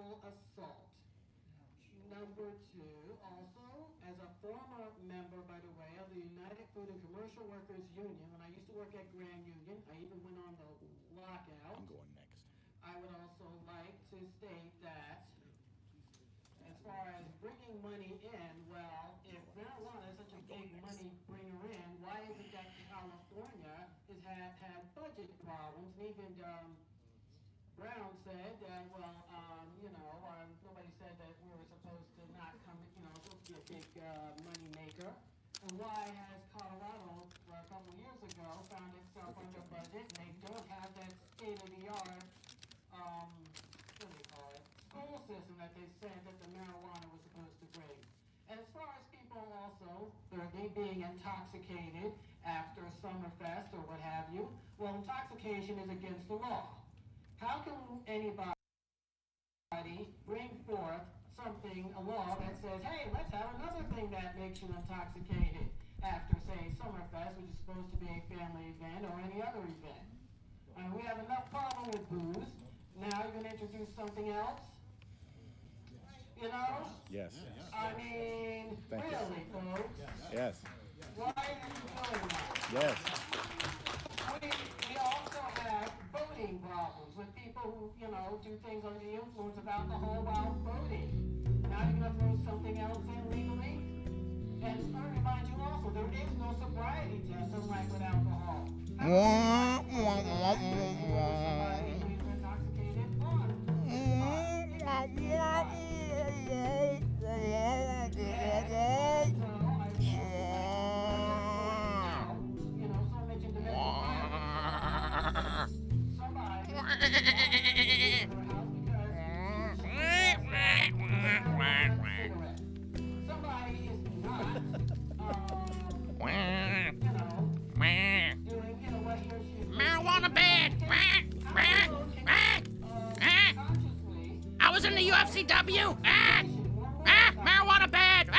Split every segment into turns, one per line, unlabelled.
sexual assault. Number 2, also, as a former member, by the way, of the United Food and Commercial Workers Union, when I used to work at Grand Union, I even went on the lockout.
I'm going next.
I would also like to state that as far as bringing money in, well, if marijuana is such a big money bringer in, why is it that California has had budget problems? And even Brown said that, well, nobody said that we were supposed to not come, supposed to be a big money maker. And why has Colorado, a couple years ago, found itself under budget, and they don't have that state-of-the-art, what do they call it, school system that they said that the marijuana was supposed to bring. And as far as people also, thirdly, being intoxicated after Summerfest or what have you, well, intoxication is against the law. How can anybody bring forth something, a law that says, hey, let's have another thing that makes you intoxicated after, say, Summerfest, which is supposed to be a family event or any other event? I mean, we have enough problem with booze. Now you're going to introduce something else? You know?
Yes.
I mean, really, folks?
Yes.
Why are you doing that?
Yes.
We also have voting problems with people who, do things under the influence of alcohol while voting. Now you're going to throw something else in legally? And I remind you also, there is no sobriety test, unlike with alcohol.
Marijuana bad. I was in the UFCW. Marijuana bad.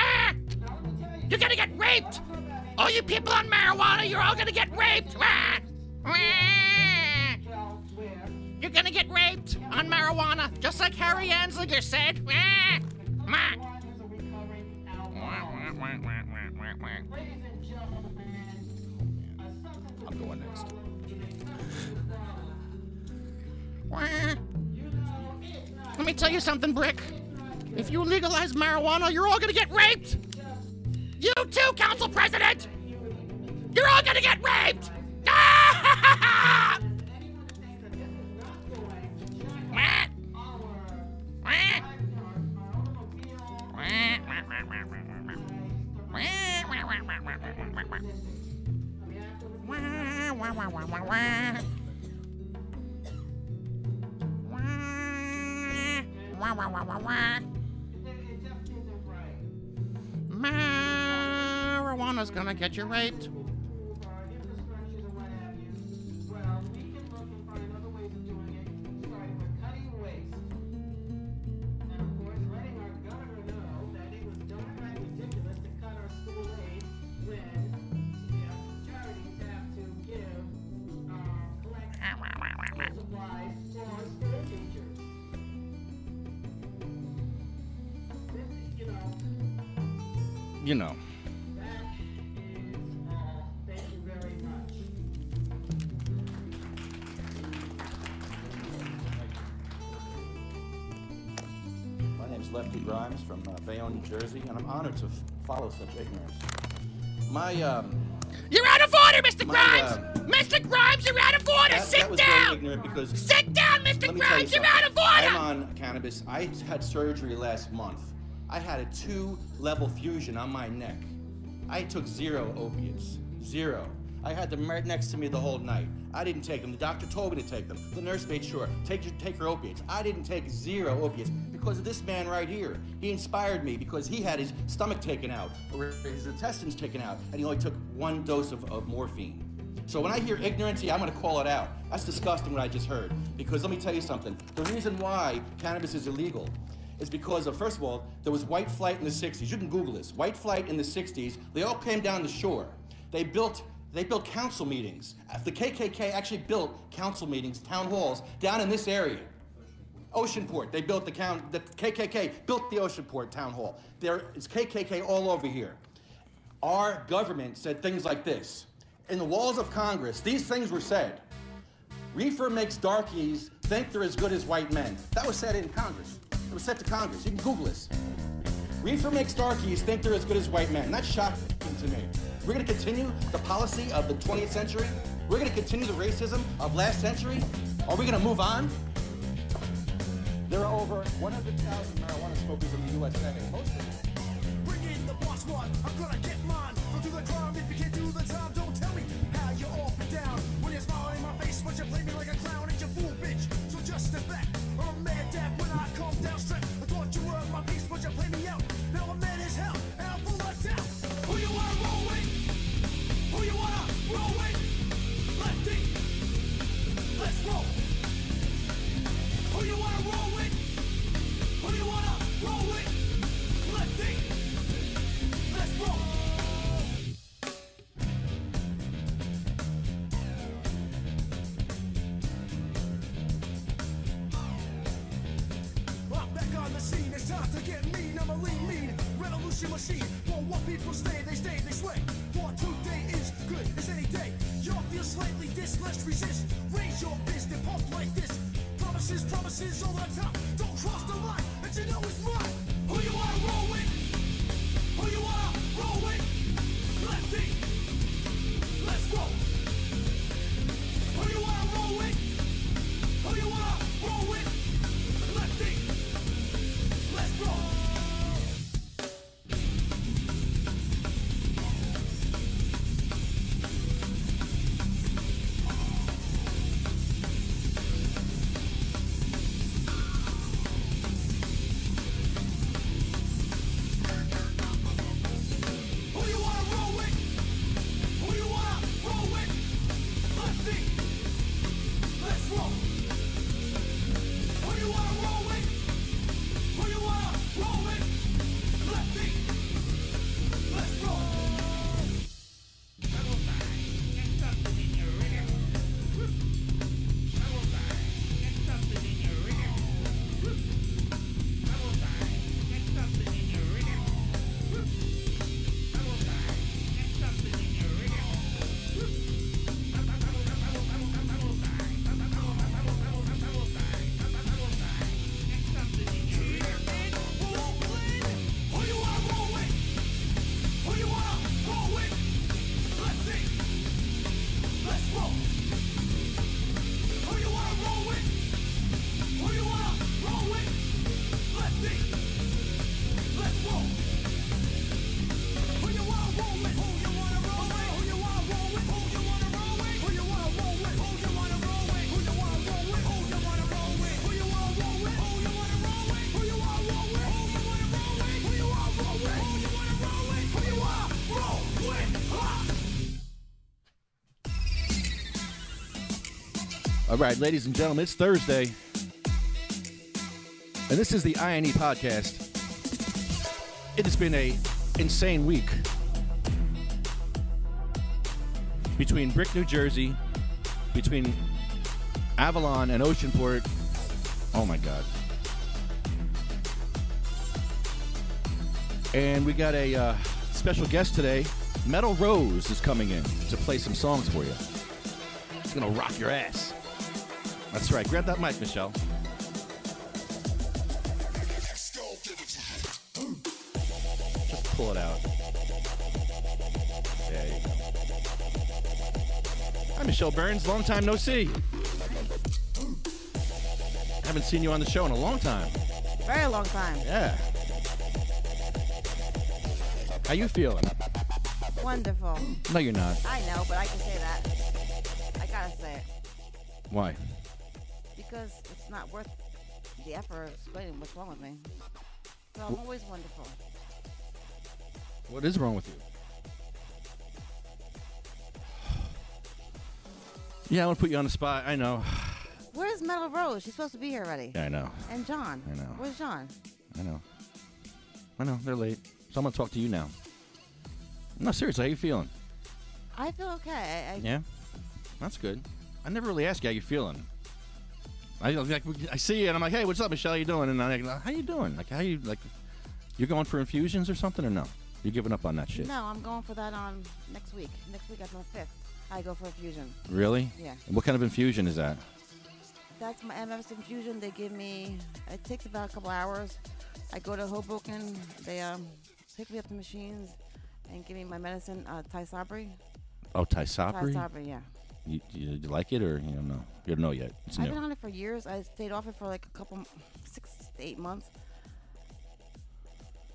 You're gonna get raped. All you people on marijuana, you're all gonna get raped. You're gonna get raped on marijuana, just like Harry Anslinger said.
I'm going next.
Let me tell you something, Brick. If you legalize marijuana, you're all gonna get raped. You too, Council President. You're all gonna get raped. Marijuana's gonna get you raped.
You know.
Thank you very much.
My name is Lefty Grimes from Bayonne, New Jersey, and I'm honored to follow such ignorance.
You're out of order, Mr. Grimes! Mr. Grimes, you're out of order! Sit
was
down!
very ignorant because
Sit down, Mr. Grimes! You're out of order!
I'm on cannabis. I had surgery last month. I had a 2-level fusion on my neck. I took 0 opiates. 0. I had them right next to me the whole night. I didn't take them. The doctor told me to take them. The nurse made sure. Take her opiates. I didn't take 0 opiates because of this man right here. He inspired me because he had his stomach taken out, or his intestines taken out, and he only took 1 dose of morphine. So when I hear ignorance, I'm gonna call it out. That's disgusting what I just heard. Because let me tell you something. The reason why cannabis is illegal is because of, first of all, there was white flight in the 60s. You can Google this. White flight in the 60s, they all came down the shore. They built council meetings. The KKK actually built council meetings, town halls, down in this area. Oceanport, they built the KKK built the Oceanport town hall. There is KKK all over here. Our government said things like this. In the walls of Congress, these things were said. Reefer makes darkies think they're as good as white men. That was said in Congress. It was said to Congress. You can Google this. Reefer makes darkies think they're as good as white men. That's shocking to me. We're going to continue the policy of the 20th century? We're going to continue the racism of last century? Are we going to move on? There are over 100,000 marijuana smokers in the USA. Most of them.
Bring in the boss one, I'm gonna get mine. Don't do the crime if you can't do the time. Don't tell me how you're off and down. When you're smiling in my face, but you play me like a clown and you fool bitch. So just step back, or I'm mad dad when I come down straight. I thought you were my piece, but you play me out. Now I'm mad as hell, and I'm full of doubt. Who you wanna roll with? Who you wanna roll with? Lefty, let's roll. Who you wanna roll with? Who you wanna roll with? Lefty, let's roll. I'm back on the scene, it's time to get mean. I'm a lean revolution machine. For what people stay, they sway. For today is good as any day. Y'all feel slightly this, let's resist. Raise your fist and pump like this. Promises all the time. Don't cross the line, and you know it's mine. Who you wanna roll with? Who you wanna roll with? Lefty, let's roll. Who you wanna roll with? Who you wanna roll with? Lefty, let's roll.
All right, ladies and gentlemen, it's Thursday, and this is the I&E Podcast. It has been an insane week between Brick, New Jersey, between Avalon and Oceanport. Oh, my God. And we got a special guest today. Metal Rose is coming in to play some songs for you. It's going to rock your ass. That's right. Grab that mic, Michelle. Just pull it out. There you go. Hi, Michelle Burns. Long time no see. Haven't seen you on the show in a long time.
Very long time.
Yeah. How you feeling?
Wonderful.
No, you're not.
I know, but I can say that. I gotta say it.
Why?
Because it's not worth the effort of explaining what's wrong with me. So I'm always wonderful.
What is wrong with you? Yeah, I want to put you on the spot. I know.
Where's Metal Rose? She's supposed to be here already.
Yeah, I know.
And John.
I know.
Where's John?
I know. They're late. So I'm going to talk to you now. No, seriously, how you feeling?
I feel okay.
Yeah? That's good. I never really asked you how you're feeling. I see you, and I'm like, hey, what's up, Michelle? How you doing? And I'm like, how you doing? Like, how you like? You're going for infusions or something, or no? You're giving up on that shit?
No, I'm going for that on next week. Next week after the 5th, I go for infusion.
Really?
Yeah.
And what kind of infusion is that?
That's my MS infusion. They give me. It takes about a couple hours. I go to Hoboken. They pick me up the machines and give me my medicine, Tysabri.
Oh, Tysabri?
Tysabri, yeah.
You like it, or you don't know? You don't know yet. It's new.
I've been on it for years. I stayed off it for like 6 to 8 months.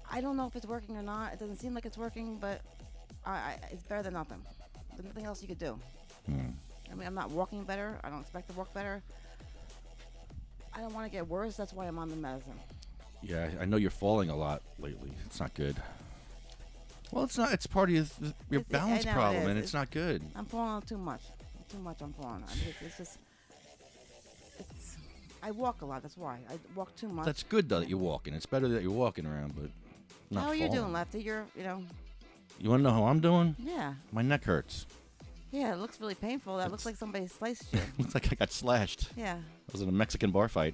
I don't know if it's working or not. It doesn't seem like it's working, but it's better than nothing. There's nothing else you could do. I mean, I'm not walking better. I don't expect to walk better. I don't want to get worse. That's why I'm on the medicine.
Yeah, I know you're falling a lot lately. It's not good. Well, it's not. It's part of your balance problem, and it's not good.
I'm falling too much. Too much I'm falling. It's just. I walk a lot. That's why. I walk too much.
That's good, though, that you're walking. It's better that you're walking around, but not
How are
falling.
you doing, Lefty? You
want to know how I'm doing?
Yeah.
My neck hurts.
Yeah, it looks really painful. That looks like somebody sliced you.
Looks like I got slashed.
Yeah.
I was in a Mexican bar fight.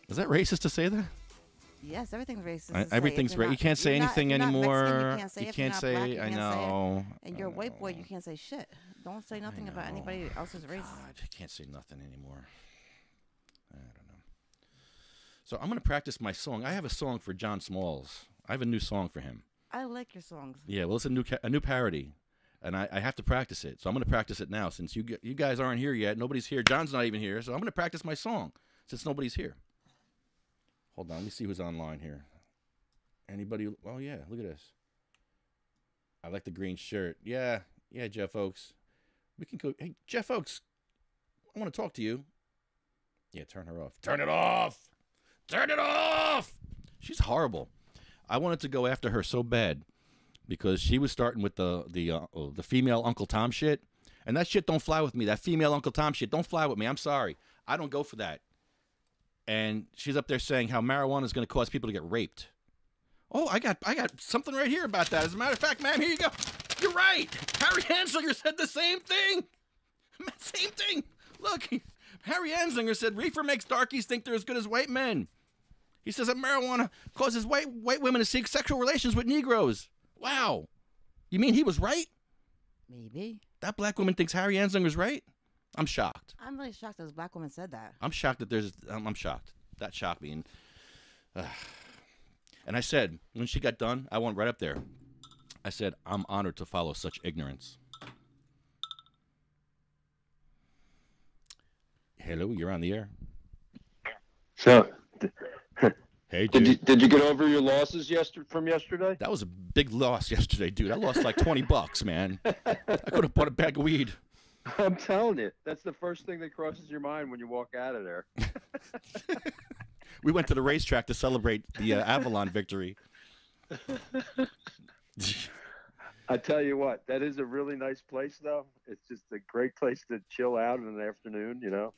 Is that racist to say that?
Yes, everything's racist.
Everything's racist. You can't say anything anymore.
You can't say.
I know.
And you're a white boy. You can't say shit. Don't say nothing about anybody else's race.
God, I can't say nothing anymore. I don't know. So I'm going to practice my song. I have a song for John Smalls. I have a new song for him.
I like your songs.
Yeah, well, it's a new parody, and I have to practice it. So I'm going to practice it now since you guys aren't here yet. Nobody's here. John's not even here. So I'm going to practice my song since nobody's here. Hold on. Let me see who's online here. Anybody? Oh, yeah. Look at this. I like the green shirt. Yeah, Jeff Oakes. We can go. Hey, Jeff Oakes, I want to talk to you. Yeah, turn her off. Turn it off! Turn it off! She's horrible. I wanted to go after her so bad because she was starting with the female Uncle Tom shit, and that shit don't fly with me. That female Uncle Tom shit don't fly with me. I'm sorry. I don't go for that. And she's up there saying how marijuana is going to cause people to get raped. Oh, I got something right here about that. As a matter of fact, ma'am, here you go. You're right. Harry Anslinger said the same thing. Same thing. Look, Harry Anslinger said reefer makes darkies think they're as good as white men. He says that marijuana causes white women to seek sexual relations with Negroes. Wow. You mean he was right?
Maybe.
That black woman thinks Harry Anslinger's right? I'm shocked.
I'm really shocked that a black woman said that.
I'm shocked that I'm shocked. That shocked me. And I said, when she got done, I went right up there. I said, I'm honored to follow such ignorance. Hello, you're on the air.
So,
hey, dude.
Did you get over your losses from yesterday?
That was a big loss yesterday, dude. I lost like $20, man. I could have bought a bag of weed.
I'm telling you, that's the first thing that crosses your mind when you walk out of there.
We went to the racetrack to celebrate the Avalon victory.
I tell you what, that is a really nice place, though. It's just a great place to chill out in the afternoon, you know?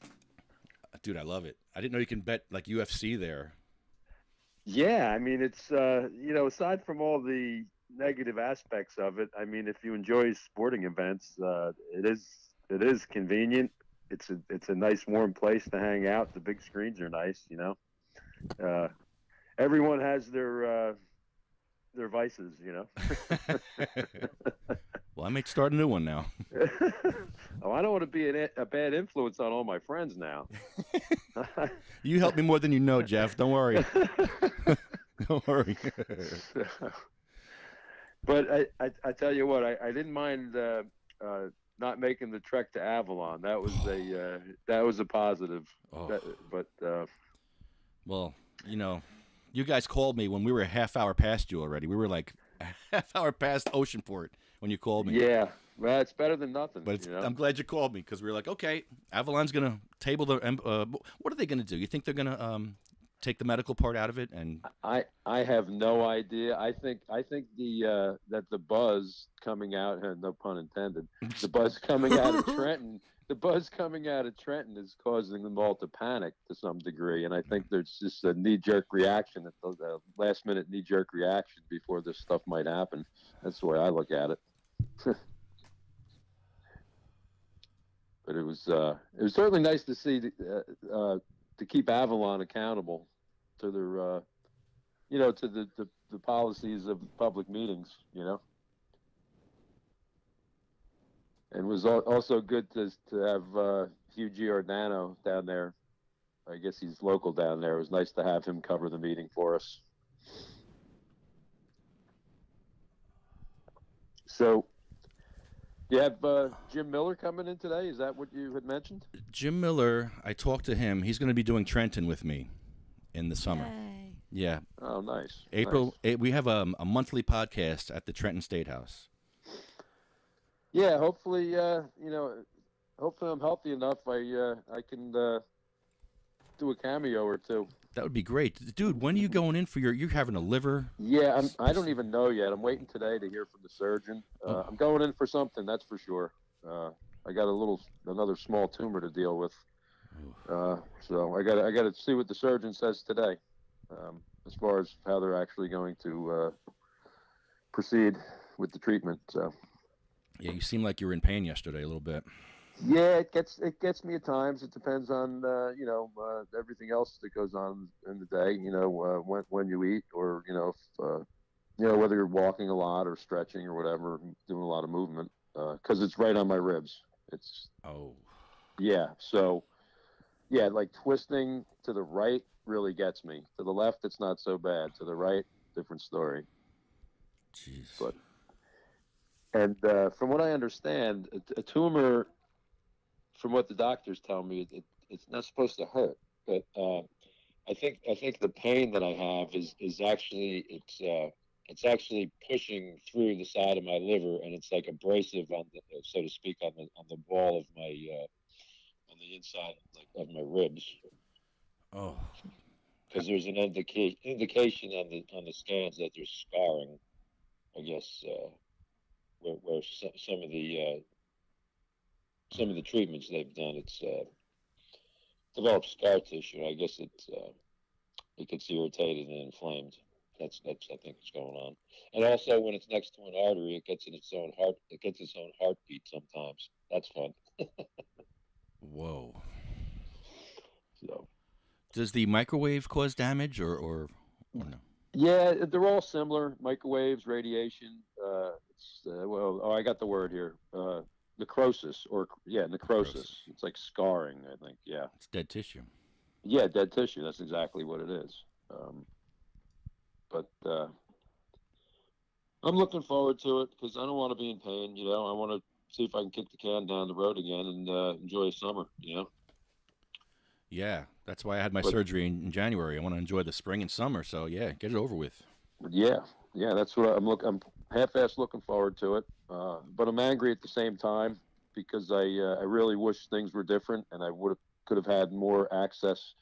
Dude, I love it. I didn't know you can bet like UFC there.
Yeah, I mean, it's, aside from all the negative aspects of it, I mean, if you enjoy sporting events, it is convenient. It's a nice warm place to hang out. The big screens are nice, you know? Everyone has their vices, you know.
Well, I may start a new one now.
Oh, I don't want to be a bad influence on all my friends now.
You help me more than you know, Jeff. Don't worry. Don't worry.
But I tell you what, I didn't mind not making the trek to Avalon. That was a positive.
Oh.
Well,
you know, you guys called me when we were a half hour past you already. We were like a half hour past Oceanport when you called me.
Yeah, well, it's better than nothing.
But
you know?
I'm glad you called me because we were like, okay, Avalon's going to table the what are they going to do? You think they're going to take the medical part out of it? And
I have no idea. I think the that the buzz coming out, no pun intended, the buzz coming out of Trenton. The buzz coming out of Trenton is causing them all to panic to some degree, and I think there's just a knee-jerk reaction, a last-minute knee-jerk reaction before this stuff might happen. That's the way I look at it. But it was certainly nice to see to keep Avalon accountable to their to the policies of public meetings, and it was also good to have Hugh Giordano down there. I guess he's local down there. It was nice to have him cover the meeting for us. So, you have Jim Miller coming in today? Is that what you had mentioned?
Jim Miller, I talked to him. He's going to be doing Trenton with me in the summer.
Yay.
Yeah.
Oh, nice.
We have a monthly podcast at the Trenton State House.
Yeah, hopefully, hopefully I'm healthy enough. I can do a cameo or two.
That would be great, dude. When are you going in for you're having a liver?
Yeah, I don't even know yet. I'm waiting today to hear from the surgeon. I'm going in for something, that's for sure. I got another small tumor to deal with. So I got to see what the surgeon says today, as far as how they're actually going to proceed with the treatment. So.
Yeah, you seem like you were in pain yesterday a little bit.
Yeah, it gets me at times. It depends on everything else that goes on in the day. When you eat, or whether you're walking a lot or stretching or whatever, doing a lot of movement. Because it's right on my ribs. So like twisting to the right really gets me. To the left, it's not so bad. To the right, different story.
Jeez.
And from what I understand, a tumor, from what the doctors tell me, it's not supposed to hurt. But I think the pain that I have is actually it's actually pushing through the side of my liver, and it's like abrasive on the, so to speak, on the wall of my on the inside of my ribs.
Oh.
Because there's an indication on the scans that there's scarring, I guess. Where some of the treatments they've done, it's developed scar tissue. I guess it gets irritated and inflamed. That's I think what's going on. And also, when it's next to an artery, it gets its own heartbeat sometimes. That's fun.
Whoa.
So,
does the microwave cause damage or no?
Yeah, they're all similar. Microwaves, radiation. I got the word here. Necrosis, necrosis. It's like scarring, I think. Yeah.
It's dead tissue.
Yeah, dead tissue. That's exactly what it is. But I'm looking forward to it because I don't want to be in pain. I want to see if I can kick the can down the road again and enjoy summer.
Yeah, that's why I had my surgery in January. I want to enjoy the spring and summer. So yeah, get it over with.
Yeah, that's what I'm half-assed looking forward to it. But I'm angry at the same time because I really wish things were different and I could have had more access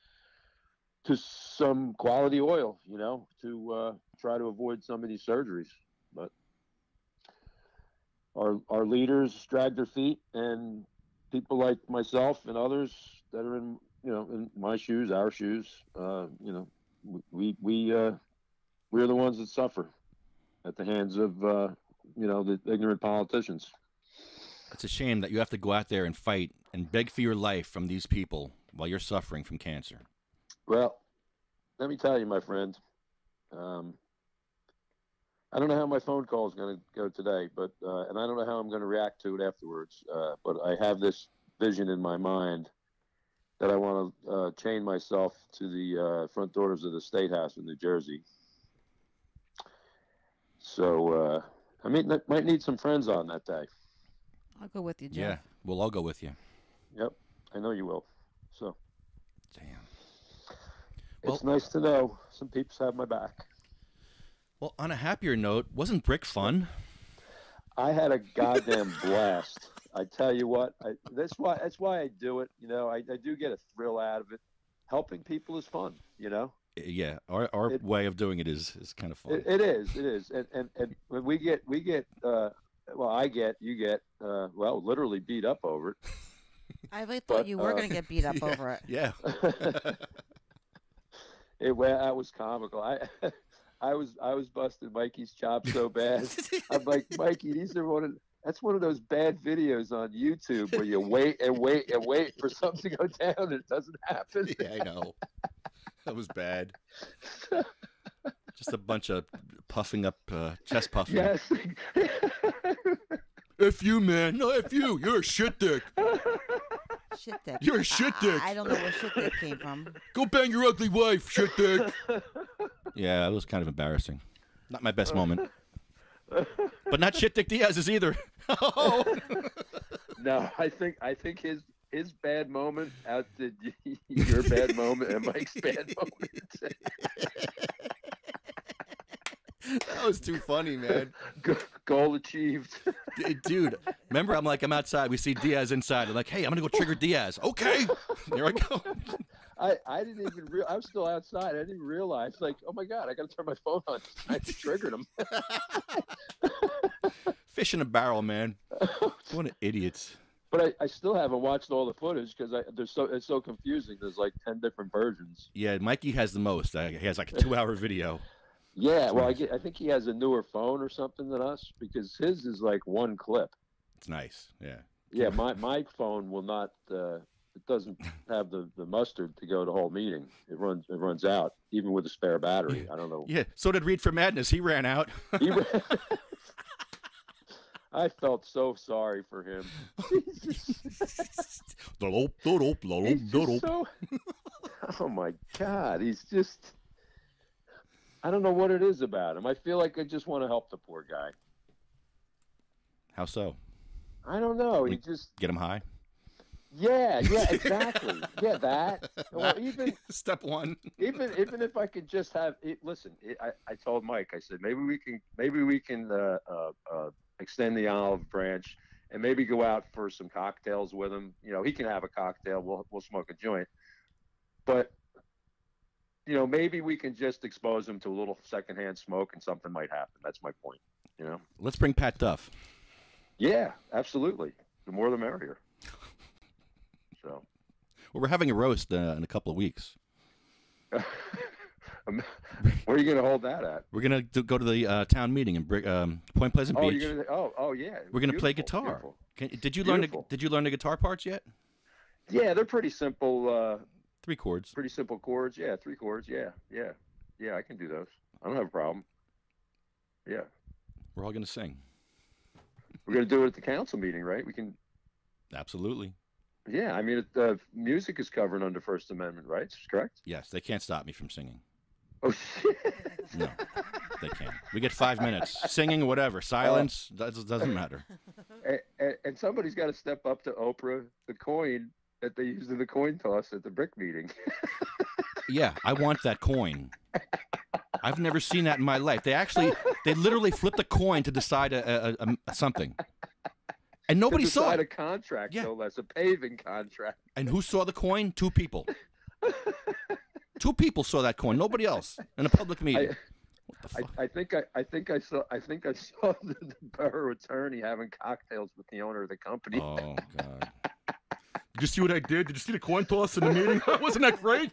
to some quality oil, to try to avoid some of these surgeries. But our leaders drag their feet, and people like myself and others that are in my shoes, our shoes, we're the ones that suffer at the hands of the ignorant politicians.
It's a shame that you have to go out there and fight and beg for your life from these people while you're suffering from cancer.
Well, let me tell you, my friend, I don't know how my phone call is going to go today, but and I don't know how I'm going to react to it afterwards. But I have this vision in my mind that I want to chain myself to the front doors of the State House in New Jersey. So I might need some friends on that day.
I'll go with you, Jeff.
Yeah, we'll all go with you.
Yep, I know you will. So,
damn.
It's nice to know some peeps have my back.
Well, on a happier note, wasn't Brick fun?
I had a goddamn blast. I tell you what, that's why I do it. I do get a thrill out of it. Helping people is fun.
Yeah, our way of doing it is kind of fun.
It is, and when we get, you get, literally beat up over it.
I really thought you were going to get beat up over it.
Yeah.
That was comical. I was busting Mikey's chops so bad. I'm like, Mikey, these are That's one of those bad videos on YouTube where you wait and wait and wait for something to go down and it doesn't happen.
Yeah, I know. That was bad. Just a bunch of puffing up, chest puffing.
Yes.
F you, man. No, F you. You're a shit dick.
Shit dick.
You're a shit dick.
I don't know where shit dick came from.
Go bang your ugly wife, shit dick. Yeah, it was kind of embarrassing. Not my best moment. But not shit dick Diaz's either. Oh.
No, I think his bad moment outdid your bad moment and Mike's bad moment.
That was too funny, man.
Goal achieved.
Dude, remember I'm outside. We see Diaz inside. I'm like, hey, I'm going to go trigger Diaz. Okay. There I go.
I didn't even I was still outside. I didn't even realize, like, oh my God, I got to turn my phone on. I triggered him.
Fish in a barrel, man. What an idiots.
But I still haven't watched all the footage because it's so confusing. There's like 10 different versions.
Yeah, Mikey has the most. He has like a 2-hour video.
Yeah, well, I think he has a newer phone or something than us because his is like one clip.
It's nice, yeah.
Yeah, my phone will not. It doesn't have the mustard to go the whole meeting. It runs out even with a spare battery. I don't know.
Yeah, so did Reed for Madness. He ran out.
I felt so sorry for him. Oh my God, he's just. I don't know what it is about him. I feel like I just want to help the poor guy.
How so?
I don't know. He just
get him high.
Yeah, exactly. Yeah, that. Well, even
step one.
Even if I could just have it. Listen, I told Mike. I said maybe we can extend the olive branch and maybe go out for some cocktails with him. You know, he can have a cocktail. We'll smoke a joint, but. You know, maybe we can just expose him to a little secondhand smoke and something might happen. That's my point, you know?
Let's bring Pat Duff.
Yeah, absolutely. The more the merrier. So.
Well, we're having a roast in a couple of weeks.
Where are you going to hold that at?
We're going to go to the town meeting in Point Pleasant Beach.
Oh, yeah.
We're going to play guitar. Did you learn the guitar parts yet?
Yeah, they're pretty simple.
3 chords.
Pretty simple chords. Yeah, 3 chords. Yeah. I can do those. I don't have a problem. Yeah.
We're all going to sing.
We're going to do it at the council meeting, right? We can.
Absolutely.
Yeah, I mean, music is covered under First Amendment rights, correct?
Yes, they can't stop me from singing.
Oh, shit.
No, they can't. We get 5 minutes. Singing, whatever. Silence, doesn't matter.
And somebody's got to step up to Oprah the coin that they used in the coin toss at the brick meeting.
Yeah, I want that coin. I've never seen that in my life. They literally flipped a coin to decide something. And nobody saw it.
A contract, no less, a paving contract.
And who saw the coin? 2 people. 2 people saw that coin. Nobody else in a public meeting. What the fuck?
I think I saw the borough attorney having cocktails with the owner of the company.
Oh God. Did you see what I did? Did you see the coin toss in the meeting? Wasn't that great?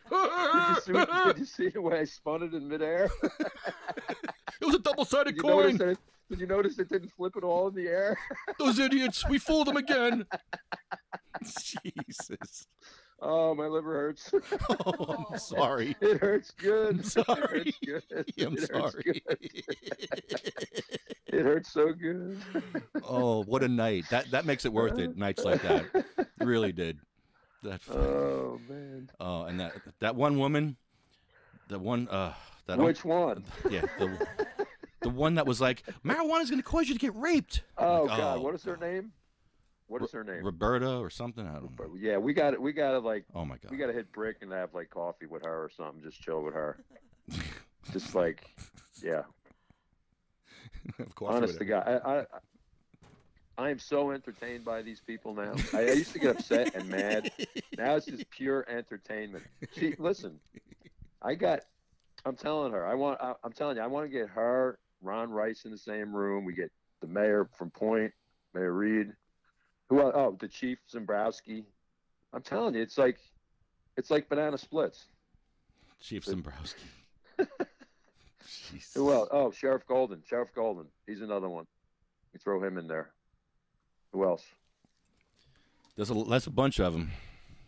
Did you see the way I spun it in midair?
It was a double-sided coin.
Did you notice it didn't flip it all in the air?
Those idiots. We fooled them again. Jesus.
Oh, my liver hurts.
Oh, I'm sorry.
It hurts good.
I'm sorry.
It hurts good.
I'm sorry.
It hurts so good.
Oh, what a night. That makes it worth it, nights like that. It really did.
Oh, man.
Oh, and that one woman,
Which one?
Yeah, the one that was like, marijuana's going to cause you to get raped.
Oh, like, God. What is her name? What is her name?
Roberta or something? I don't know.
Yeah, we got to like.
Oh my God.
We got to hit brick and have like coffee with her or something. Just chill with her. Just like, yeah.
Of course.
Honest to God, I am so entertained by these people now. I used to get upset and mad. Now it's just pure entertainment. See, listen, I'm telling her, I'm telling you, I want to get her, Ron Rice in the same room. We get the mayor from Point, Mayor Reed. The Chief Zembrowski. I'm telling you, it's like banana splits.
Chief Zembrowski.
Who else? Oh, Sheriff Golden. He's another one. You throw him in there. Who else?
That's a bunch of them.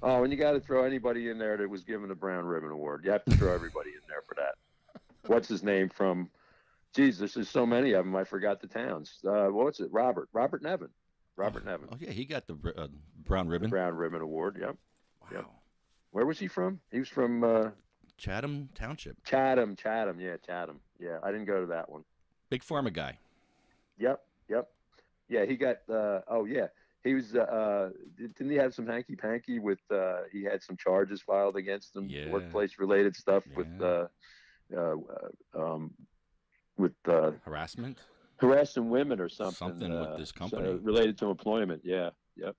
Oh, and you got to throw anybody in there that was given a Brown Ribbon Award. You have to throw everybody in there for that. What's his name from? Geez, there's so many of them. I forgot the towns. What's it? Robert Nevin. Robert Nevin.
Oh yeah, he got the Brown Ribbon.
The Brown Ribbon Award. Yep.
Wow.
Yep. Where was he from? He was from
Chatham Township.
Chatham. Yeah, Chatham. Yeah, I didn't go to that one.
Big pharma guy.
Yep. Yeah, he got. Yeah, he was. Didn't he have some hanky panky with? He had some charges filed against him.
Yeah.
Workplace related stuff with
Harassment.
Harassing women or something.
Something with this company
related to employment. Yeah. Yep.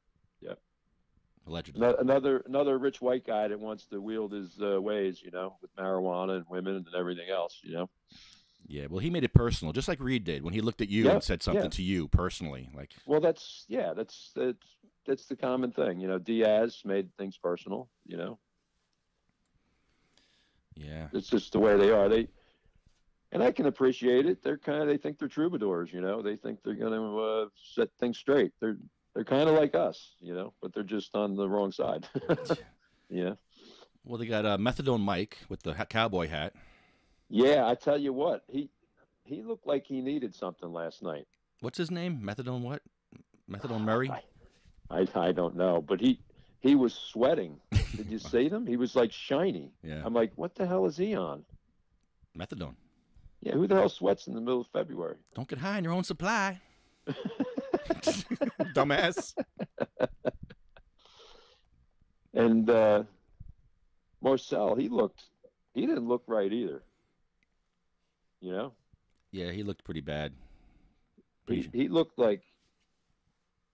Allegedly.
Another rich white guy that wants to wield his ways, with marijuana and women and everything else,
Yeah, well, he made it personal, just like Reed did when he looked at you and said something to you personally. Like,
well, that's the common thing, Diaz made things personal,
Yeah,
it's just the way they are. And I can appreciate it. They think they're troubadours, They think they're going to set things straight. They're kind of like us, but they're just on the wrong side. Yeah.
Well, they got Methadone Mike with the cowboy hat.
Yeah, I tell you what, he looked like he needed something last night.
What's his name? Methadone what? Methadone Murray?
I don't know, but he was sweating. Did you see him? He was like shiny.
Yeah.
I'm like, what the hell is he on?
Methadone.
Yeah, who the hell sweats in the middle of February?
Don't get high on your own supply. Dumbass.
And Marcel, he didn't look right either.
Yeah, he looked pretty bad.
He looked like,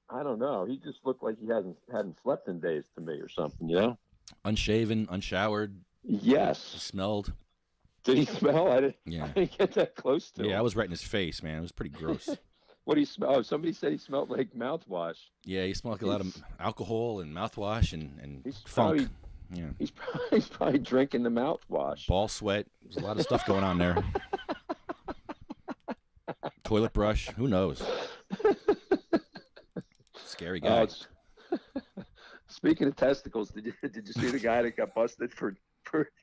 I don't know. He just looked like he hadn't slept in days to me or something.
Unshaven, unshowered.
Yes.
He smelled.
Did he smell? I didn't get that close to him.
Yeah, I was right in his face, man. It was pretty gross.
What do you smell? Oh, somebody said he smelled like mouthwash.
Yeah, he smelled like a lot of alcohol and mouthwash and
he's
funk.
He's probably drinking the mouthwash.
Ball sweat. There's a lot of stuff going on there. Toilet brush. Who knows? Scary guy.
Speaking of testicles, did you see the guy that got busted for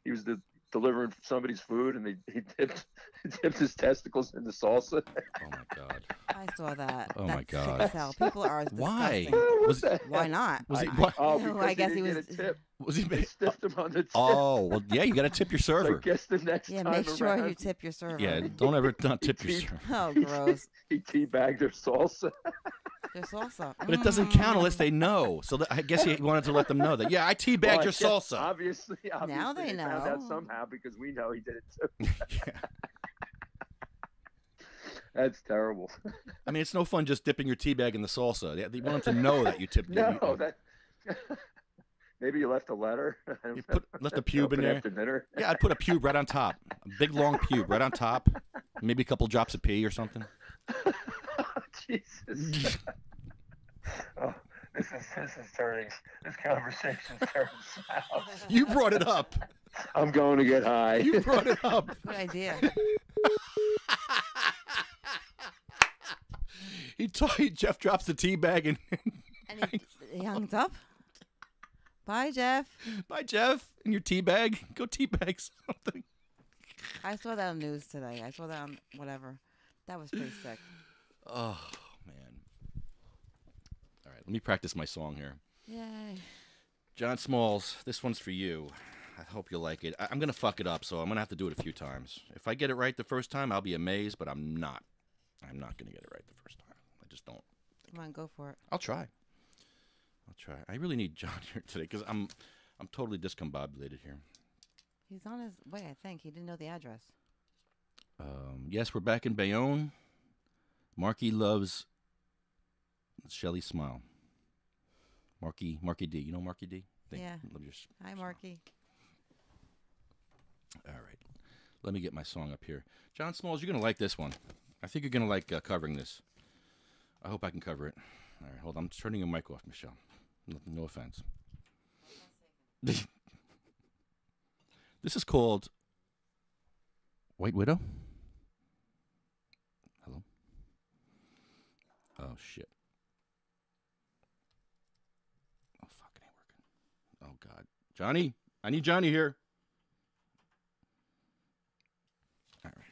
he was delivering somebody's food and he dipped his testicles into salsa?
Oh my God.
I saw that.
Oh,
That's
my God.
sick as hell. People are
Why?
disgusting. Why not?
Was he?
I guess he was.
A tip.
Was he?
They stiffed him on the tip.
Oh well, yeah. You got to tip your server.
I guess the next
Yeah,
time
make sure
around,
you tip your server.
Yeah, don't ever not tip your server.
Oh, gross.
He teabagged their salsa.
Their salsa.
But it doesn't count unless they know. So I guess he wanted to let them know that. Yeah, I teabagged
Well, I
your
guess
salsa.
Obviously,
Now they
found out
know.
somehow because we know he did it too.
Yeah.
That's terrible.
I mean, it's no fun just dipping your tea bag in the salsa. They want them to know that you tipped.
No, that. Maybe you left a letter.
You left a pube in there.
After dinner.
Yeah, I'd put a pube right on top. A big long pube right on top. Maybe a couple drops of pee or something.
Jesus. Oh, this is turning. This conversation's turning south.
You brought it up.
I'm going to get high.
You brought it up.
Good idea.
Jeff drops the tea bag and
He hung it up. Bye, Jeff.
Bye, Jeff. And your tea bag. Go tea bag something.
I saw that on news today. I saw that on whatever. That was pretty sick.
Oh, man. All right, let me practice my song here.
Yay.
John Smalls, this one's for you. I hope you like it. I'm going to fuck it up, so I'm going to have to do it a few times. If I get it right the first time, I'll be amazed, but I'm not. I'm not going to get it right the first time. I just don't.
Come on, go for it.
I'll try. I really need John here today because I'm totally discombobulated here.
He's on his way, I think. He didn't know the address.
Yes, we're back in Bayonne. Marky loves Shelly's smile. Marky D. You know Marky D?
Yeah.
Love your
Hi, Marky.
All right. Let me get my song up here. John Smalls, you're going to like this one. I think you're going to like covering this. I hope I can cover it. All right, hold on. I'm turning your mic off, Michelle. No offense. This is called White Widow. Hello? Oh, shit. Oh, God. Johnny? I need Johnny here. All right.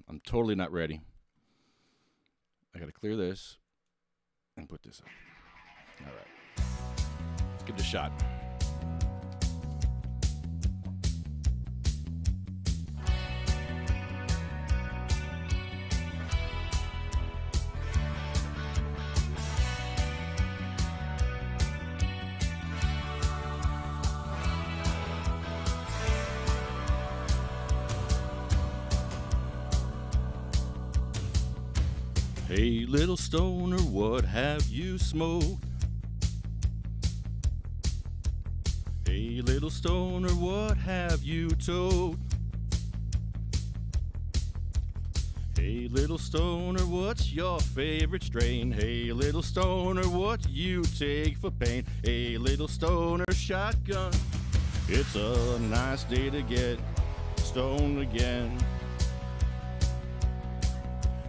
I'm totally not ready. I got to clear this and put this up. All right. Let's give it a shot. Hey, little stoner, what have you smoked? Hey, little stoner, what have you told? Hey, little stoner, what's your favorite strain? Hey, little stoner, what you take for pain? Hey, little stoner, shotgun. It's a nice day to get stoned again.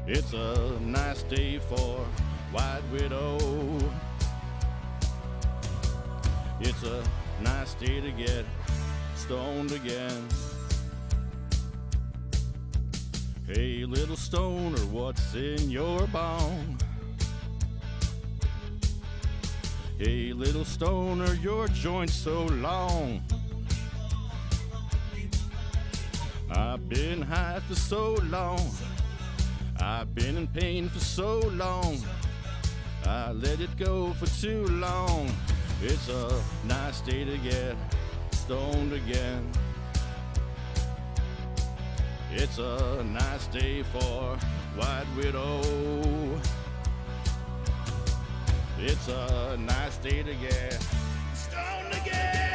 It's a nice day for White Widow. It's a nice day to get stoned again. Hey, little stoner, what's in your bong? Hey, little stoner, your joint's so long. I've been high for so long. I've been in pain for so long. I let it go for too long. It's a nice day to get stoned again. It's a nice day for White Widow. It's a nice day to get stoned again.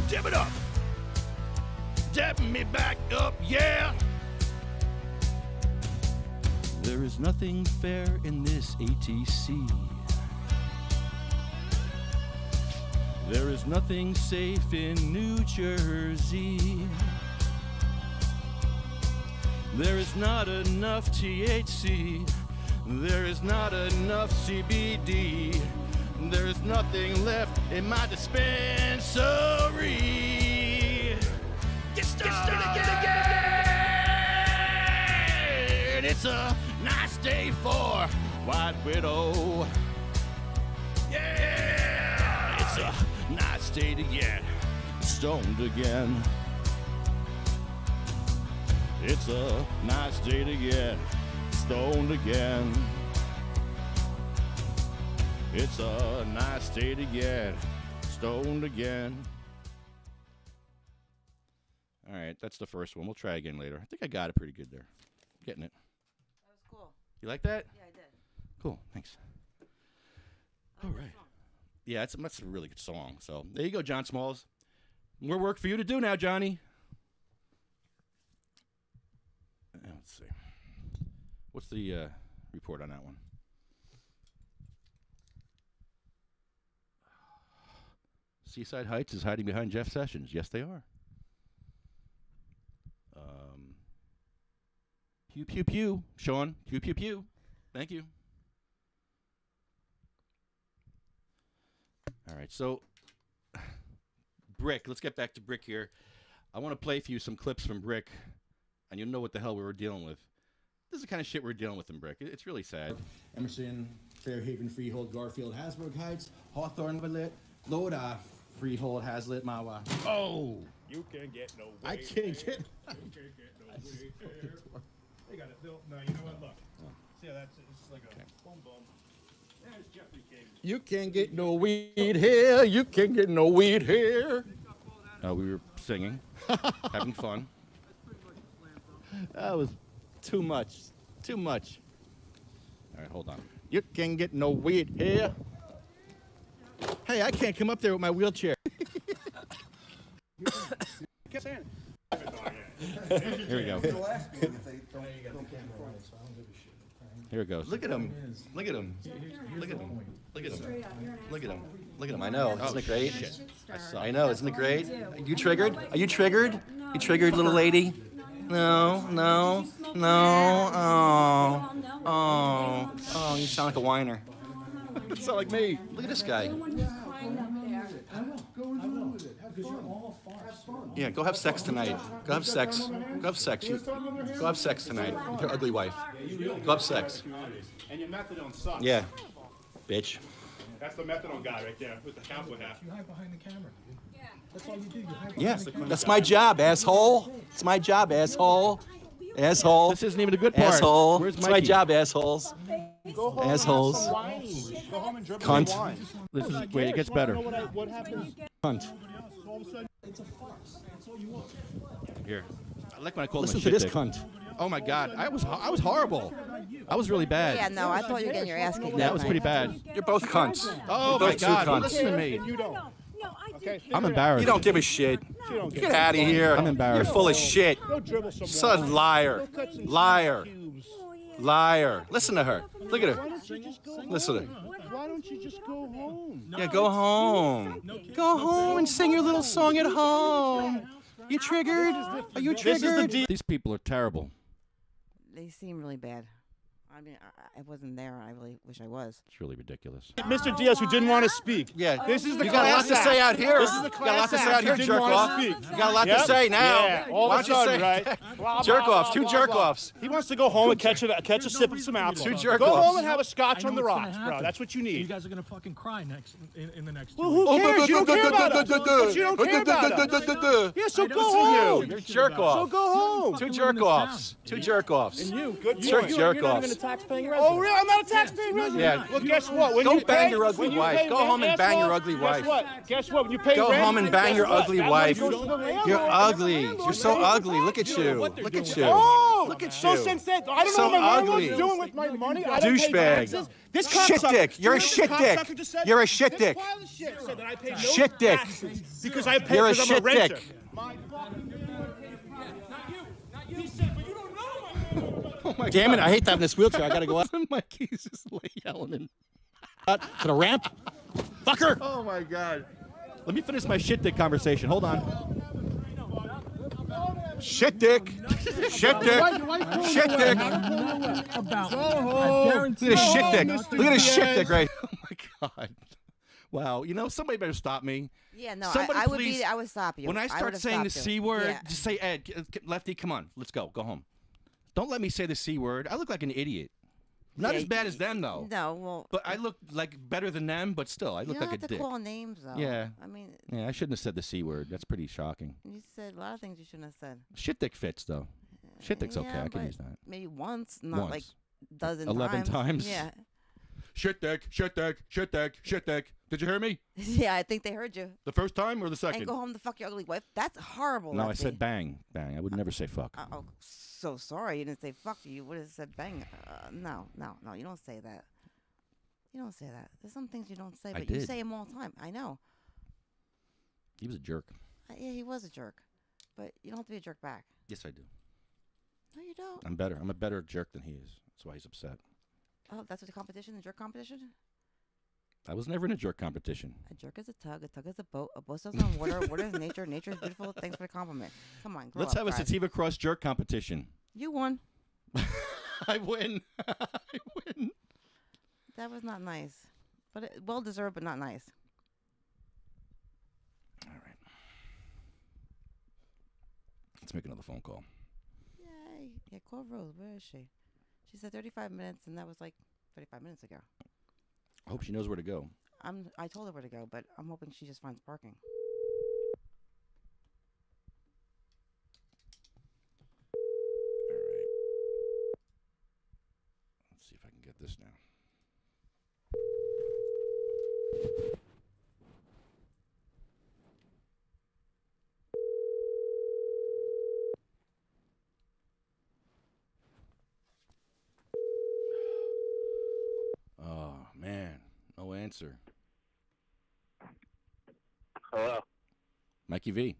Dip it up. Dip me back up, yeah. There is nothing fair in this ATC. There is nothing safe in New Jersey. There is not enough THC. There is not enough CBD. There is nothing left in my dispensary. Get started again. It's a nice day for White Widow. Yeah, it's a nice day to get stoned again. It's a nice day to get stoned again. It's a nice day to get stoned again. All right, that's the first one. We'll try again later. I think I got it pretty good there. Getting it.
That was cool.
You like that?
Yeah, I did.
Cool, thanks.
I
All
like that
right.
song.
Yeah, that's a really good song. So there you go, John Smalls. More work for you to do now, Johnny. Let's see. What's the report on that one? Seaside Heights is hiding behind Jeff Sessions. Yes, they are. Pew, pew, pew. Sean, pew, pew, pew. Thank you. All right, so Brick, let's get back to Brick here. I want to play for you some clips from Brick, and you'll know what the hell we were dealing with. This is the kind of shit we're dealing with in Brick. It's really sad.
Emerson, Fairhaven, Freehold, Garfield, Hasbrook Heights, Hawthorne, Willett, Lodi, Freehold Hazlitt Mawa.
Oh! You can't get no
I can't get.
You can't get no weed here. They got it built. No, you know what? Look. See how that's it's like a boom boom. There's Jeffrey King.
You can't get no weed here. You can't get no weed here.
We were singing, having fun.
That was too much. Too much.
All right, hold on.
You can't get no weed here. Hey, I can't come up there with my wheelchair.
Here we go. Here it goes.
Look at him. Look at him. Look at him. Look at him. Look at him. Look at him. I know. Isn't it great? I know. Isn't it great? Are you triggered? Are you triggered? You triggered, little lady? No, no, no. Oh, oh, oh, you sound like a whiner. You sound like me. Look at this guy. Yeah, go have sex tonight. Go have sex. Go have sex. Go have sex tonight with your ugly wife. Go have sex.
And your methadone sucks.
Yeah, bitch.
That's the methadone guy right there with the cowboy hat.
You hide behind the camera, dude. That's all you do. You hide
Yeah,
behind the camera.
that's my job, asshole. It's my job, asshole. Asshole.
This isn't even the good part.
Asshole.
Where's
It's my
Mikey?
job, assholes.
Go home
Assholes.
And have some wine. Go home and drink
Cunt.
some wine.
This is wait, it gets better.
What happens?
Cunt.
All of a sudden,
It's a farce. That's all you want.
Here, I like when I call
Listen
him a
to
shit
this
dick.
cunt.
Oh my God, I was horrible. I was really bad.
Yeah, no, I thought you were getting your ass kicked.
Yeah,
that
that was
night.
pretty bad.
You're both cunts.
Oh
You're
my
both two
God,
cunts.
listen to me.
you don't. Okay,
I'm embarrassed.
You don't give a shit. Get out of here.
I'm embarrassed.
You're full of shit.
Go dribble some
Son,
wine.
liar.
Go cut some
Liar.
cubes.
Liar. Listen to her. Look at
Why
her.
don't you just go
Listen to
home?
her.
Why don't you just go home?
Yeah, go home. Go home and sing your little song at home. You triggered? Are you triggered?
These people are terrible.
They seem really bad. I mean, I wasn't there. I really wish I was.
It's really ridiculous.
Mr. Diaz, who didn't want to speak.
Yeah,
This is the
you got a lot
class
to say
act.
out here.
This is the
You got a lot
class
to say
act.
out here,
You
jerk
didn't
off.
wanna
You
speak.
got a lot
Yep.
to say now.
Yeah, all
Why
of a
don't you
sudden,
say
right? Blah,
jerk
blah,
offs?
blah,
Two
blah,
jerk
blah.
offs.
He wants to go home and catch a sip of some alcohol.
Two jerk
Go
offs.
home and have a scotch
I
on
know
the
what's gonna
rocks, bro.
happen.
That's what you
You
need.
guys are gonna fucking cry next in the next 2
Well,
weeks.
who cares? You don't care about us. But you don't care about us. Yeah, so go home.
You're jerk
So
off.
go home.
Two jerk offs. Two jerk offs.
And you, good
Sure,
point.
jerk offs.
Oh, really? I'm not a taxpaying resident.
Yeah.
Well, guess what? When
Go
you
bang
pay,
your ugly
when you
wife.
pay
Go
rent,
home and
guess
bang your
what?
ugly wife.
Guess what? Guess what? When you pay
Go
rent,
home and bang
guess
your
what?
ugly
That
wife.
money goes to the landlord.
You're
The
ugly.
landlord
You're so
pays
ugly.
the
Look at you. Look at you.
Oh,
Look at
so
you.
since then, I don't
So
know what my
ugly.
landlord's doing with my money. I don't pay
Douchebag.
taxes. This
Shit
cocksucker-
dick. You're a
you know
shit
what this
dick.
cocksucker just said?
You're a shit
This
dick.
pile of shit said that I pay no
Shit dick.
taxes because I pay
You're a
because I'm
shit
renter.
dick.
My fucking not you. He said, but you don't know my
Oh my
Damn it,
God.
I hate having this wheelchair. I gotta go out
Mikey's just like yelling. And...
to the ramp. Fucker.
Oh my God. Let me finish my shit dick conversation. Hold on.
Shit dick. Shit dick. Shit dick.
About.
Look at this shit dick. Look at this shit dick right.
Oh my God. Wow. You know, somebody better stop me.
Yeah, no,
Somebody
I would
please-
be. I would stop you.
When I start
would've
saying the
stopped
C
you.
word,
Yeah.
just say, Ed, Lefty, come on. Let's go. Go home. Don't let me say the C word. I look like an idiot. Not
Yeah,
as bad as them, though.
No, well,
But I look like better than them, but still, I
you
look
don't
like
have
a
to
dick.
call names though.
Yeah.
I mean,
Yeah, I shouldn't have said the C word. That's pretty shocking.
you said a lot of things you shouldn't have said.
Shit dick fits, though. Shit dick's okay.
Yeah,
I can
but
use that.
Maybe once, not like
Once.
dozen
11 times?
Yeah.
Shit dick, shit dick, shit dick, shit dick. Did you hear me?
Yeah, I think they heard you.
The first time or the second?
And go home to fuck your ugly wife. That's horrible.
No, I
Lefty.
said bang, bang. I would never say fuck.
Oh, so sorry. You didn't say fuck. You would have said bang. No. You don't say that. You don't say that. There's some things you don't say,
I
but you
did.
say them all the time. I know.
He was a jerk.
Yeah, he was a jerk, but you don't have to be a jerk back.
Yes, I do.
No, you don't.
I'm better. I'm a better jerk than he is. That's why he's upset.
Oh, that's what the competition, the jerk competition?
I was never in a jerk competition.
A jerk is a tug is a boat sails on water, water is nature, nature is beautiful. Thanks for the compliment. Come on, grow
Let's
up,
have a
guys.
Sativa Cross jerk competition.
You won.
I win. I win.
That was not nice, but well deserved, but not nice.
All right. Let's make another phone call.
Yay! Yeah, call Rose. Where is she? She said 35 minutes, and that was like 35 minutes ago.
I hope she knows where to go.
I told her where to go, but I'm hoping she just finds parking.
All right. Let's see if I can get this now. Oh, man. No answer.
Hello.
Mikey V.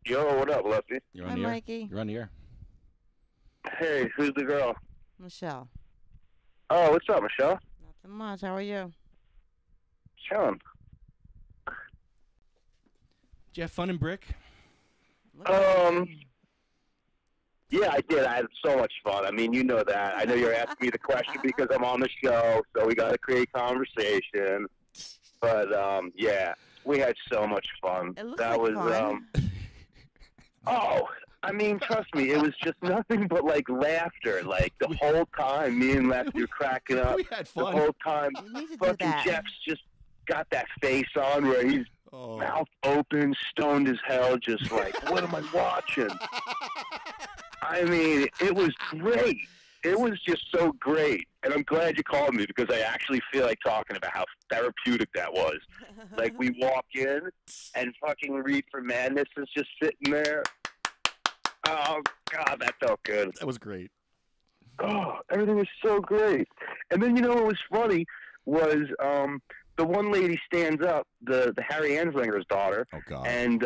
Yo, what up, Lefty?
You're on
Hi,
the air.
Mikey.
You're on the air.
Hey, who's the girl?
Michelle.
Oh, what's up, Michelle?
Nothing much. How are you?
Chilling.
Did you have fun in Brick?
Yeah, I did. I had so much fun. I mean, you know that. I know you're asking me the question because I'm on the show, so we got to create conversation. But, yeah, we had so much fun.
It looks
That
like
was,
fun.
oh, I mean, trust me, it was just nothing but, like, laughter. Like, the whole time, me and Lefty were cracking up.
We had
The
fun.
whole time,
You need to do
fucking
that.
Jeff's just got that face on where he's
Oh.
mouth open, stoned as hell, just like, what am I watching? I mean, it was great. It was just so great. And I'm glad you called me because I actually feel like talking about how therapeutic that was. Like, we walk in and fucking Read for Madness is just sitting there. Oh, God, that felt good.
That was great.
Oh, everything was so great. And then, you know what was funny was the one lady stands up, the Harry Anslinger's daughter,
Oh, God.
and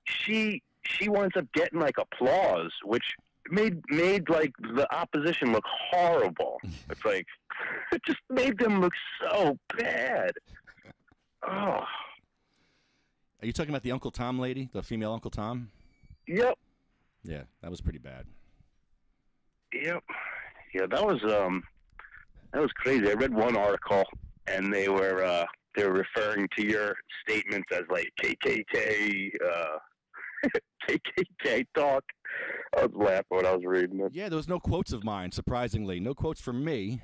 she winds up getting like applause, which made like the opposition look horrible. It's like it just made them look so bad. Oh,
Are you talking about the Uncle Tom lady, the female Uncle Tom?
yep,
Yeah, that was pretty bad.
yep, yeah. That was crazy. I read one article, and they were referring to your statements as like KKK. KKK talk. I was laughing when I was reading it.
Yeah, there was no quotes of mine, surprisingly. No quotes from me.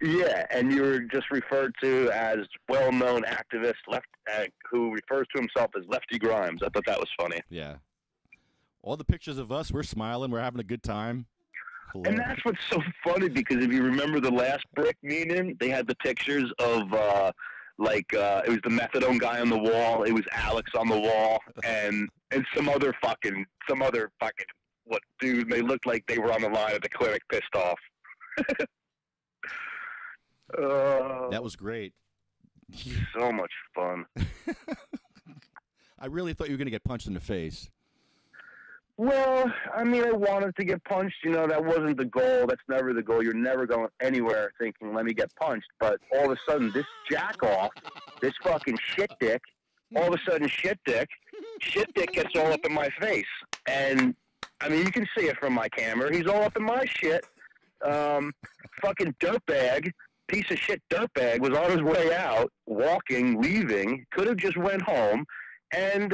Yeah, and you were just referred to as well-known activist who refers to himself as Lefty Grimes. I thought that was funny.
Yeah. All the pictures of us, we're smiling, we're having a good time.
And
Hilarious.
that's what's so funny, because if you remember the last Brick meeting, they had the pictures of, it was the methadone guy on the wall, it was Alex on the wall, and some other fucking, what dude, they looked like they were on the line at the clinic pissed off.
That was great.
So much fun.
I really thought you were going to get punched in the face.
Well, I mean, I wanted to get punched. You know, that wasn't the goal. That's never the goal. You're never going anywhere thinking, let me get punched. But all of a sudden, this jack-off, this fucking shit dick, all of a sudden shit dick gets all up in my face. And, I mean, you can see it from my camera. He's all up in my shit. Fucking dirtbag, piece of shit dirtbag was on his way out, walking, leaving, could have just went home. And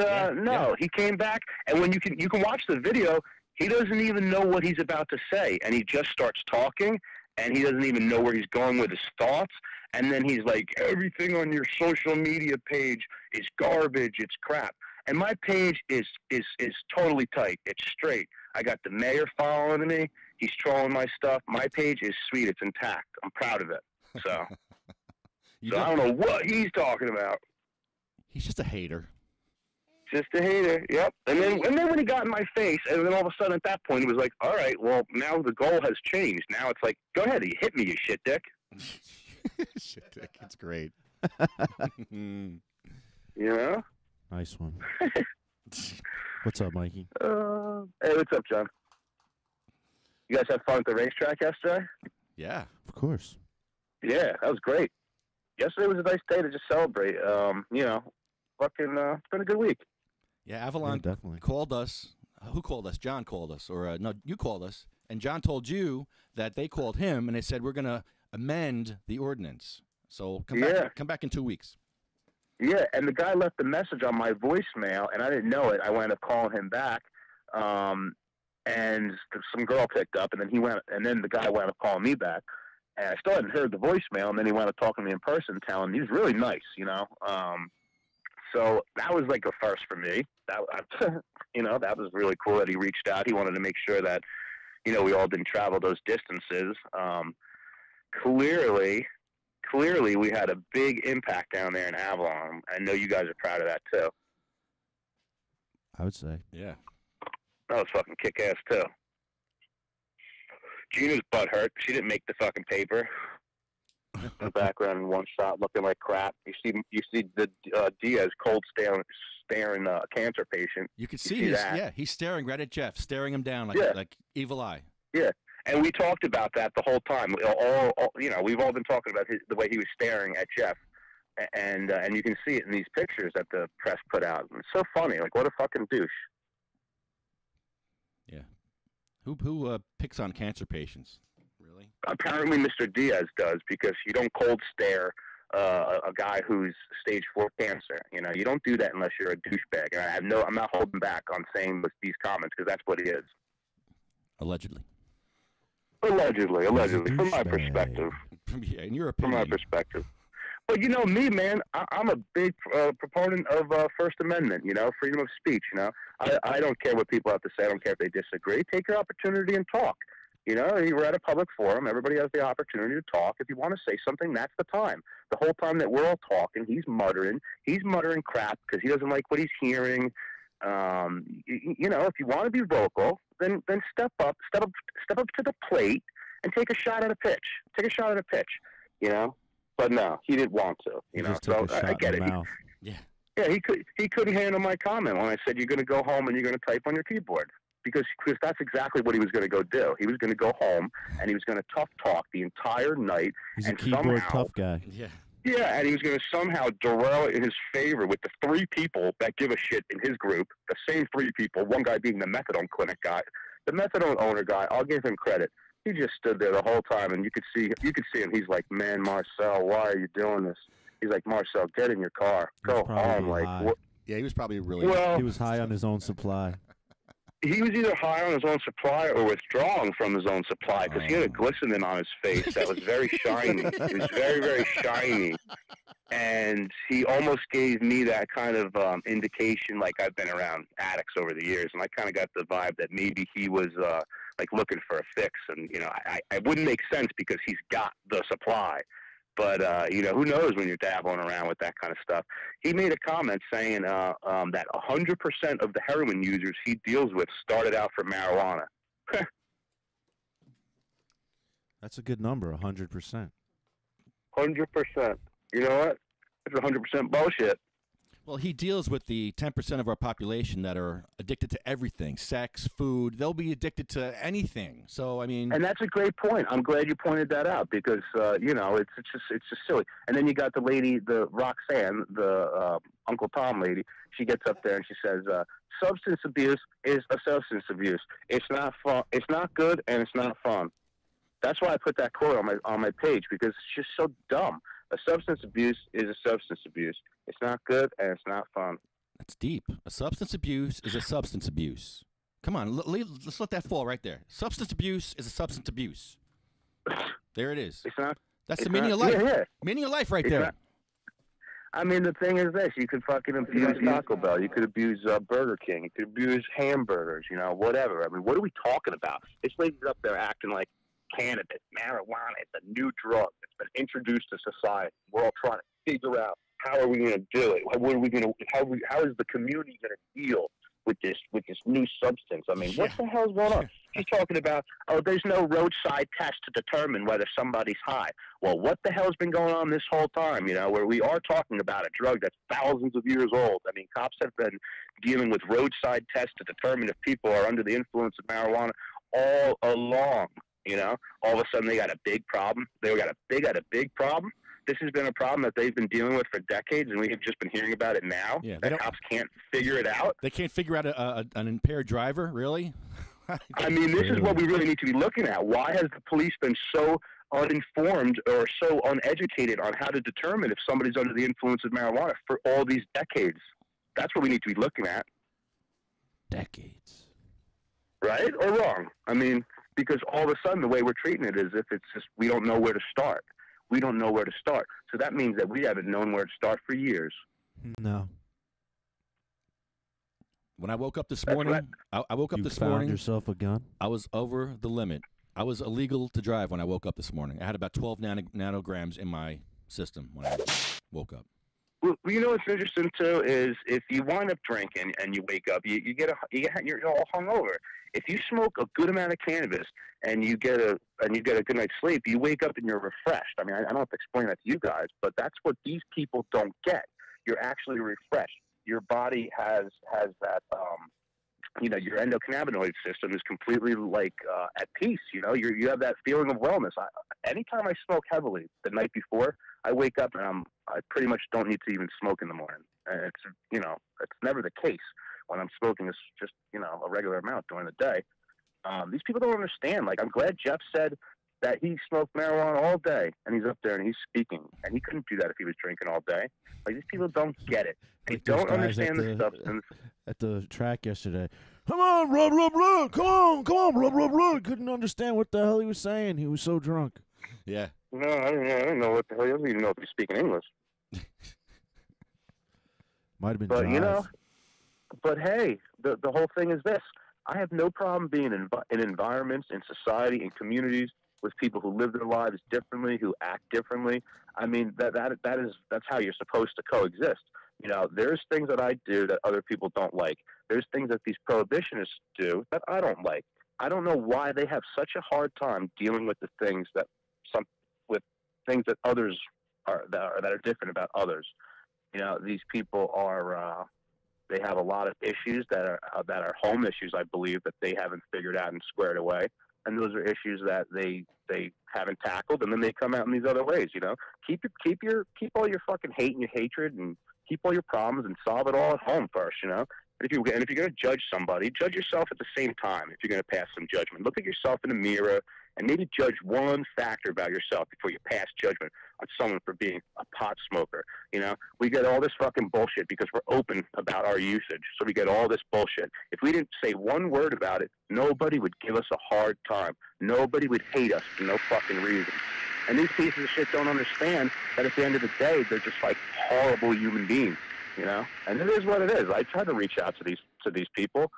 he came back, and when you can watch the video, he doesn't even know what he's about to say, and he just starts talking, and he doesn't even know where he's going with his thoughts, and then he's like, everything on your social media page is garbage, it's crap. And my page is totally tight, it's straight. I got the mayor following me, he's trolling my stuff. My page is sweet, it's intact. I'm proud of it. So, I don't know what he's talking about.
He's just a hater.
Just a hater, yep. And then when he got in my face, and then all of a sudden at that point, it was like, all right, well, now the goal has changed. Now it's like, go ahead, you hit me, you shit dick.
Shit dick, it's great.
You know?
Nice one. What's up, Mikey?
Hey, what's up, John? You guys have fun at the racetrack yesterday?
Yeah.
Of course.
Yeah, that was great. Yesterday was a nice day to just celebrate. It's been a good week.
Yeah, Avalon
definitely
called us. Who called us? John called us. Or, no, you called us. And John told you that they called him, and they said, we're going to amend the ordinance. So come back in 2 weeks.
Yeah, and the guy left a message on my voicemail, and I didn't know it. I wound up calling him back, and some girl picked up, and then the guy wound up calling me back. And I still hadn't heard the voicemail, and then he wound up talking to me in person, telling me he was really nice, you know. So that was like a first for me. That you know, that was really cool that he reached out. He wanted to make sure that, you know, we all didn't travel those distances. Clearly we had a big impact down there in Avalon. I know you guys are proud of that too.
I would say.
Yeah.
That was fucking kick-ass too. Gina's butt hurt. She didn't make the fucking paper. In the background in one shot, looking like crap. You see the Diaz cold staring a cancer patient.
You could see
that.
Yeah, he's staring right at Jeff, staring him down like evil eye.
Yeah, and we talked about that the whole time. All you know, we've all been talking about the way he was staring at Jeff, and you can see it in these pictures that the press put out. It's so funny. Like, what a fucking douche.
Yeah. Who picks on cancer patients? Really?
Apparently, Mr. Diaz does, because you don't cold stare a guy who's stage 4 cancer. You know, you don't do that unless you're a douchebag. And I'm not holding back on saying these comments, because that's what he is.
Allegedly.
Allegedly, from my perspective.
Yeah, in your opinion.
From my perspective. But you know me, man. I'm a big proponent of First Amendment. You know, freedom of speech. You know, I don't care what people have to say. I don't care if they disagree. Take your opportunity and talk. You know, we're at a public forum. Everybody has the opportunity to talk. If you want to say something, that's the time. The whole time that we're all talking, he's muttering crap because he doesn't like what he's hearing. You know, if you want to be vocal, then step up to the plate and take a shot at a pitch. You know, but no, he didn't want to. You know, so I get it. Yeah, he couldn't handle my comment when I said you're going to go home and you're going to type on your keyboard. Because that's exactly what he was going to go do. He was going to go home and he was going to tough talk the entire night.
He's a keyboard tough guy.
Yeah.
Yeah, and he was going to somehow derail it in his favor with the 3 people that give a shit in his group. The same 3 people. One guy being the methadone clinic guy, the methadone owner guy. I'll give him credit. He just stood there the whole time, and you could see him. He's like, "Man, Marcel, why are you doing this?" He's like, "Marcel, get in your car, go home." Like, what?
Yeah, he was probably really.
Well,
he was high on his own supply.
He was either high on his own supply or withdrawing from his own supply, because he had a glistening on his face that was very shiny. It was very, very shiny. And he almost gave me that kind of indication, like I've been around addicts over the years, and I kind of got the vibe that maybe he was like looking for a fix. And, you know, I wouldn't make sense because he's got the supply. But, you know, who knows when you're dabbling around with that kind of stuff. He made a comment saying that 100% of the heroin users he deals with started out for marijuana.
That's a good number, 100%.
100%. You know what? That's 100% bullshit.
Well, he deals with the 10% of our population that are addicted to everything, sex, food. They'll be addicted to anything. So, I mean...
And that's a great point. I'm glad you pointed that out because, you know, it's just silly. And then you got the lady, the Roxanne, the Uncle Tom lady. She gets up there and she says, substance abuse is a substance abuse. It's not fun. It's not good and it's not fun. That's why I put that quote on my page, because it's just so dumb. A substance abuse is a substance abuse. It's not good and it's not fun.
That's deep. A substance abuse is a substance abuse. Come on, let's let that fall right there. Substance abuse is a substance abuse. There it is.
It's not.
That's the meaning of life.
Yeah.
Meaning of life right
It's
there.
not. I mean, the thing is this. You could fucking abuse Taco Bell. You could abuse Burger King. You could abuse hamburgers, you know, whatever. I mean, what are we talking about? This lady's up there acting like cannabis, marijuana, it's a new drug that's been introduced to society. We're all trying to figure out how are we going to do it? What are we going to? How is the community going to deal with this new substance? I mean, what the hell's going on? She's talking about, oh, there's no roadside test to determine whether somebody's high. Well, what the hell's been going on this whole time? You know, where we are talking about a drug that's thousands of years old. I mean, cops have been dealing with roadside tests to determine if people are under the influence of marijuana all along. You know, all of a sudden they got a big problem. They got a big problem. This has been a problem that they've been dealing with for decades, and we have just been hearing about it now.
Yeah,
the cops can't figure it out.
They can't figure out an impaired driver, really?
I mean, this is what we really need to be looking at. Why has the police been so uninformed or so uneducated on how to determine if somebody's under the influence of marijuana for all these decades? That's what we need to be looking at.
Decades.
Right or wrong? I mean, because all of a sudden the way we're treating it is if it's just we don't know where to start. We don't know where to start. So that means that we haven't known where to start for years.
No.
When I woke up this morning, I woke up this morning.
You found yourself a gun?
I was over the limit. I was illegal to drive when I woke up this morning. I had about 12 nanograms in my system when I woke up.
Well, you know what's interesting too is if you wind up drinking and you wake up, you're all hungover. If you smoke a good amount of cannabis and you get a good night's sleep, you wake up and you're refreshed. I mean, I don't have to explain that to you guys, but that's what these people don't get. You're actually refreshed. Your body has that. Your endocannabinoid system is completely at peace. You have that feeling of wellness. Anytime I smoke heavily the night before, I wake up and I pretty much don't need to even smoke in the morning. It's never the case when I'm smoking. It's just a regular amount during the day. These people don't understand. Like, I'm glad Jeff said that he smoked marijuana all day and he's up there and he's speaking, and he couldn't do that if he was drinking all day. Like, these people don't get it. They don't understand the substance.
At the track yesterday, come on, rub, rub, rub, come on, rub, rub, rub. Couldn't understand what the hell he was saying. He was so drunk.
Yeah.
No, I didn't know what the hell. I didn't even know if he was speaking English.
Might have been.
But but hey, the whole thing is this: I have no problem being in environments, in society, in communities with people who live their lives differently, who act differently. I mean, that's how you're supposed to coexist. There's things that I do that other people don't like. There's things that these prohibitionists do that I don't like. I don't know why they have such a hard time dealing with the things that others that are different about others. These people are they have a lot of issues that are home issues, I believe, that they haven't figured out and squared away. And those are issues that they haven't tackled, and then they come out in these other ways. Keep all your fucking hate and your hatred, and keep all your problems, and solve it all at home first. And if you're going to judge somebody, judge yourself at the same time. If you're going to pass some judgment, look at yourself in the mirror and maybe judge one factor about yourself before you pass judgment on someone for being a pot smoker. We get all this fucking bullshit because we're open about our usage. So we get all this bullshit. If we didn't say one word about it, nobody would give us a hard time. Nobody would hate us for no fucking reason. And these pieces of shit don't understand that at the end of the day, they're just like horrible human beings, And it is what it is. I try to reach out to these people,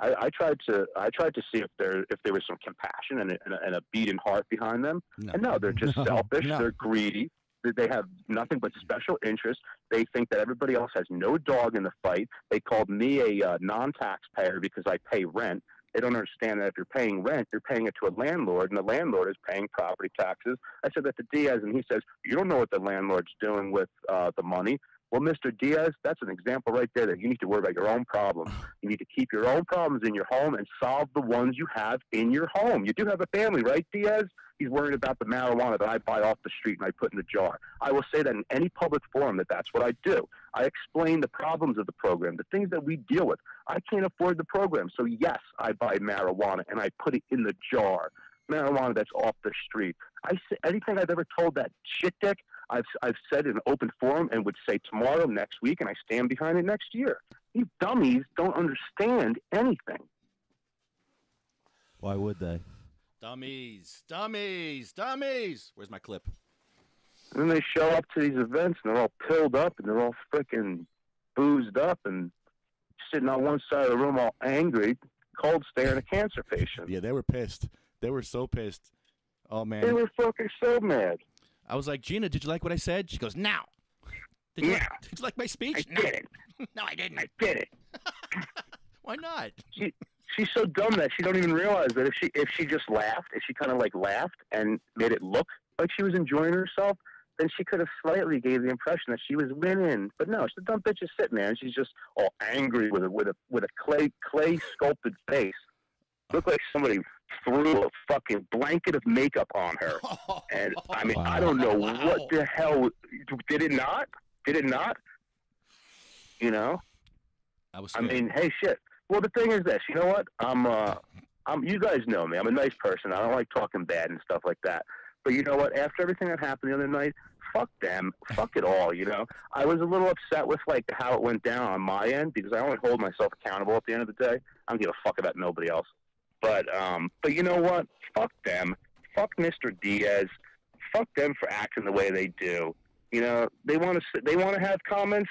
I tried to see if there was some compassion and a beating heart behind them. No. And no, they're just selfish. No. They're greedy. They have nothing but special interests. They think that everybody else has no dog in the fight. They called me a non-taxpayer because I pay rent. They don't understand that if you're paying rent, you're paying it to a landlord, and the landlord is paying property taxes. I said that to Diaz, and he says, you don't know what the landlord's doing with the money. Well, Mr. Diaz, that's an example right there that you need to worry about your own problems. You need to keep your own problems in your home and solve the ones you have in your home. You do have a family, right, Diaz? He's worried about the marijuana that I buy off the street and I put in the jar. I will say that in any public forum that's what I do. I explain the problems of the program, the things that we deal with. I can't afford the program, so yes, I buy marijuana and I put it in the jar. Marijuana that's off the street. Anything I've ever told that shit dick, I've said in an open forum and would say tomorrow, next week, and I stand behind it next year. These dummies don't understand anything.
Why would they?
Dummies. Where's my clip?
And then they show up to these events and they're all pilled up and they're all freaking boozed up and sitting on one side of the room all angry, cold staring a cancer patient.
Yeah, they were pissed. They were so pissed. Oh, man.
They were fucking so mad.
I was like, Gina, did you like what I said? She goes, no. Did you like my speech?
I didn't.
No, I didn't.
I did it.
Why not?
She's so dumb that she don't even realize that if she just laughed, if she kind of like laughed and made it look like she was enjoying herself, then she could have slightly gave the impression that she was winning. But no, she's a dumb bitch is sitting there and she's just all angry with a clay sculpted face. Looked like somebody threw a fucking blanket of makeup on her. And I mean, I don't know what the hell. Did it not? Did it not?
I was.
I mean, hey, shit. Well, the thing is this. You know what? I'm. You guys know me. I'm a nice person. I don't like talking bad and stuff like that. But you know what? After everything that happened the other night, fuck them. Fuck it all. I was a little upset with like how it went down on my end because I only hold myself accountable at the end of the day. I don't give a fuck about nobody else. But you know what? Fuck them. Fuck Mr. Diaz. Fuck them for acting the way they do. You know, they want to have comments.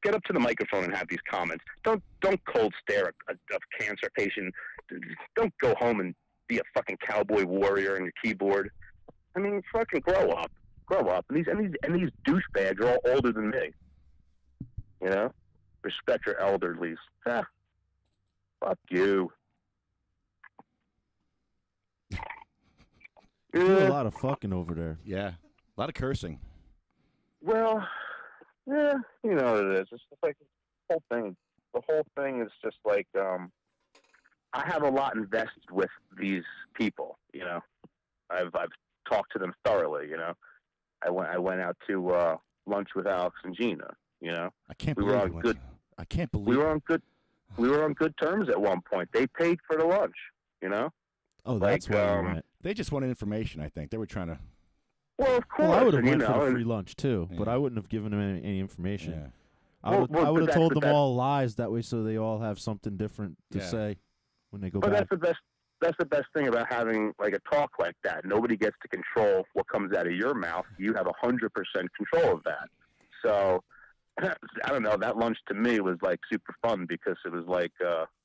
Get up to the microphone and have these comments. Don't cold stare a cancer patient. Don't go home and be a fucking cowboy warrior on your keyboard. I mean, fucking grow up. Grow up. And these douchebags are all older than me. You know? Respect your elderlies. Ah, fuck you.
You do a lot of fucking over there.
Yeah. A lot of cursing.
Well, yeah, you know what it is. It's just like the whole thing. The whole thing is just like I have a lot invested with these people. You know, I've talked to them thoroughly. You know, I went out to lunch with Alex and Gina. You know,
I can't
we
believe
were on good.
I can't believe
we were on good. We were on good terms at one point. They paid for the lunch. You know.
Oh, that's why we went.
They just wanted information. I think they were trying to.
Well, of course.
Well, I would have
and,
went
you know,
for the
and-
free lunch too, but
Yeah.
I wouldn't have given them any information.
Yeah.
I would
Well,
I would have
but
told them
that's-
all lies that way, so they all have something different to
Yeah.
say when they go
But
back.
that's the best. That's the best thing about having like a talk like that. Nobody gets to control what comes out of your mouth. You have 100% control of that. So I don't know. That lunch to me was like super fun because it was like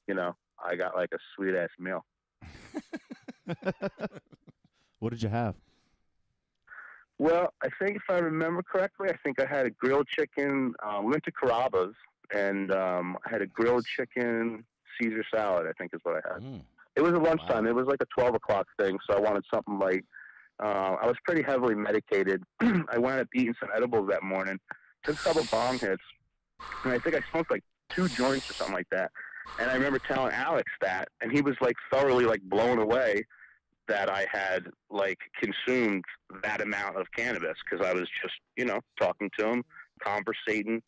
you know, I got like a sweet ass meal.
What did you have?
Well, I think if I remember correctly, I think I had a grilled chicken. We went to Carrabba's, and I had a grilled chicken Caesar salad, I think is what I had. It was at lunchtime.
Wow.
It was like a 12 o'clock thing, so I wanted something like, I was pretty heavily medicated. I wound up eating some edibles that morning, took a couple bong hits, and I think I smoked like 2 joints or something like that. And I remember telling Alex that, and he was like thoroughly like blown away that I had like consumed that amount of cannabis because I was just, you know, talking to him, conversating,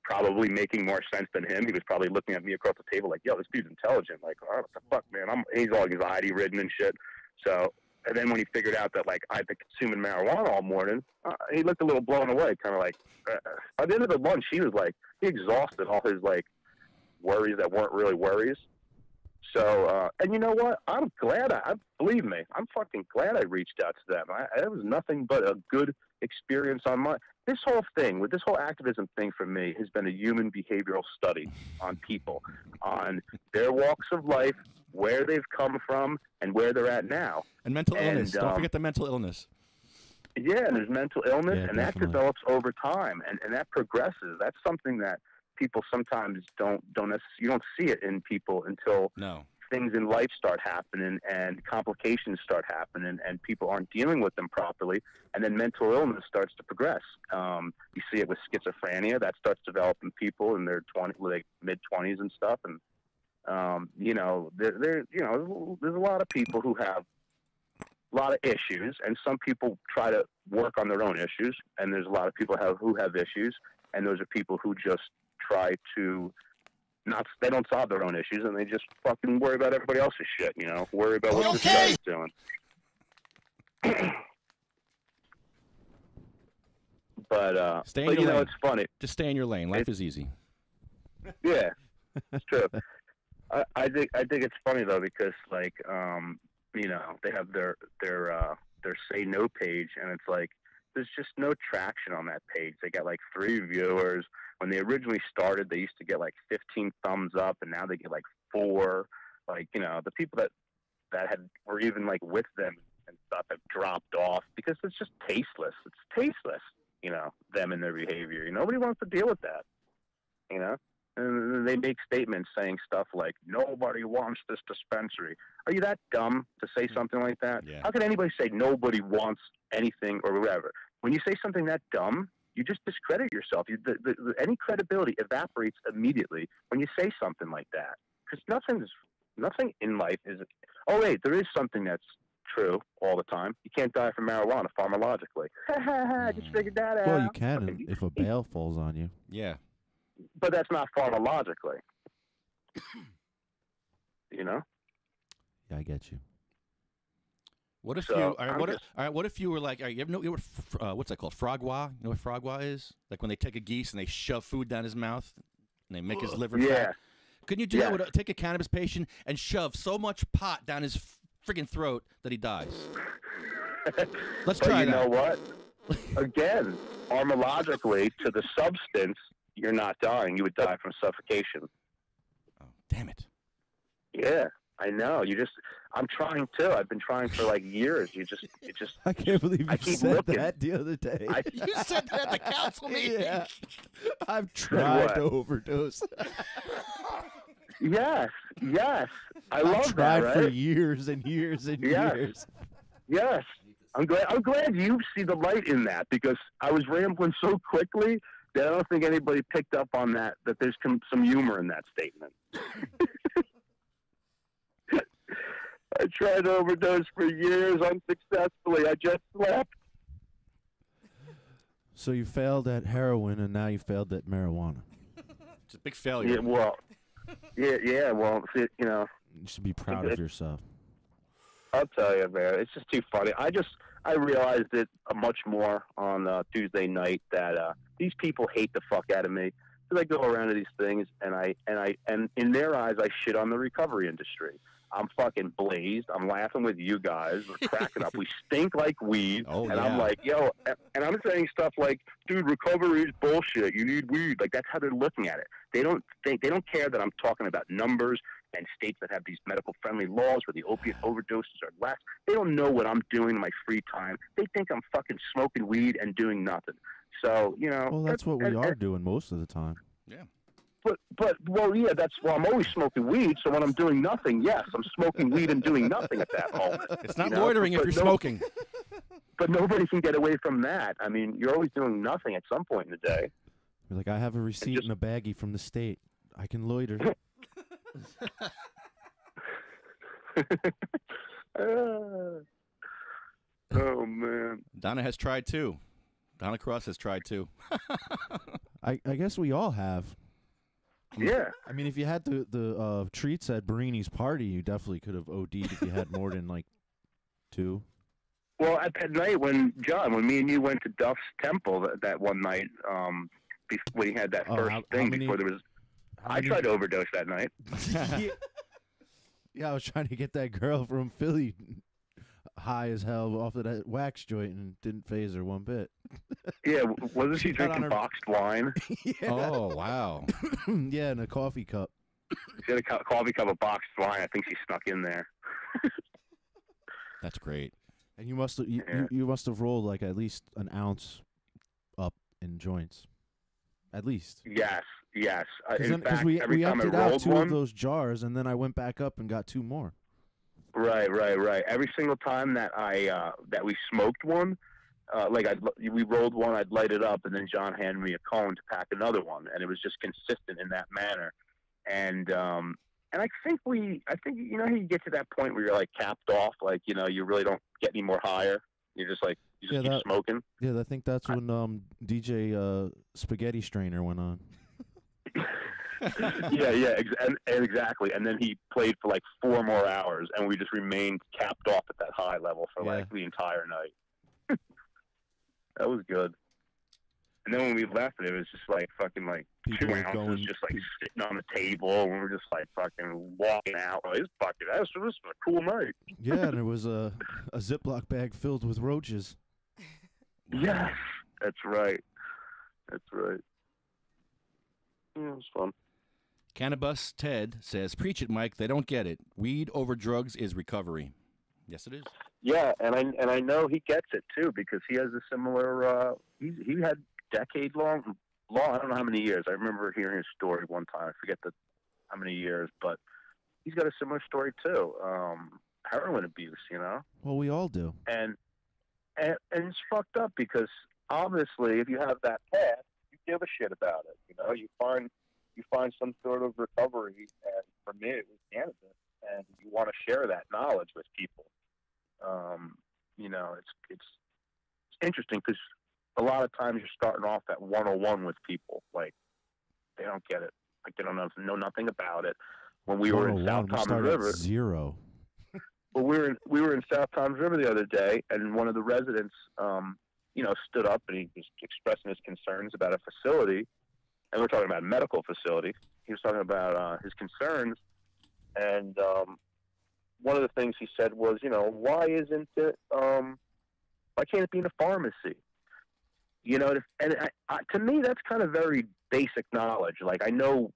probably making more sense than him. He was probably looking at me across the table like, yo, this dude's intelligent. Like, oh, what the fuck, man? He's all anxiety ridden and shit. So, and then when he figured out that like I've been consuming marijuana all morning, he looked a little blown away, kind of like, by the end of the lunch, he exhausted all his like worries that weren't really worries. So, and you know what? I'm glad. Believe me, I'm fucking glad I reached out to them. It was nothing but a good experience on my. This whole thing, with this whole activism thing for me, has been a human behavioral study on people, on their walks of life, where they've come from, and where they're at now.
And mental illness. Don't forget the mental illness.
Yeah, and there's mental illness,
Yeah,
and that
definitely.
develops over time, and that progresses. That's something that people sometimes you don't see it in people until
No.
things in life start happening and complications start happening and people aren't dealing with them properly, and then mental illness starts to progress. You see it with schizophrenia that starts developing people in their mid-20s and stuff, and you know, there's a lot of people who have a lot of issues, and some people try to work on their own issues, and there's a lot of people who have issues, and those are people who just try to they don't solve their own issues, and they just fucking worry about everybody else's shit, you know, worry about what this guy's doing. But
Stay in
but
your
you know,
lane.
it's funny.
Just stay in your lane. Life is easy.
Yeah, it's true. I think it's funny though because like you know, they have their say no page, and it's like there's just no traction on that page. They got like 3 viewers. When they originally started, they used to get like 15 thumbs up, and now they get like 4. Like, you know, the people that were even like with them and stuff have dropped off because it's just tasteless. It's tasteless, you know, them and their behavior. Nobody wants to deal with that, you know. And they make statements saying stuff like, nobody wants this dispensary. Are you that dumb to say something like that?
Yeah.
How can anybody say nobody wants anything or whatever? When you say something that dumb, you just discredit yourself. Any credibility evaporates immediately when you say something like that. Because nothing in life is... Oh, wait, there is something that's true all the time. You can't die from marijuana pharmacologically. I just figured that out.
Well, you can if a bail falls on you.
Yeah.
But that's not pharmacologically. You know?
Yeah, I get you.
What if
So,
you? All right,
I'm
what,
just-
all right, what if you were like? All right, you know what? What's that called? Frogwa. You know what frogwa is? Like when they take a geese and they shove food down his mouth and they make his liver
Yeah.
fat. Couldn't you do that? With take a cannabis patient and shove so much pot down his friggin' throat that he dies? Let's try
you
that.
know what? Again, pharmacologically, to the substance, you're not dying. You would die from suffocation.
Oh, damn it.
Yeah, I know. I'm trying too. I've been trying for like years.
I can't believe you
keep
said
looking.
that the other day.
You said that at the council meeting.
Yeah. I've tried
what?
to overdose.
Yes. I love
I've tried
that,
for
right?
years and years and
Yes.
years.
Yes. I'm glad you see the light in that, because I was rambling so quickly that I don't think anybody picked up on that there's some humor in that statement. I tried to overdose for years unsuccessfully. I just slept.
So you failed at heroin, and now you failed at marijuana.
It's a big failure.
Yeah, well, you know.
You should be proud of yourself.
I'll tell you, man, it's just too funny. I realized it much more on Tuesday night that these people hate the fuck out of me. So I go around to these things, and in their eyes, I shit on the recovery industry. I'm fucking blazed. I'm laughing with you guys. We're cracking up. We stink like weed.
Oh,
and
yeah.
I'm like, yo, and I'm saying stuff like, dude, recovery is bullshit. You need weed. Like, that's how they're looking at it. They don't care that I'm talking about numbers and states that have these medical-friendly laws where the opiate overdoses are less. They don't know what I'm doing in my free time. They think I'm fucking smoking weed and doing nothing. So, you know.
Well, that's what we are doing most of the time.
Yeah.
Well, yeah, I'm always smoking weed, so when I'm doing nothing, yes, I'm smoking weed and doing nothing at that moment.
It's not loitering if you're smoking.
But nobody can get away from that. I mean, you're always doing nothing at some point in the day.
You're like, I have a receipt in a baggie from the state. I can loiter.
Oh, man.
Donna has tried too. Donna Cross has tried too.
I guess we all have.
Yeah.
I mean, if you had the treats at Barini's party, you definitely could have OD'd if you had more than like 2.
Well, at that night when me and you went to Duff's temple that one night, when he had that first thing before there was, I tried to overdose that night.
Yeah, I was trying to get that girl from Philly high as hell off of that wax joint and didn't phase her one bit.
Yeah, wasn't she
got on
drinking
her-
boxed wine?
Yeah.
Oh, wow.
Yeah, in a coffee cup.
She had a coffee cup of boxed wine. I think she snuck in there.
That's great.
And you must have you must have rolled like at least an ounce up in joints, at least.
Yes. In
Because
fact,
we
every time I
emptied out
rolled
2
one,
of those jars, and then I went back up and got 2 more.
Right. Every single time that that we smoked one, we rolled one, I'd light it up, and then John handed me a cone to pack another one, and it was just consistent in that manner. And I think you know how you get to that point where you're like capped off, like you know you really don't get any more higher. You're just like keep smoking.
Yeah, I think that's when DJ Spaghetti Strainer went on.
Exactly. And then he played for like 4 more hours, and we just remained capped off at that high level for like the entire night. That was good. And then when we left, it was just like fucking like
People
2
were
ounces
going-
just like sitting on the table, and we were just like fucking walking out. Like, this was a cool night.
Yeah, and there was a Ziploc bag filled with roaches.
Yes, that's right. Yeah, it was fun.
Cannabis Ted says, "Preach it, Mike. They don't get it. Weed over drugs is recovery." Yes, it is.
Yeah, and I know he gets it too, because he has a similar. He had decade-long. I don't know how many years. I remember hearing his story one time. I forget how many years, but he's got a similar story too. Heroin abuse, you know.
Well, we all do.
And it's fucked up because obviously, if you have that path, you give a shit about it. You know, you find some sort of recovery, and for me, it was cannabis, and you want to share that knowledge with people. You know, it's interesting because a lot of times you're starting off at 101 with people, like they don't get it, like they don't know nothing about it. When we were in South Toms River,
0.
well, we were in South Toms River the other day, and one of the residents, stood up and he was expressing his concerns about a facility, and we're talking about a medical facility, he was talking about his concerns, and one of the things he said was, why isn't it? Why can't it be in a pharmacy? And to me, that's kind of very basic knowledge. Like, I know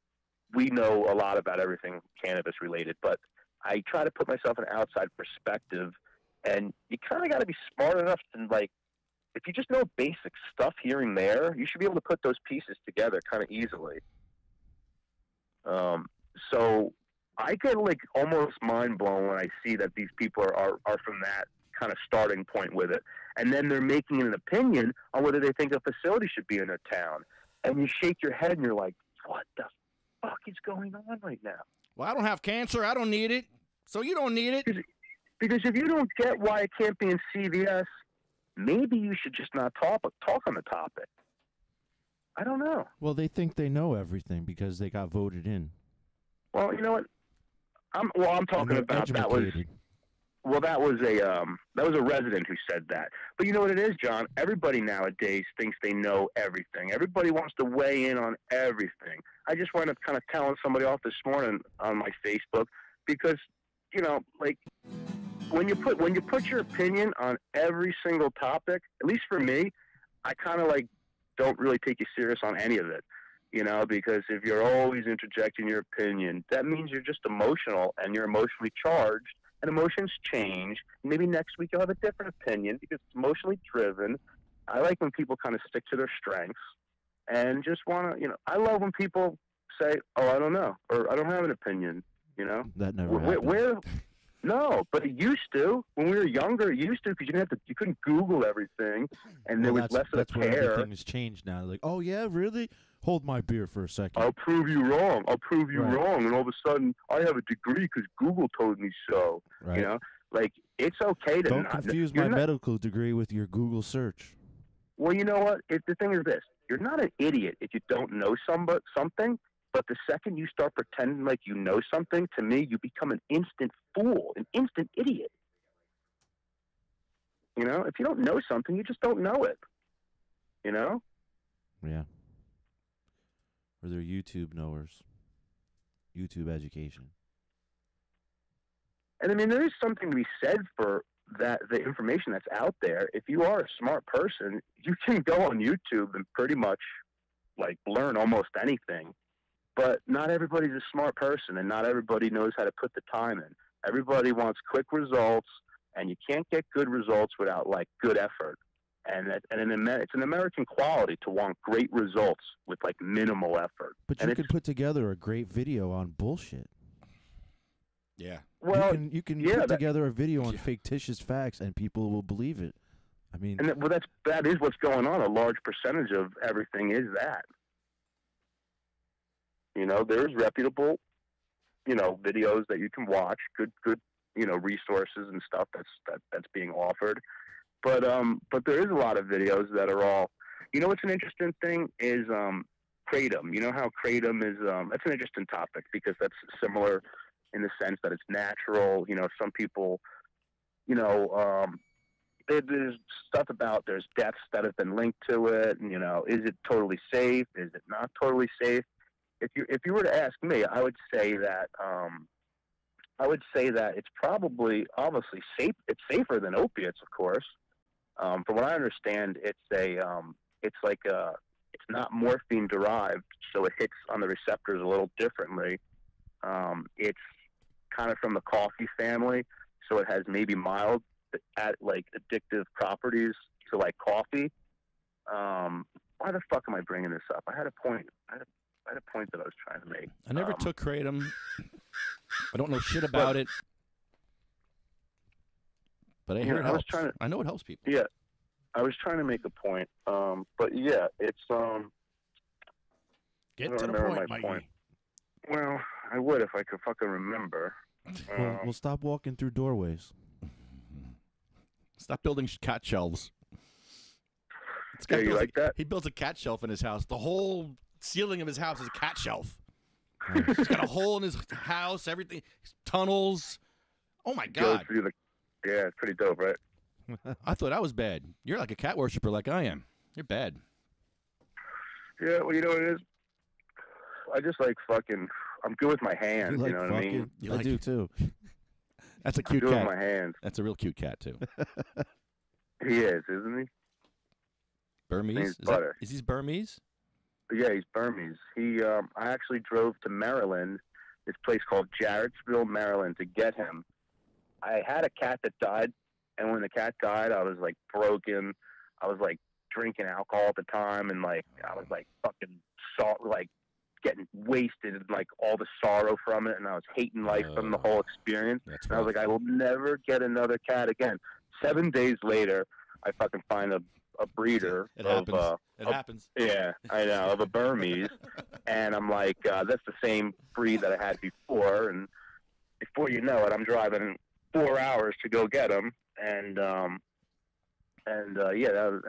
we know a lot about everything cannabis related, but I try to put myself in an outside perspective, and you kind of got to be smart enough to, like, if you just know basic stuff here and there, you should be able to put those pieces together kind of easily. So I get, like, almost mind blown when I see that these people are from that kind of starting point with it. And then they're making an opinion on whether they think a facility should be in their town. And you shake your head and you're like, what the fuck is going on right now?
Well, I don't have cancer. I don't need it. So you don't need it.
Because if you don't get why it can't be in CVS, maybe you should just not talk on the topic. I don't know.
Well, they think they know everything because they got voted in.
Well, you know what? I'm talking about that was. Well, that was a resident who said that. But you know what it is, John? Everybody nowadays thinks they know everything. Everybody wants to weigh in on everything. I just wound up kind of telling somebody off this morning on my Facebook because, like, when you put your opinion on every single topic, at least for me, I kind of, like, don't really take you serious on any of it. Because if you're always interjecting your opinion, that means you're just emotional and you're emotionally charged. And emotions change. Maybe next week you'll have a different opinion because it's emotionally driven. I like when people kind of stick to their strengths and just want to, I love when people say, oh, I don't know, or I don't have an opinion,
That never happened.
No, but it used to. When we were younger, it used to because you couldn't Google everything, and there was less of a
That's where
care.
everything has changed now. Like, oh, yeah, really? Hold my beer for a second.
I'll prove you wrong.
Right.
Wrong. And all of a sudden, I have a degree because Google told me so.
Right.
Like, it's okay to
Don't
not.
confuse my medical degree with your Google search.
Well, you know what? The thing is this. You're not an idiot if you don't know something, but the second you start pretending like you know something, to me, you become an instant fool, an instant idiot. If you don't know something, you just don't know it.
Yeah. Or they're YouTube knowers. YouTube education.
And I mean, there is something to be said for that, the information that's out there. If you are a smart person, you can go on YouTube and pretty much, like, learn almost anything. But not everybody's a smart person, and not everybody knows how to put the time in. Everybody wants quick results, and you can't get good results without, like, good effort. And it's an American quality to want great results with, like, minimal effort.
But you could put together a great video on bullshit.
Yeah.
Well,
you can put together a video on fictitious facts, and people will believe it. I mean,
that is what's going on. A large percentage of everything is that. There's reputable, videos that you can watch, good, resources and stuff that's being offered. But there is a lot of videos that are all, what's an interesting thing is kratom. You know how kratom is, that's an interesting topic because that's similar in the sense that it's natural. Some people, there's stuff about, there's deaths that have been linked to it. And, is it totally safe? Is it not totally safe? If you were to ask me, I would say that it's probably obviously safe. It's safer than opiates, of course. From what I understand, it's not morphine derived, so it hits on the receptors a little differently. It's kind of from the coffee family, so it has maybe mild, addictive properties to like coffee. Why the fuck am I bringing this up? I had a point that I was trying to make.
I never took kratom. I don't know shit about it. But I hear it helps. I know it helps people.
Yeah. I was trying to make a point. But yeah, it's
Get to the point, Mikey.
Well, I would if I could fucking remember.
We'll stop walking through doorways.
Stop building cat shelves.
Yeah, you like that?
He builds a cat shelf in his house. The whole ceiling of his house is a cat shelf. He's got a hole in his house, everything, tunnels. Oh, my God.
Yeah, it's pretty dope, right?
I thought I was bad. You're like a cat worshiper like I am. You're bad.
Yeah, well, you know what it is? like fucking. I'm good with my hands. You know what I mean?
I do too.
That's a cute
I'm good
cat.
with my hands.
That's a real cute cat too.
He is, isn't he?
Burmese? Is he Burmese?
Yeah, he's Burmese. I actually drove to Maryland, this place called Jarrettsville, Maryland, to get him. I had a cat that died, and when the cat died, I was like broken. I was like drinking alcohol at the time, and like I was like fucking getting wasted, and like all the sorrow from it, and I was hating life from the whole experience. And I was like, I will never get another cat again. 7 days later, I fucking find a breeder
It
of
happens. It happens.
Yeah, I know, of a Burmese, and I'm like, that's the same breed that I had before, and before you know it, I'm driving 4 hours to go get him, and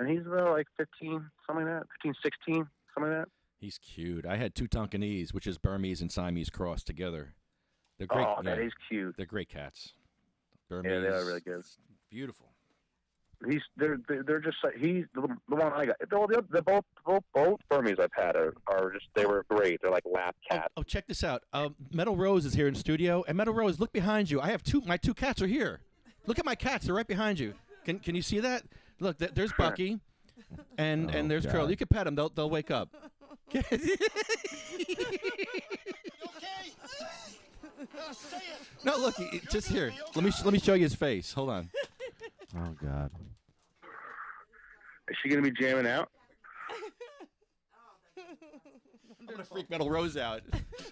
he's about like 15, something like that, 15, 16, something like that.
He's cute. I had 2 Tonkinese, which is Burmese and Siamese crossed together. They're great.
Oh, that is cute.
They're great cats. Burmese.
Yeah, they are really good.
Beautiful.
They're just like, he's the one I got. They're both Burmese I've had are just, they were great. They're like lap cats.
Oh, check this out. Metal Rose is here in studio, and Metal Rose, look behind you. I have my 2 cats are here. Look at my cats. They're right behind you. Can you see that? Look, there's Bucky, and there's
God.
Curly. You can pet them. They'll wake up. No, look, just here. Let me show you his face. Hold on.
Oh God.
Is she gonna be jamming out?
I'm gonna freak Metal Rose out.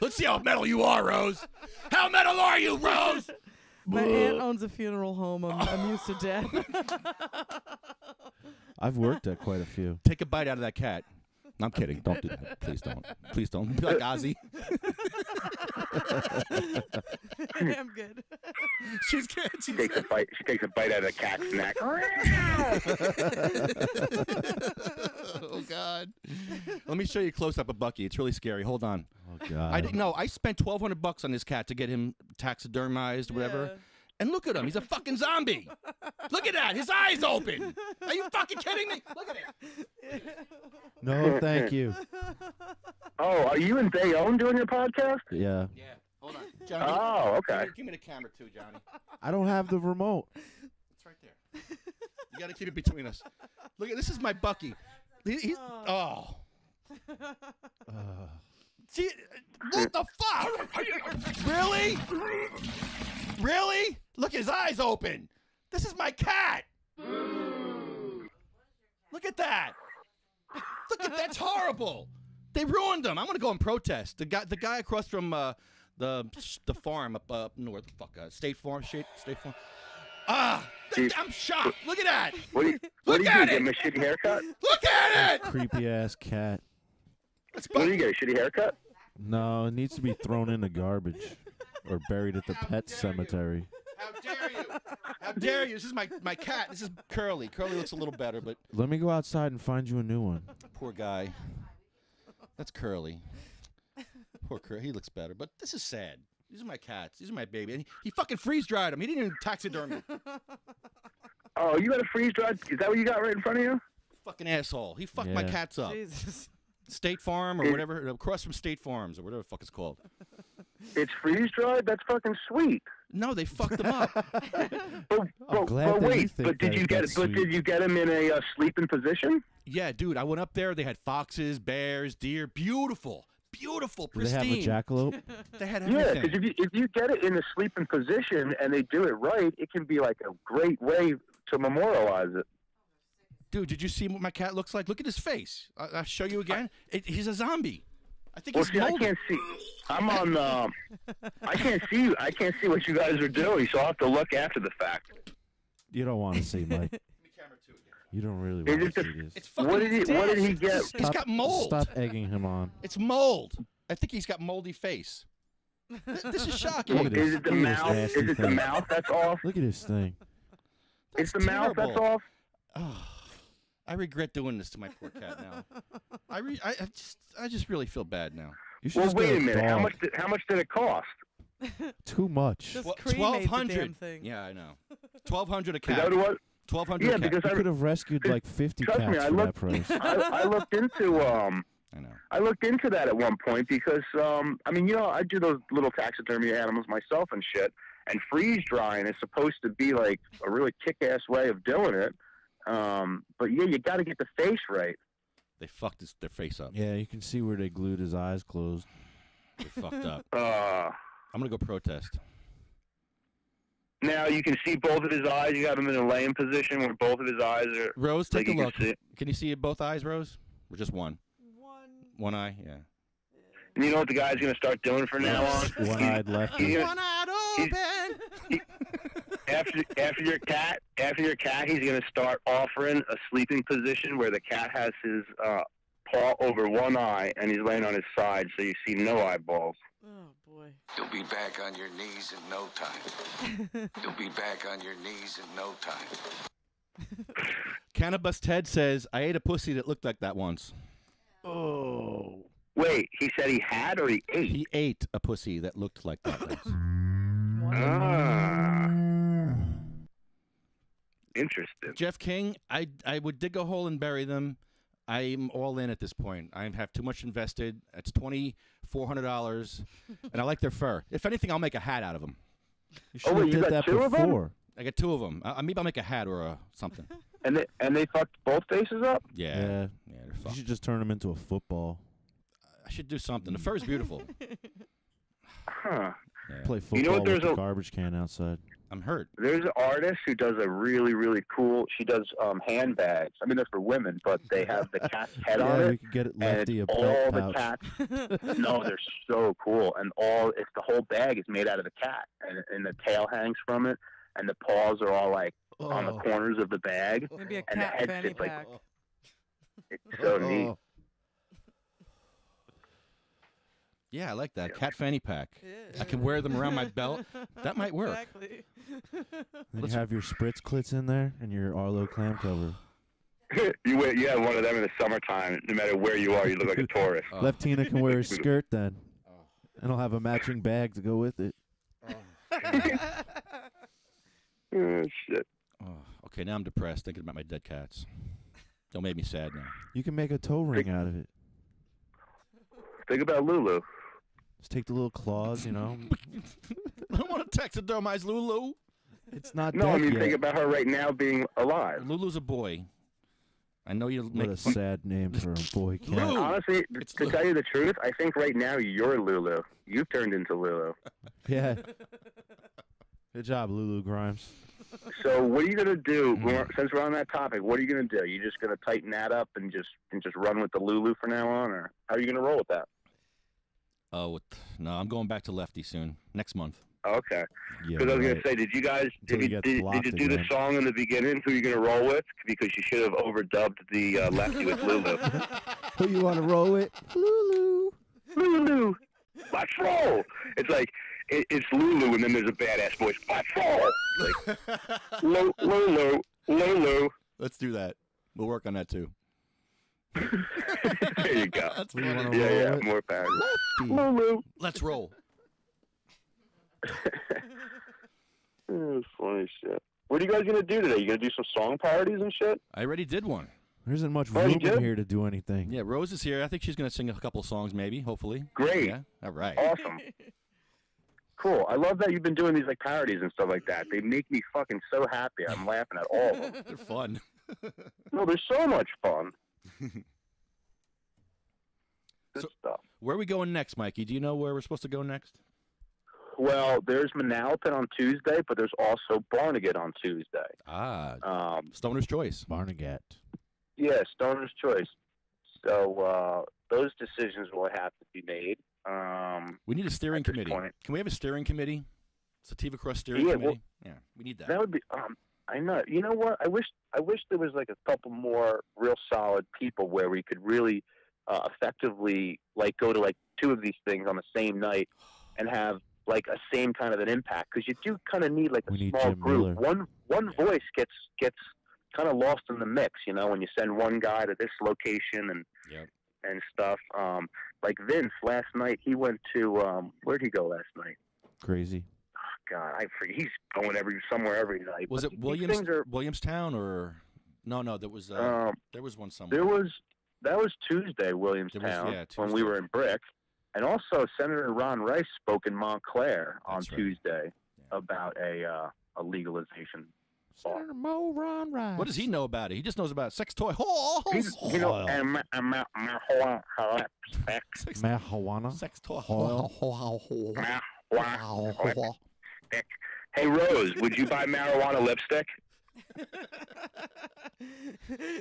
Let's see how metal you are, Rose. How metal are you, Rose?
My aunt owns a funeral home. I'm used to death.
I've worked at quite a few.
Take a bite out of that cat. No, I'm kidding. Don't do that. Please don't. Please don't. Be like Ozzy.
I'm good.
She's good.
She takes a bite. She takes a bite out of the cat's neck.
Oh God. Let me show you a close up of Bucky. It's really scary. Hold on.
Oh God.
I spent $1,200 on this cat to get him taxidermized, whatever.
Yeah.
And look at him. He's a fucking zombie. Look at that. His eyes open. Are you fucking kidding me? Look at it.
No, thank you.
Oh, are you and Bayonne doing your podcast?
Yeah.
Yeah. Hold on. Johnny,
Oh, okay.
Give me the camera too, Johnny.
I don't have the remote.
It's right there. You got to keep it between us. Look at this. Is my Bucky. He's See, what the fuck? Really? Really? Look, his eyes open. This is my cat. Look at that. Look at that's horrible. They ruined him. I'm gonna go and protest. The guy across from the farm up north. State Farm. State Farm. I'm shocked. Look at that.
What do you
Look
do?
at
Give
it.
him a shitty haircut?
Look at it.
Creepy ass cat.
What do you get? A shitty haircut?
No, it needs to be thrown in the garbage or buried at the pet cemetery.
How dare you? How dare you? This is my cat. This is Curly. Curly looks a little better, but
Let me go outside and find you a new one.
poor guy. That's Curly. Poor Curly. He looks better, but this is sad. These are my cats. These are my baby. And he fucking freeze-dried them. He didn't even taxidermy.
Oh, you got a freeze dried? Is that what you got right in front of you?
Fucking asshole. He fucked my
Yeah.
cats up.
Jesus.
State Farm or whatever, across from State Farms or whatever the fuck it's called.
It's freeze dried? That's fucking sweet.
No, they fucked them up.
I'm glad that you
wait,
think
but did
that
you get
that's
but
sweet.
did you get him in a sleeping position?
Yeah, dude, I went up there. They had foxes, bears, deer. Beautiful. Beautiful,
Do they have
pristine.
a jackalope?
They had
Yeah,
everything.
because if you get it in a sleeping position and they do it right, it can be like a great way to memorialize it.
Dude, did you see what my cat looks like? Look at his face. I'll show you again. He's a zombie. I think
Well,
he's
see, I
molded.
can't see. I'm on. I can't see. I can't see what you guys are doing, so I'll have to look after the fact.
You don't want to see, Mike. You don't really
Is
want
it
to
the-
see this.
It's fucking
What did he get?
He's got mold.
Stop egging him on.
It's mold. I think he's got moldy face. This is shocking.
Look at this-
Is it the
look at this
mouth?
nasty
Is it the
thing.
mouth that's off?
Look at this thing.
It's the mouth that's
terrible.
off.
Oh, I regret doing this to my poor cat now. I just really feel bad now.
You should
Well,
just
wait
get
a minute.
dog.
How much did it cost?
Too much.
Just
Well,
cremate the damn
$1,200.
thing.
Yeah, I know. $1,200 a
Is
cat.
that what it was?
$1,200
Yeah,
a cat.
because
You could have rescued like 50
trust
cats
me, I
for that
looked.
price.
I looked into
I know.
I looked into that at one point because, I mean, I do those little taxidermy animals myself and shit, and freeze drying is supposed to be like a really kick-ass way of doing it. But yeah, you got to get the face right.
They fucked their face up.
Yeah, you can see where they glued his eyes closed.
They fucked up.
I'm
going to go protest.
Now you can see both of his eyes. You got him in a laying position where both of his eyes are.
Rose, take
like
a look.
Can
you see both eyes, Rose? Or just one? One eye, yeah.
And you know what the guy's going to start doing from now on?
One-eyed Lefty.
One-eyed open.
After your cat, he's going to start offering a sleeping position where the cat has his paw over one eye and he's laying on his side, so you see no eyeballs.
Oh boy.
You'll be back on your knees in no time. You'll be back on your knees in no time.
Cannabis Ted says, I ate a pussy that looked like that once.
Oh. Wait, he said he had or he ate?
He ate a pussy that looked like that once.
Interesting.
Jeff King, I would dig a hole and bury them. I'm all in at this point. I have too much invested. It's $2,400, and I like their fur. If anything, I'll make a hat out of them.
You should have did that before.
I got two of them. Maybe I'll make a hat or something.
And they fucked both faces up?
Yeah.
Yeah.
They're
You
fucked.
should just turn them into a football.
I should do something. The fur is beautiful.
Huh.
Yeah.
Play football
You know what,
with
there's
the
a-
garbage can outside.
I'm hurt.
There's an artist who does a really, really cool. She does handbags. I mean, they're for women, but they have the cat's head on
Yeah,
it.
we could get it
and
Lefty a
it's
belt
all the
pouch.
cats. No, they're so cool, and it's the whole bag is made out of the cat, and the tail hangs from it, and the paws are all like on the corners of the bag,
Maybe a
and the
cat
head
fanny
sits like.
pack.
It's so neat.
Yeah, I like that. Cat fanny pack. I can wear them around my belt. That might work.
Exactly.
Then you have your spritz clits in there and your Arlo clam cover.
You have one of them in the summertime. No matter where you are, you look like a tourist.
Leftina can wear a skirt then. And I'll have a matching bag to go with it.
Oh, shit.
Oh, okay, now I'm depressed thinking about my dead cats. Don't make me sad now.
You can make a toe ring out of it.
Think about Lulu.
Just take the little claws,
I don't want to taxidermize Lulu.
It's not
No,
dead
I mean,
yet.
think about her right now being alive.
Lulu's a boy. I know you
What
make
a sad name for a boy cat.
Lou.
Honestly,
It's
to
Lou.
tell you the truth, I think right now you're Lulu. You've turned into Lulu.
Yeah. Good job, Lulu Grimes.
So what are you gonna do since we're on that topic? What are you gonna do? You just gonna tighten that up and just run with the Lulu from now on, or how are you gonna roll with that?
Oh, no, I'm going back to Lefty soon. Next month.
Okay.
Yeah,
Because I was
right.
gonna say, did you guys
Until
did
he
you,
gets
did,
blocked
did you do the
again.
song in the beginning? Who you gonna roll with? Because you should have overdubbed the Lefty with Lulu.
Who you want to roll with? Lulu.
Lulu, let's roll. It's like it's Lulu, and then there's a badass voice. Let's roll. Like, Lulu.
Let's do that. We'll work on that too.
There you go.
That's
Who you
funny.
wanna roll
Yeah,
with?
more power.
Lefty.
Lulu.
Let's roll.
That's funny shit. What are you guys gonna do today? You gonna do some song parodies and shit?
I already did one.
There isn't much
Oh, you
room in
did?
here to do anything.
Yeah, Rose is here. I think she's going to sing a couple songs, maybe, hopefully.
Great.
Yeah, all right.
Awesome. Cool. I love that you've been doing these like parodies and stuff like that. They make me fucking so happy. I'm laughing at all of them.
They're fun.
No, they're so much fun. Good
So-
stuff.
Where are we going next, Mikey? Do you know where we're supposed to go next?
Well, there's Manalapan on Tuesday, but there's also Barnegat on Tuesday.
Ah, Stoner's Choice.
Barnegat.
Yeah, Stoner's Choice. So those decisions will have to be made.
We need a steering
At this
committee.
point.
Can we have a steering committee? Sativa Cross steering
Yeah,
committee? Yeah, we need that.
That would be. I know. You know what? I wish there was like a couple more real solid people where we could really effectively like go to like two of these things on the same night and have like a same kind of an impact, because you do kind of need like a
We need
small
Jim
group.
Miller.
One voice gets kind of lost in the mix, when you send one guy to this location and
Yep.
and stuff. Like Vince last night, he went to where'd he go last night?
Crazy.
God, I forget. He's going somewhere every night.
Was
But
it
these things are-
Williamstown or no? There was one somewhere.
There was Tuesday, Williamstown,
yeah,
when we were in Brick. And also, Senator Ron Rice spoke in Montclair on Tuesday about a legalization.
Senator Mo Ron Rice.
What does he know about it? He just knows about sex toy.
Marijuana.
Sex toy.
Hey, Rose, would you buy marijuana lipstick?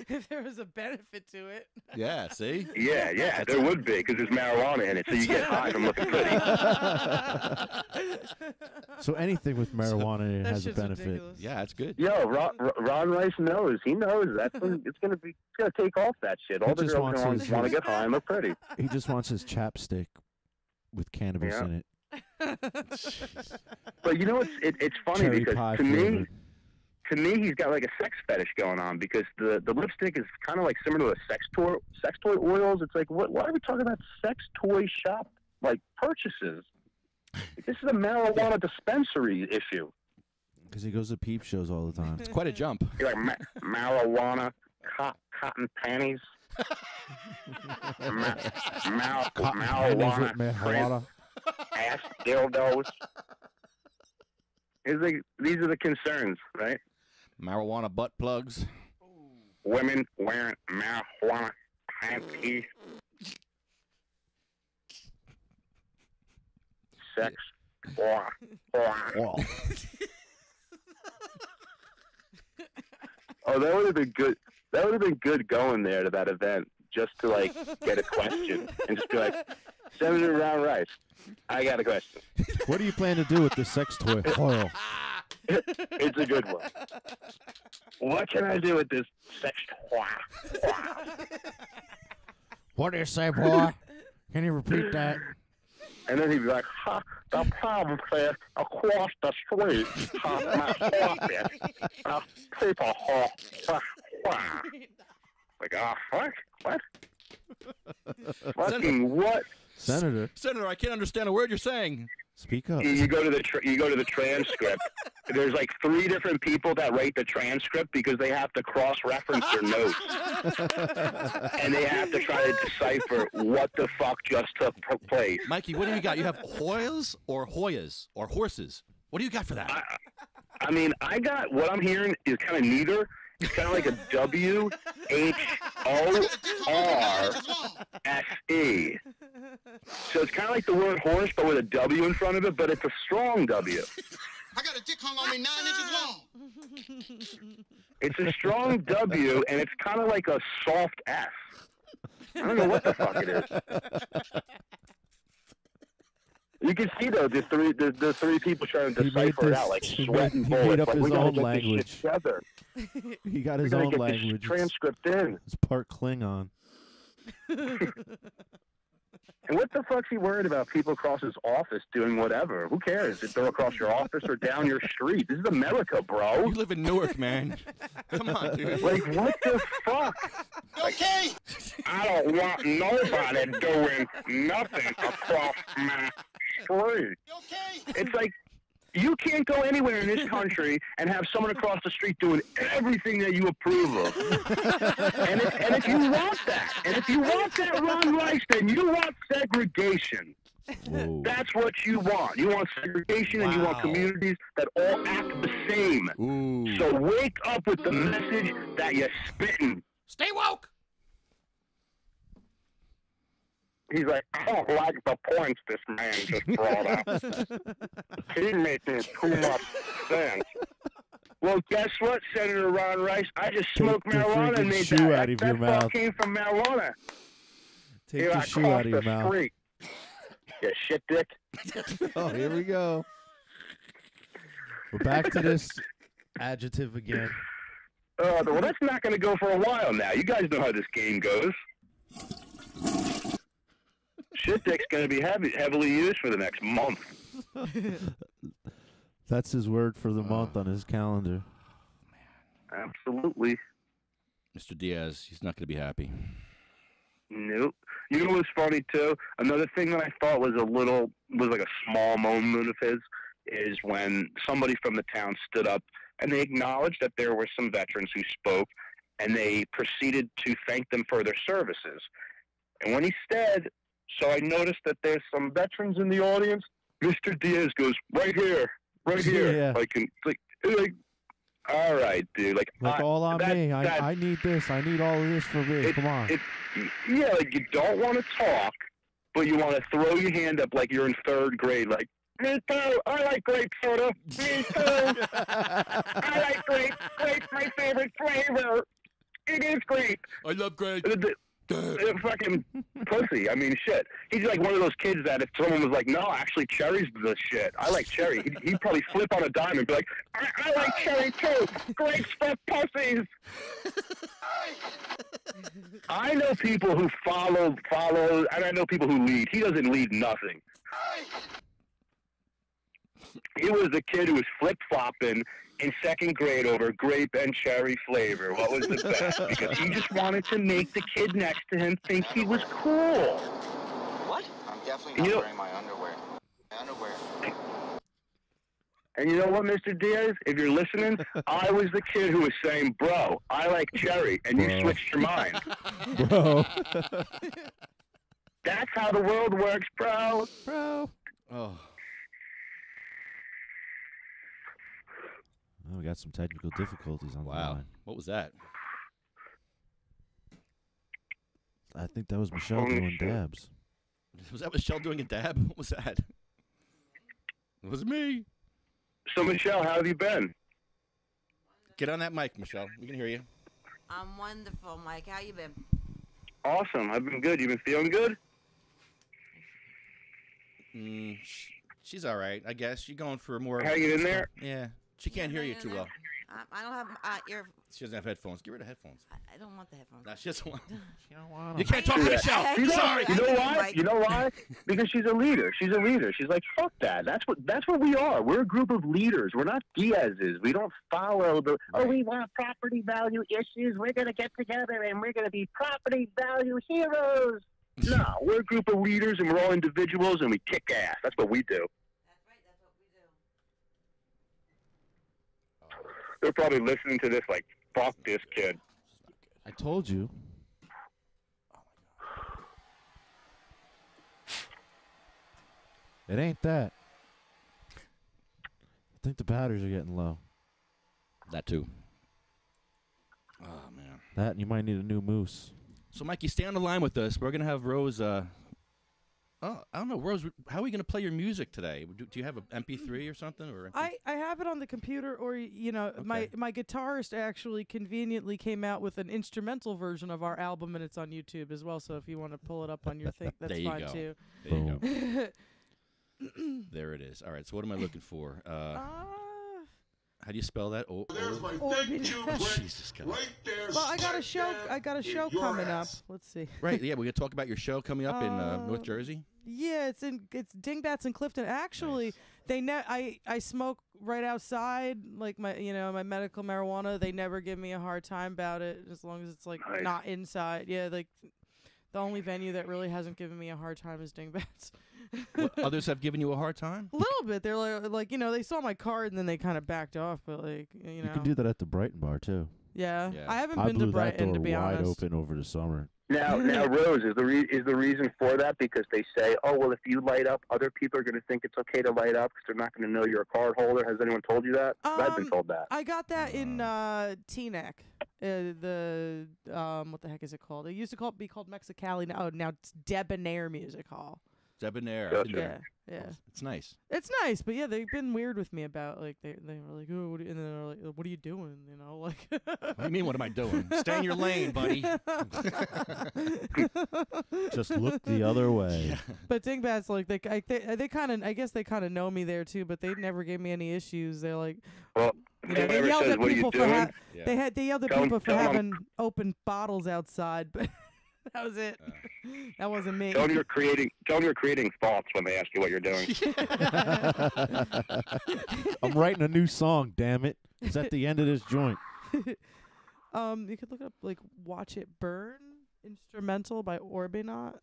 If there was a benefit to it.
Yeah, see?
Yeah, there would be, because there's marijuana in it, so you get high from looking pretty.
So anything with marijuana
That
has a
shit's
benefit.
ridiculous.
Yeah, that's good.
Yo, Ron Rice knows. He knows that's it's gonna take off that shit. All
He
the
just
girls
wants his-
want to get high and look pretty.
He just wants his chapstick with cannabis
Yeah.
in it.
But you know, it's funny
Cherry
because
pie
to
flavored.
me, he's got like a sex fetish going on because the lipstick is kind of like similar to sex toy oils. It's like, why are we talking about sex toy shop like purchases? This is a marijuana dispensary issue.
Because he goes to peep shows all the time.
It's quite a jump.
You're like marijuana, cotton panties, marijuana,
marijuana.
ass dildos. It's like, these are the concerns, right?
Marijuana butt plugs.
Women wearing marijuana panties. Sex. Oh, that would have been good. That would have been good going there to that event just to like get a question and just be like, Senator Ron Rice, I got a question.
What do you plan to do with this sex toy oil?
It's a good one. What can I do with this sex toy?
What do you say, boy? Can you repeat that?
And then he'd be like, ha, the problem is across the street, my office, people, like, what? Fucking what?
Senator,
Senator, I can't understand a word you're saying.
speak up.
You go to the transcript. There's like 3 different people that write the transcript because they have to cross-reference their notes, and they have to try to decipher what the fuck just took place.
Mikey, what do you got? You have Hoyas or Hoyas or horses? What do you got for that?
I mean, I got what I'm hearing is kind of neither. It's kind of like a WHORSE. So it's kind of like the word horse, but with a W in front of it, but it's a strong W.
I got a dick hung on me 9 inches long.
It's a strong W, and it's kind of like a soft S. I don't know what the fuck it is. You can see though the three people trying to decipher it out, like sweating bullets.
He made up
like,
his
we gotta
own
get this
language.
shit together.
He got his
We gotta
own
get
language.
This transcript in.
It's part Klingon.
And what the fuck's he worried about people across his office doing whatever? Who cares if they're across your office or down your street? This is America, bro.
You live in Newark, man. Come on, dude.
Like, what the fuck?
Okay.
I don't want nobody doing nothing across my street.
Okay.
It's like, you can't go anywhere in this country and have someone across the street doing everything that you approve of. and if you want that, Ron Rice, then you want segregation.
Whoa.
That's what you want. You want segregation, and you want communities that all act the same.
Ooh.
So wake up with the message that you're spitting.
Stay woke.
He's like, I don't like the points this man just brought up. He's making too much sense. Well, guess what, Senator Ron Rice? I just smoked
the
marijuana and
freaking
made
shoe
that.
out of
That
your
thought
mouth.
came from marijuana.
Take
Here
the
I
shoe
crossed
out of your
the
mouth.
street. You shit dick.
Oh, here we go. We're back to this adjective again.
Well, that's not going to go for a while now. You guys know how this game goes. Shit dick's going to be heavily used for the next month.
That's his word for the month on his calendar.
Absolutely.
Mr. Diaz, he's not going to be happy.
Nope. You know what's funny too? Another thing that I thought was like a small moment of his is when somebody from the town stood up and they acknowledged that there were some veterans who spoke, and they proceeded to thank them for their services. And when he said, so I noticed that there's some veterans in the audience, Mr. Diaz goes, right here.
Yeah.
Like, all right, dude. Like
all on me. I need this. I need all of this for me. Come on.
Yeah, like you don't want to talk, but you want to throw your hand up like you're in third grade. Like, me too. I like grape soda. Me too. I like grape. Grape's my favorite flavor. It is grape.
I love grape.
Fucking pussy. I mean, shit. He's like one of those kids that if someone was like, no, actually, cherry's the shit. I like cherry. He'd probably flip on a dime and be like, I like cherry too. Grapes for pussies. I know people who follow, and I know people who lead. He doesn't lead nothing. He was the kid who was flip-flopping in second grade over grape and cherry flavor. What was the best? Because he just wanted to make the kid next to him think he was cool.
What? I'm definitely not wearing my underwear.
And you know what, Mr. Diaz? If you're listening, I was the kid who was saying, bro, I like cherry, and you switched your mind.
Bro.
That's how the world works, bro.
Bro.
Oh.
Oh, we got some technical difficulties on the line.
What was that?
I think that was Michelle doing dabs.
Was that Michelle doing a dab? What was that? It was me.
So, Michelle, how have you been?
Get on that mic, Michelle. We can hear you.
I'm wonderful, Mike. How you been?
Awesome. I've been good. You been feeling good?
She's all right, I guess. She's going for more.
Hanging in there?
Yeah. She can't hear you too well.
I don't have ear.
She doesn't have headphones. Get rid of headphones.
I don't want the headphones.
No, she doesn't want.
She don't want
You can't talk to Michelle. Sorry.
You know why? You know why? Because she's a leader. She's a leader. She's like, fuck that. That's what we are. We're a group of leaders. We're not Diaz's. We don't follow the. Oh, we want property value issues. We're gonna get together and we're gonna be property value heroes. No, we're a group of leaders and we're all individuals and we kick ass. That's what we do. They're probably listening to this like, fuck this kid.
I told you. It ain't that. I think the batteries are getting low.
That too. Oh, man.
That and you might need a new moose.
So, Mikey, stay on the line with us. We're going to have Rose. I don't know, Rose, how are we going to play your music today? Do you have an MP3 or something? Or
I have it on the computer, or, you know, my guitarist actually conveniently came out with an instrumental version of our album, and it's on YouTube as well, so if you want to pull it up on your thing, that's fine, too.
There you go. There it is. All right, so what am I looking for? How do you spell that? Jesus Christ.
Well, I got a show coming up. Let's see.
Right, yeah, we're gonna talk about your show coming up in North Jersey.
Yeah, it's Dingbats in Clifton. Actually, nice. I smoke right outside, like my medical marijuana. They never give me a hard time about it as long as it's like not inside. Yeah, like the only venue that really hasn't given me a hard time is Dingbats.
Others have given you a hard time?
A little bit. They're like they saw my card and then they kind of backed off. But
you can do that at the Brighton bar too.
Yeah. I haven't been to Brighton, to be honest.
Wide open over the summer.
Now, Rose, is the reason for that because they say, oh well, if you light up, other people are going to think it's okay to light up because they're not going to know you're a card holder. Has anyone told you that? I've been told that.
I got that in Teaneck. What the heck is it called? It used to be called Mexicali. Now it's Debonair Music Hall.
Debonair.
Yeah.
It's nice.
It's nice, but yeah, they've been weird with me about they were like, oh, and then they're like, what are you doing? You know, like.
What do you mean? What am I doing? Stay in your lane, buddy.
Just look the other way.
Yeah. But Dingbats, like they kind of, I guess they kind of know me there too, but they never gave me any issues. They're like,
well,
they yelled at people for they yelled at people for having open bottles outside, but. That was it. That wasn't me.
Tell them you're creating thoughts when they ask you what you're doing.
I'm writing a new song, damn it. It's at the end of this joint.
You could look up like Watch It Burn instrumental by Orbynot.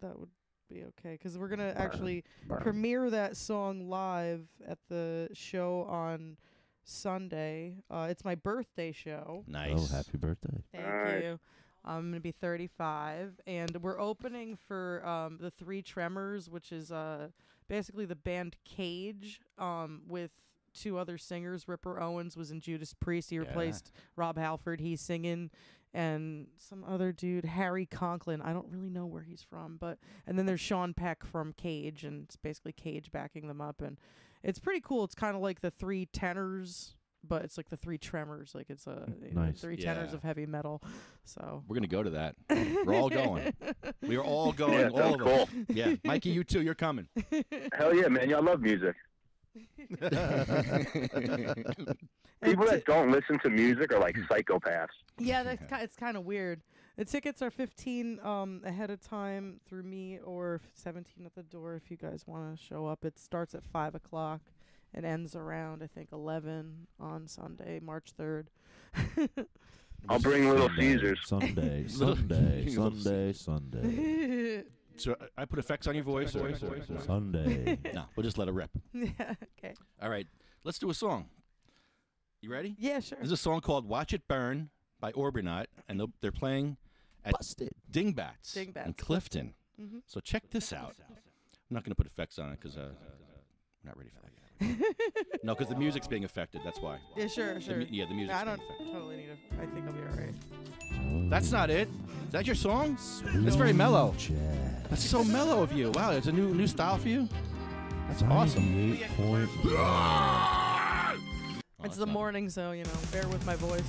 That would be okay because we're gonna actually premiere that song live at the show on Sunday. It's my birthday show.
Nice.
Oh, happy birthday.
Thank you. I'm going to be 35, and we're opening for the Three Tremors, which is basically the band Cage with two other singers. Ripper Owens was in Judas Priest. He replaced Rob Halford. He's singing. And some other dude, Harry Conklin. I don't really know where he's from, and then there's Sean Peck from Cage, and it's basically Cage backing them up, and it's pretty cool. It's kind of like the Three Tenors, but it's like the Three Tremors. Like it's
Nice.
Three Tenors of heavy metal. So
we're gonna go to that. We're all going. We are all going.
Yeah,
all of
cool.
us. Yeah, Mikey, you too. You're coming.
Hell yeah, man. Y'all love music. People that don't listen to music are like psychopaths.
Yeah, it's kind of weird. The tickets are $15 ahead of time through me, or $17 at the door if you guys want to show up. It starts at 5 o'clock and ends around, I think, 11 on Sunday, March 3rd.
I'll bring Little Caesars.
Sunday.
So I put effects on your voice? Or?
Sunday.
No, we'll just let it rip.
Yeah, okay.
All right, let's do a song. You ready?
Yeah, sure.
There's a song called Watch It Burn by Orbynot, and they're playing at Dingbats in Clifton.
Mhm.
So check this out. I'm not going to put effects on it because I'm not ready for that yet. No, because the music's being affected. That's why.
Yeah, sure.
The music's
I
being
don't
affected.
totally need it. I think I'll be all right.
That's not it. Is that your song? It's very mellow. That's so mellow of you. Wow, it's a new style for you. That's awesome.
98.1.
It's the morning, so, bear with my voice.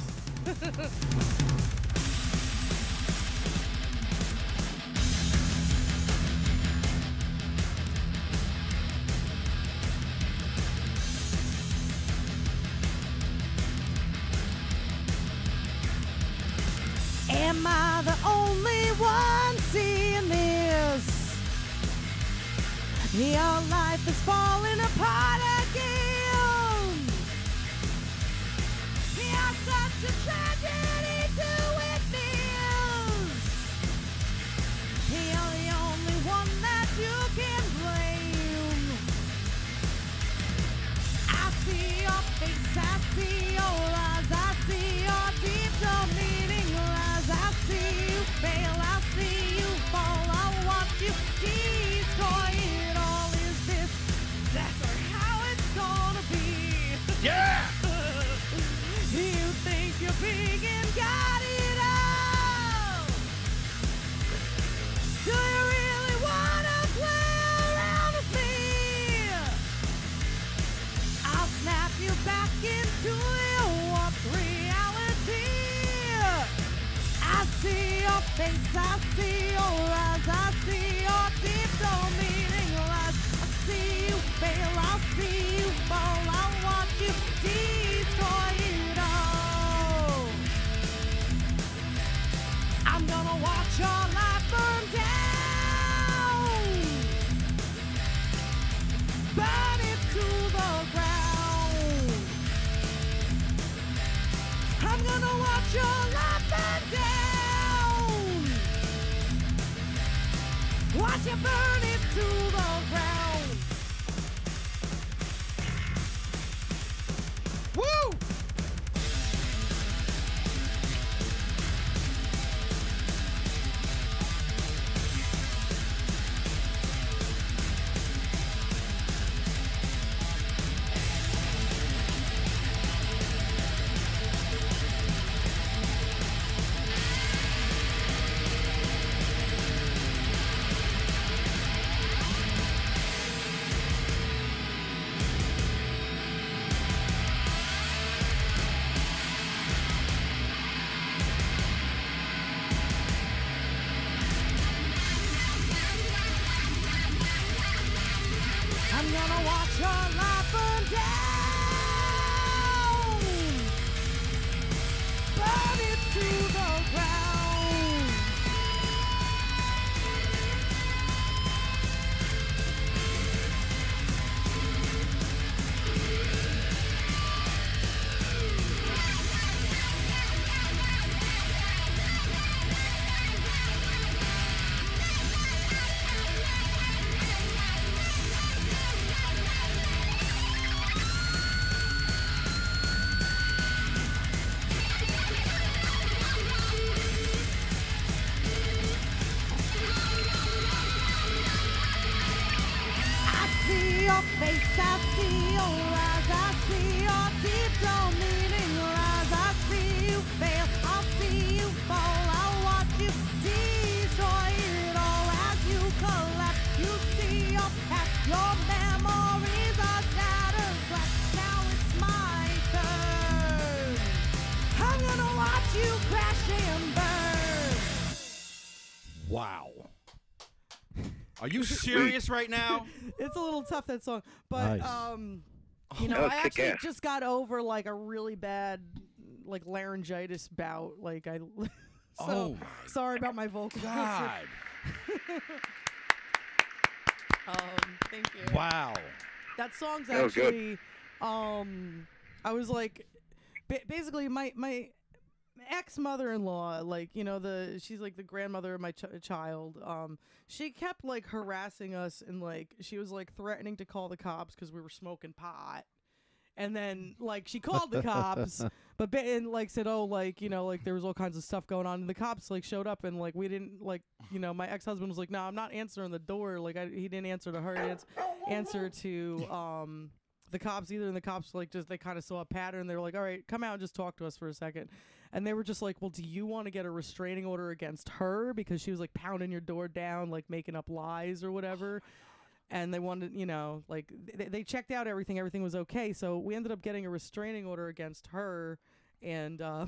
Am I the only one seeing this? Your life is falling apart again. You're such a tragedy to witness. You're the only one that you can blame. I see your face, I see your eyes, I see your deep, meaning lies. I see you fail, I see you fall. I watch you destroy it all. Is this exactly how it's gonna be?
Yeah!
You think you're big and got it all. Do you really wanna play around with me? I'll snap you back into your warped reality. I see your face, I see your eyes, I see your deep, meaning lies. I see you fail, I see you fall. I want you destroy it all. I'm gonna watch your life burn down, burn it to the ground. I'm gonna watch your life burn down, watch it burn it to the ground. Woo! I'm gonna watch your life burn down, burn it to the ground. see your face, I see your eyes, I see your deep down meaning lies. I see you fail, I'll see you fall. I'll watch you destroy it all as you collapse. You see your past, your memories are shattered glass. Now it's my turn. I'm gonna watch you crash and burn.
Wow. Are you serious right now?
It's a little tough, that song, but
Nice.
you know,
That was
I actually
kick-ass.
just got over like a really bad like laryngitis bout. Like I, so
Oh my
sorry about my vocal.
God.
Thank you.
Wow.
That song's
That was good.
actually, I was like, basically my ex-mother-in-law, like, you know, she's like the grandmother of my child. She kept like harassing us and like she was like threatening to call the cops because we were smoking pot. And then like she called the cops, and like said, oh, like, you know, like there was all kinds of stuff going on, and the cops like showed up, and like we didn't, like, you know, my ex-husband was like, no, I'm not answering the door. Like he didn't answer to her, he didn't answer to the cops either, and the cops like just, they kind of saw a pattern. They were like, all right, come out and just talk to us for a second. And they were just like, well, do you want to get a restraining order against her because she was like pounding your door down, like making up lies or whatever? And they wanted, you know, like they checked out everything was okay, so we ended up getting a restraining order against her. And I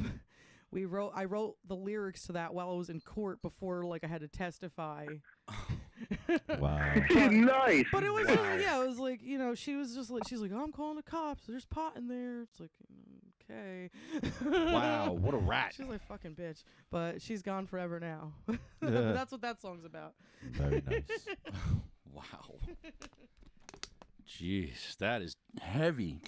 wrote the lyrics to that while I was in court before like I had to testify.
Wow.
Nice.
But it was,
Wow.
yeah, it was like, you know, she was just like, she's like, oh, I'm calling the cops. There's pot in there. It's like, okay.
Wow, what a rat.
She's like, fucking bitch. But she's gone forever now.
Yeah.
That's what that song's about.
Very nice.
Wow. Jeez, that is heavy.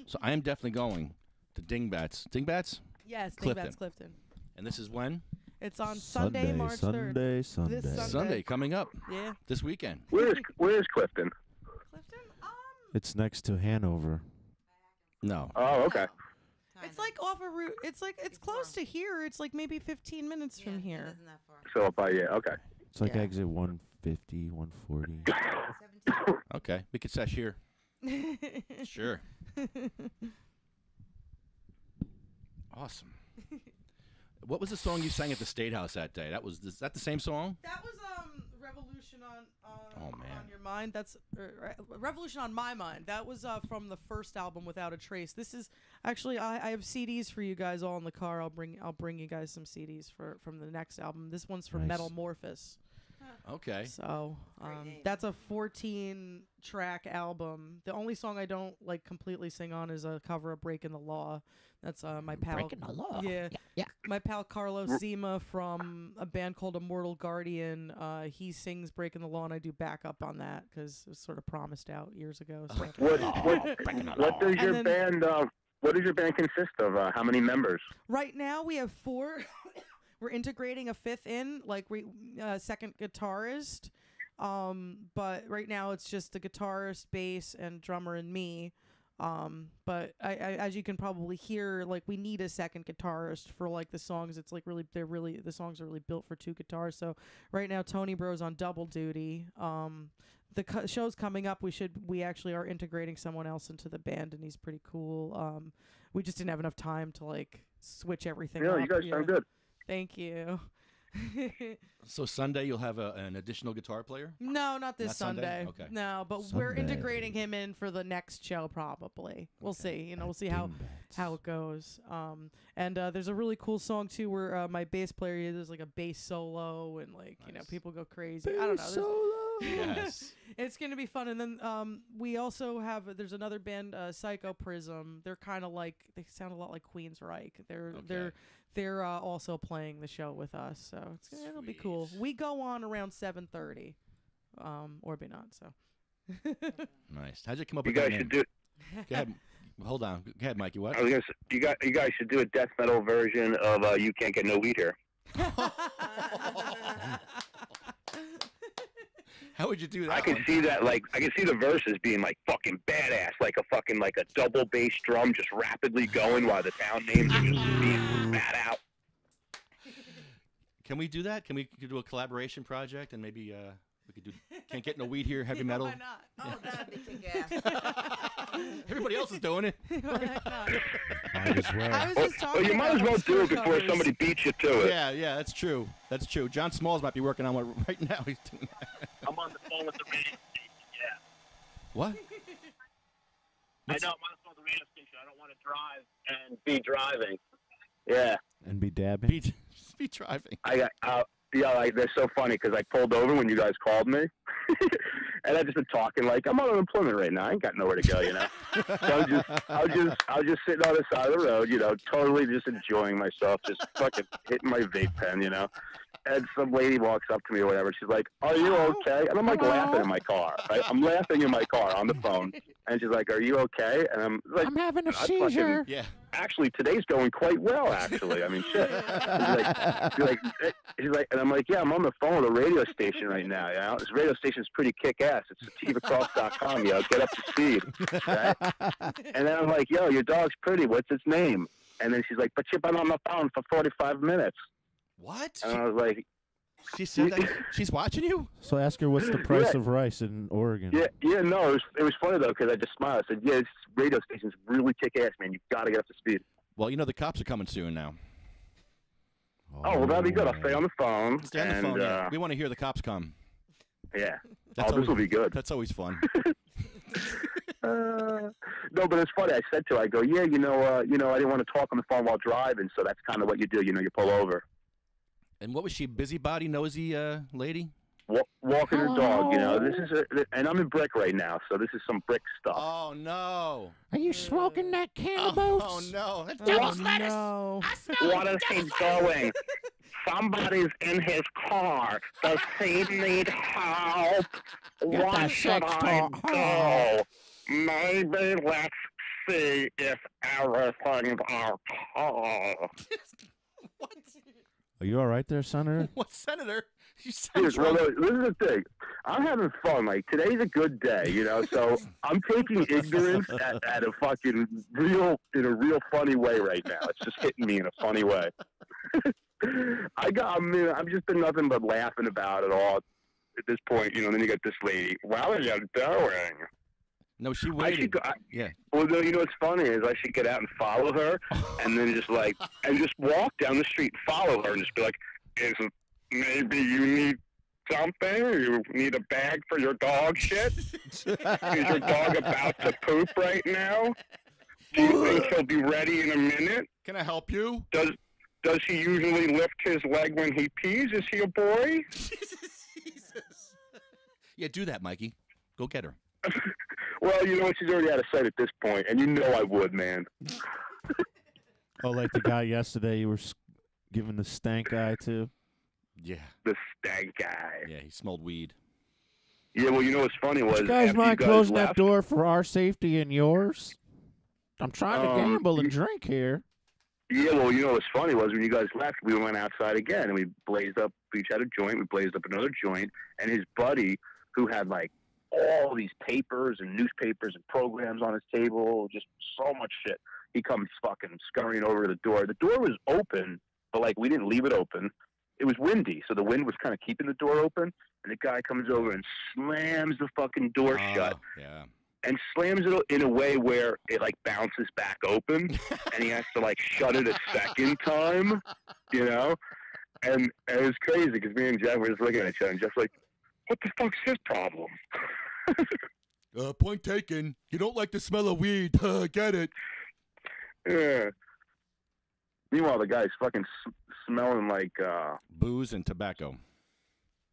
So I am definitely going to Dingbats. Dingbats?
Yes,
Clifton.
Dingbats Clifton.
And this is when?
It's on Sunday, March 3rd. This Sunday.
Sunday coming up.
Yeah.
This weekend.
Where is Clifton?
It's next to Hanover.
No.
Oh, okay.
It's like off a route. It's like, it's close to here. It's like maybe 15 minutes from here.
So if okay.
It's like exit 150, 140.
Okay, we could sesh here. Sure. Awesome. What was the song you sang at the State House that day? Is that the same song?
That was Revolution on
Oh man.
Your Mind. That's Revolution on My Mind. That was from the first album, Without a Trace. This is actually, I have CDs for you guys all in the car. I'll bring you guys some CDs from the next album. This one's from
Nice.
Metamorphosis.
Okay.
So that's a 14-track album. The only song I don't like completely sing on is a cover of "Breaking the Law." That's my pal.
Breaking the Law.
Yeah,
yeah.
My pal Carlos Zima from a band called Immortal Guardian. He sings "Breaking the Law," and I do backup on that because it was sort of promised out years ago. So.
What does your band? What does your band consist of? How many members?
Right now we have 4. We're integrating a 5th in, like second guitarist. But right now it's just the guitarist, bass, and drummer and me. But I as you can probably hear, like we need a second guitarist for like the songs. It's like the songs are really built for 2 guitars. So right now Tony Bro's on double duty. The show's coming up. We actually are integrating someone else into the band, and he's pretty cool. We just didn't have enough time to like switch everything up.
You guys sound good.
Thank you.
So Sunday you'll have an additional guitar player?
No, not this
Not Sunday?
Sunday.
Okay.
No, but we're
Sunday.
integrating him in for the next show probably. We'll see. You know, we'll see how it goes. And there's a really cool song too where my bass player does like a bass solo and like you know people go crazy. I don't know.
Yes.
It's gonna be fun. And then we also have there's another band, Psycho Prism. They're kind of like they sound a lot like Queensryche. They're also playing the show with us, so it'll be cool. We go on around 7:30, Orbynot. So
Nice. How'd you come up
You
with that
guys should
name?
do.
Go ahead. Hold on. Go ahead, Mikey. What?
I was gonna say, you guys should do a death metal version of "You Can't Get No Weed Here."
How would you do that?
I can see that, like, I can see the verses being like fucking badass, like a double bass drum just rapidly going while the town names are just being spat out.
Can we do that? Can we do a collaboration project and maybe we could do Can't Get No Weed Here, heavy metal?
Why not? Oh, that'd be
Everybody else is doing it.
Might as well.
I was just talking
Well, you might as
about
well do it
screw
before
covers.
somebody beats you to it.
Yeah, that's true. That's true. John Smalls might be working on one right now. He's doing that.
I'm on the phone with the radio station. Yeah.
What?
I know. I'm on the phone with the radio station. I don't want to drive and be driving. Yeah.
And be dabbing.
Just be driving.
I got. Yeah, like that's so funny because I pulled over when you guys called me, and I just been talking like I'm on unemployment right now. I ain't got nowhere to go, you know. So I was just sitting on the side of the road, you know, totally just enjoying myself, just fucking hitting my vape pen, you know. And some lady walks up to me or whatever. She's like, "Are you okay?" And I'm like laughing in my car. Right? I'm laughing in my car on the phone, and she's like, "Are you okay?" And I'm like,
I'm having a
I
seizure.
fucking- Actually, today's going quite well. Actually, I mean, shit. She's like, and I'm like, yeah, I'm on the phone with a radio station right now. You know, this radio station's pretty kick-ass. It's sativacross.com. You know, get up to speed. Right? And then I'm like, yo, your dog's pretty. What's its name? And then she's like, but you've been on the phone for 45 minutes.
What?
And I was like,
she said that she's watching you?
So ask her what's the price
Yeah.
of rice in Oregon.
No, it was funny though because I just smiled. I said, yeah, this radio station's really kick-ass, man. You've got to get up to speed.
Well, you know the cops are coming soon now.
Oh, well, that'd be good. I'll stay on the phone.
Stay on the phone. Yeah. We want to hear the cops come.
Yeah.
That's
This will be good.
That's always fun.
No, but it's funny. I said to her, I go, yeah, I didn't want to talk on the phone while driving, so that's kind of what you do. You know, you pull over.
And what was she, busybody, nosy lady?
Walking her dog, you know. This is and I'm in brick right now, so this is some brick stuff.
Oh, no.
Are you smoking that cannabis?
Oh, no. That's
Devil's lettuce.
No.
I smell
What is he doing? Somebody's in his car. Does he need help?
Get
Where
that
should
sex
I
talk.
go? Maybe let's see if everything's okay.
Are you all right there, Senator?
What, Senator? You sound
Dude, well,
drunk.
this is the thing. I'm having fun. Like, today's a good day, you know, so I'm taking ignorance at a fucking in a real funny way right now. It's just hitting me in a funny way. I've just been nothing but laughing about it all at this point, you know, and then you got this lady. What are you doing?
No, she waited. Yeah.
Well, no, you know what's funny is I should get out and follow her, and then just walk down the street, follow her, and just be like, maybe you need something? You need a bag for your dog shit? Is your dog about to poop right now? Do you think he'll be ready in a minute?
Can I help you?
Does he usually lift his leg when he pees? Is he a boy?
Jesus. Yeah, do that, Mikey. Go get her.
Well, you know what? She's already out of sight at this point, and you know I would, man.
Oh, like the guy yesterday you were giving the stank eye to?
Yeah.
The stank guy.
Yeah, he smelled weed.
Yeah, well, you know what's funny was
You guys
after
mind
you guys
closing that
left,
door for our safety and yours? I'm trying to gamble and drink here.
Yeah, well, you know what's funny was when you guys left, we went outside again, and we blazed up. We each had a joint. We blazed up another joint, and his buddy, who had like all these papers and newspapers and programs on his table, just so much shit. He comes fucking scurrying over to the door. The door was open, but like we didn't leave it open. It was windy, so the wind was kind of keeping the door open. And the guy comes over and slams the fucking door shut.
Yeah.
And slams it in a way where it like bounces back open, and he has to like shut it a second time, you know. And it was crazy because me and Jeff were just looking at each other, and Jeff's like, "What the fuck's his problem?"
Point taken. You don't like the smell of weed. Get it.
Yeah. Meanwhile, the guy's fucking smelling like
booze and tobacco.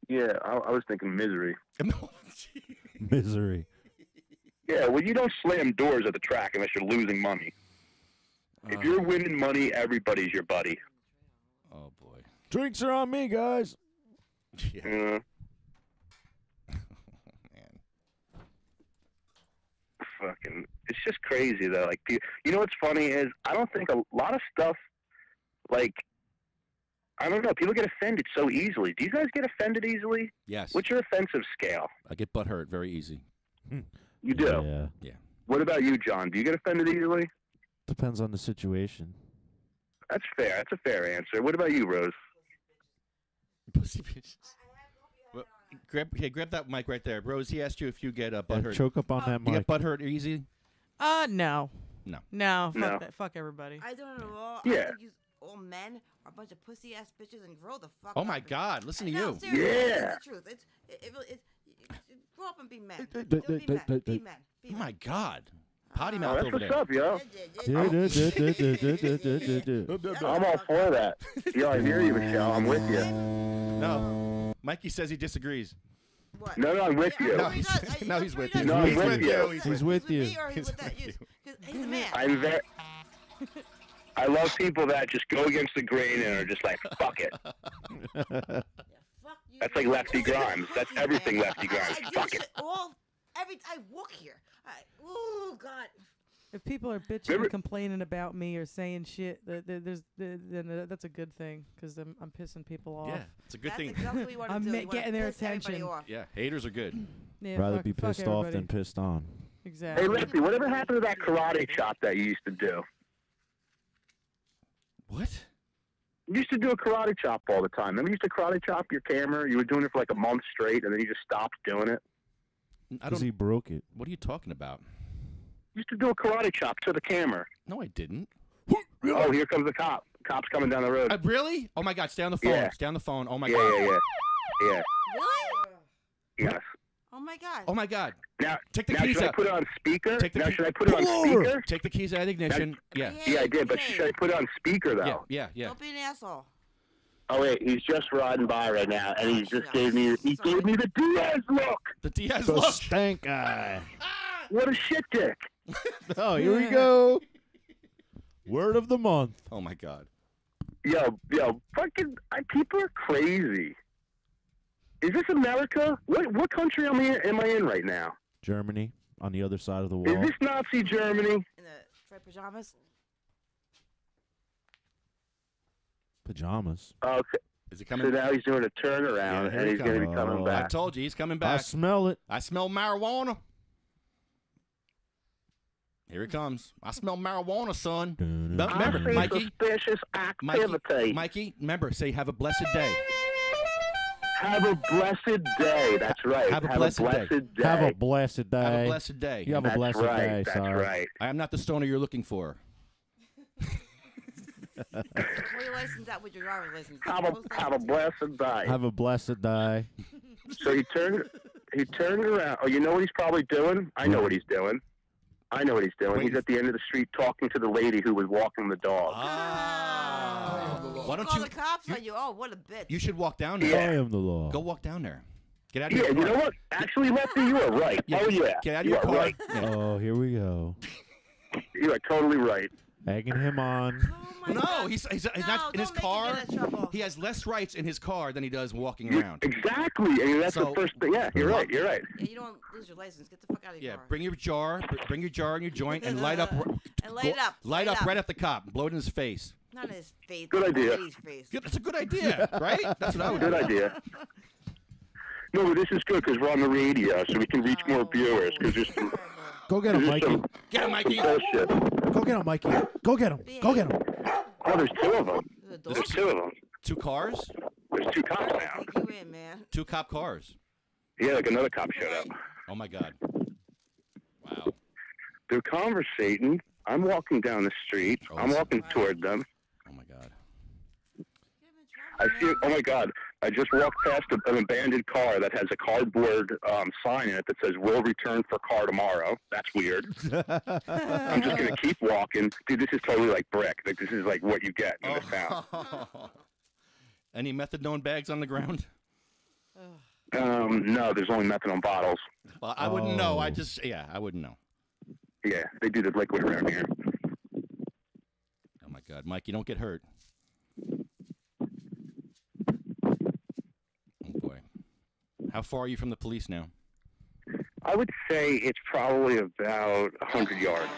Yeah, I was thinking misery.
Misery.
Yeah, well, you don't slam doors at the track unless you're losing money. If you're winning money, everybody's your buddy.
Oh, boy.
Drinks are on me, guys.
Yeah. Fucking, it's just crazy though. Like, you know what's funny is I don't think a lot of stuff, like, I don't know, people get offended so easily. Do you guys get offended easily?
Yes.
What's your offensive scale?
I get butthurt very easy.
You do?
Yeah.
Yeah.
What about you, John? Do you get offended easily?
Depends on the situation.
That's fair. That's a fair answer. What about you, Rose?
Pussy bitches. grab that mic right there. Rose, he asked you if you get butthurt.
choke up on that
You
mic.
get butthurt easy?
No.
No.
No.
No.
Fuck that. Fuck everybody.
I don't know. All,
Yeah.
I think you all men are a bunch of pussy ass bitches and grow the fuck
Oh
up.
my God! Listen to
No,
you.
seriously,
Yeah.
It's the truth. Grow up and be men. Don't be men. Be men.
Oh my God! Potty
Oh,
mouth
that's
over
what's
there.
up, yo.
I'm
I'm all for that. Yo, I hear you, Michelle. I'm with you.
No, Mikey says he disagrees.
What?
No, I'm with you.
No, he's with you.
No, I'm
He's
with you.
He's with you.
Me or he's with that you? 'Cause he's a man.
I'm very. I love people that just go against the grain and are just like, fuck it. That's like Lefty Grimes. That's everything Lefty Grimes.
I do
Fuck
shit
it.
I walk here. Oh God.
If people are bitching and complaining about me or saying shit, then that's a good thing because I'm pissing people off.
Yeah, it's a good thing.
That's exactly what you want to
I'm
do. You wanna
getting their
piss everybody
attention.
off.
Yeah, haters are good.
Yeah,
Rather
fuck-
be
fuck
pissed off
everybody.
than pissed on.
Exactly.
Hey, Lefty, whatever happened to that karate chop that you used to do?
What?
You used to do a karate chop all the time. Remember you used to karate chop your camera? You were doing it for like a month straight, and then you just stopped doing it.
Because he broke it.
What are you talking about?
You used to do a karate chop to the camera.
No, I didn't.
Oh, here comes the cop. Cop's coming down the road.
Really? Oh my God! Stay on the phone.
Yeah.
Stay on the phone. Oh my
Yeah,
God!
yeah.
Really?
Yes.
Oh my God.
Oh my God!
Now,
Take the
now
keys
should I
out.
put it on speaker?
Take the
Now
key-
should I put it on
Pull over.
speaker?
Take the keys out of the ignition. Yeah.
Yeah, I did, but should I put it on speaker though?
Yeah.
Don't be an asshole.
Oh wait, he's just riding by right now, and he just gave me the Diaz look.
The Diaz
The
look.
stank eye.
What a shit dick.
Oh, here we go. Word of the month.
Oh my God.
Yo, fucking people are crazy. Is this America? What country am I in right now?
Germany on the other side of the
Is
wall.
this Nazi Germany?
In the striped pajamas.
Pajamas.
Okay.
Is he
So
coming?
now he's doing a turnaround,
Yeah, here
and
he
he's going to be
comes.
coming
Oh,
I
back.
told you he's coming
I
back.
smell it.
I smell marijuana. Here he comes. I smell marijuana, son. Remember,
I see
Mikey.
suspicious activity.
Mikey, remember, say have a blessed day.
Have a blessed day. That's right.
Have a blessed day.
day.
Have a blessed day.
Have a blessed day.
You have a
That's
blessed
right.
day,
That's
sorry.
right.
I am not the stoner you're looking for.
Where your license at with your driver's license?
Have a blessed day.
Have a blessed day.
So he turned around. Oh, you know what he's probably doing? I know what he's doing. He's at the end of the street talking to the lady who was walking the dog.
Why don't
Call
you?
the cops on you. Oh, what a bitch.
You should walk down
I
there.
am the law.
Go walk down there. Get out of
Yeah,
your
you
car.
know what? Actually, Lefty, you are right.
Yeah,
Oh, yeah.
Get out of
You
your
are
car.
right.
Yeah.
Oh, here we go.
You are totally right.
Egging him on.
No, he's not in his
don't make him
car.
get in trouble.
He has less rights in his car than he does walking around.
Exactly. I mean, that's
So-
the first thing. Yeah, you're right. You're right.
Yeah, you don't lose your license. Get the fuck out of your
Yeah,
car.
bring your jar and your joint, and light up.
And light it up.
Light up right at the cop. Blow it in his face.
Not in his face.
Good
in the
idea.
lady's face.
Good, that's a good idea, right? That's what I would
Good
do.
idea. No, but this is good because we're on the radio, so we can reach more viewers. Because there's some,
Go get him,
there's
Mikey.
some,
Get him, Mikey.
some bullshit.
Go get him, Mikey. Go get him. Go get him.
Oh, there's two of them.
There's
There's two of them.
2 cars?
There's two cops now.
Take you in, man.
2 cop cars.
Yeah, like another cop showed up.
Oh my God. Wow.
They're conversating. I'm walking down the street. I'm walking toward them.
Oh my God.
I see. Oh my God! I just walked past an abandoned car that has a cardboard sign in it that says "Will return for car tomorrow." That's weird. I'm just gonna keep walking, dude. This is totally like brick. Like this is like what you get in this town.
Any methadone bags on the ground?
No, there's only methadone bottles.
Well, I wouldn't know. I wouldn't know.
Yeah, they do the liquid around here.
Oh my God, Mike, you don't get hurt. Oh boy. How far are you from the police now?
I would say it's probably about 100 yards.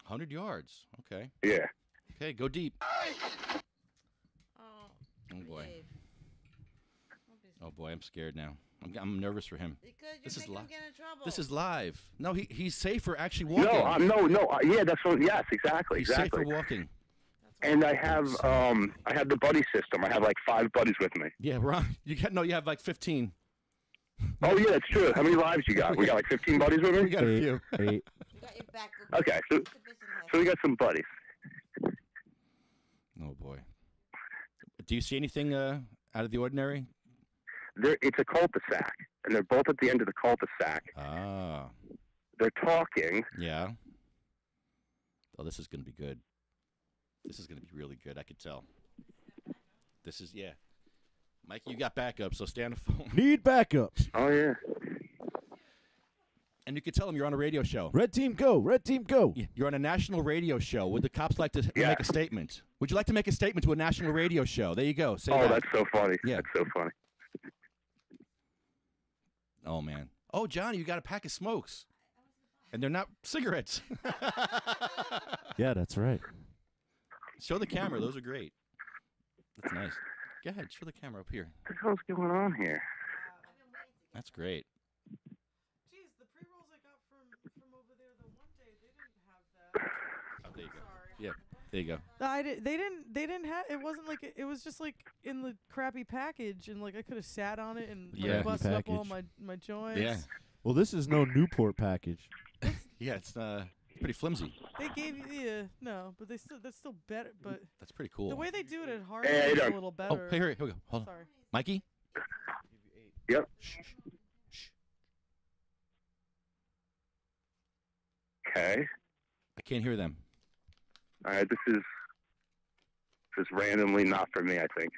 100 yards. Okay.
Yeah.
Okay, go deep.
Oh
boy. Oh boy, I'm scared now. I'm nervous for him. This is live. This is live. No, he's safe for actually walking.
No. Yeah, that's what. Yes, exactly.
He's
exactly.
safe for walking.
And I have the buddy system. I have like 5 buddies with me.
Yeah, Ron. You have like 15.
Oh yeah, that's true. How many lives you got? We got like 15 buddies with me.
We got a few.
8.
Okay, so we got some buddies.
Oh boy. Do you see anything out of the ordinary?
It's a cul-de-sac, and they're both at the end of the cul-de-sac.
Ah.
They're talking.
Yeah. Oh, this is going to be good. This is going to be really good. I could tell. This is, yeah. Mike, you got backup, so stay on the phone.
Need backups.
Oh, yeah.
And you can tell them you're on a radio show.
Red team go. Red team go.
You're on a national radio show. Would the cops like to make a statement? Would you like to make a statement to a national radio show? There you go. Say that.
That's so funny.
Yeah.
That's so funny.
Oh, man. Oh, Johnny, you got a pack of smokes. And they're not cigarettes.
Yeah, that's right.
Show the camera. Those are great. That's nice. Go ahead. Show the camera up here.
What the hell's going on here?
That's great.
Jeez, the pre-rolls I got from over there the one day, they didn't have that.
Oh, there you go. Yeah, there you go.
They didn't have. It wasn't like it was just like in the crappy package, and like I could have sat on it and like, busted up all my joints.
Yeah.
Well, this is no Newport package.
Yeah, it's pretty flimsy.
They gave you but that's still better. But
that's pretty cool.
The way they do it at Harvard is a little better.
Oh, here we go. Hold on.
Sorry.
Mikey?
Yep. Okay.
I can't hear them.
All right, this is randomly not for me, I think.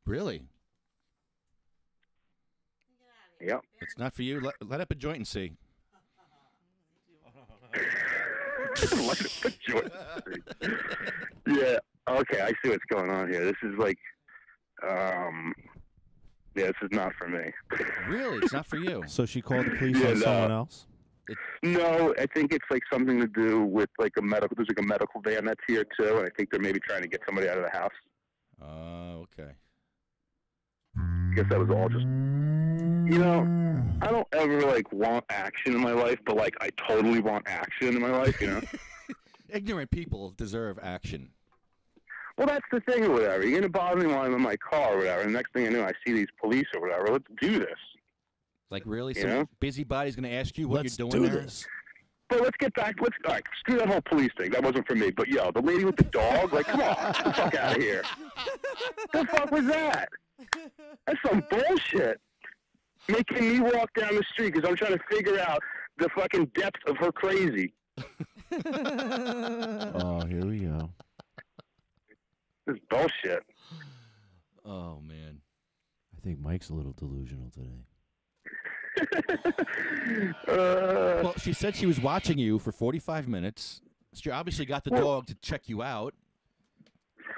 Really?
Yep.
It's not for you. Let up a joint and see.
Let up a joint and see. Yeah. Okay, I see what's going on here. This is like, this is not for me.
Really? It's not for you?
So she called the police on someone else?
No, I think it's like something to do with like a medical. There's like a medical van that's here too, and I think they're maybe trying to get somebody out of the house.
Oh, okay.
I guess that was all just. You know, I don't ever like want action in my life, but like I totally want action in my life. You know.
Ignorant people deserve action.
Well, that's the thing or whatever. You're gonna bother me while I'm in my car or whatever. And the next thing I know, I see these police or whatever. Let's do this.
Like, really?
You
Some
know?
busybody's going to ask you what
Let's
you're doing
do
there?
this.
But let's get back. All right, screw that whole police thing. That wasn't for me. But yo, the lady with the dog, like, come on, get the fuck out of here. The fuck was that? That's some bullshit. Making me walk down the street because I'm trying to figure out the fucking depth of her crazy.
Oh, here we go.
This is bullshit.
Oh, man.
I think Mike's a little delusional today.
Well, she said she was watching you for 45 minutes. She obviously got the dog to check you out.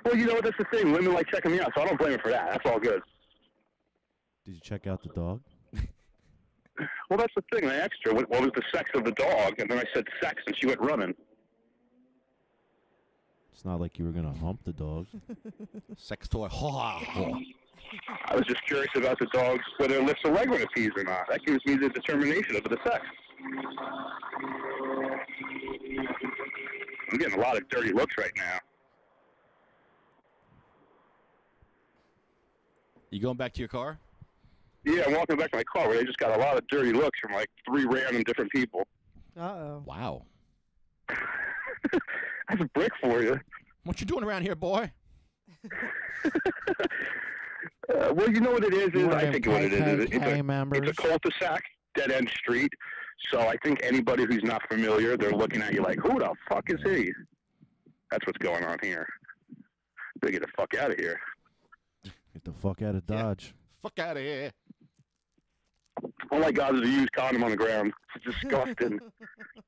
Well, you know what? That's the thing. Women like checking me out, so I don't blame her for that. That's all good.
Did you check out the dog?
Well, that's the thing. I asked her what was the sex of the dog, and then I said sex, and she went running.
It's not like you were going to hump the dog.
Sex toy.
I was just curious about the dogs, whether it lifts a leg when it pees or not. That gives me the determination of the sex. I'm getting a lot of dirty looks right now.
You going back to your car?
Yeah, I'm walking back to my car where I just got a lot of dirty looks from like 3 random different people.
Uh-oh.
Wow.
That's a brick for you.
What you doing around here, boy?
Well, you know what it is? I think what it is. It's
members.
a cul-de-sac, dead-end street. So I think anybody who's not familiar, they're looking at you like, who the fuck is he? That's what's going on here. They get the fuck out of here.
Get the fuck out of Dodge.
Fuck out of here.
All I got is a used condom on the ground. It's disgusting.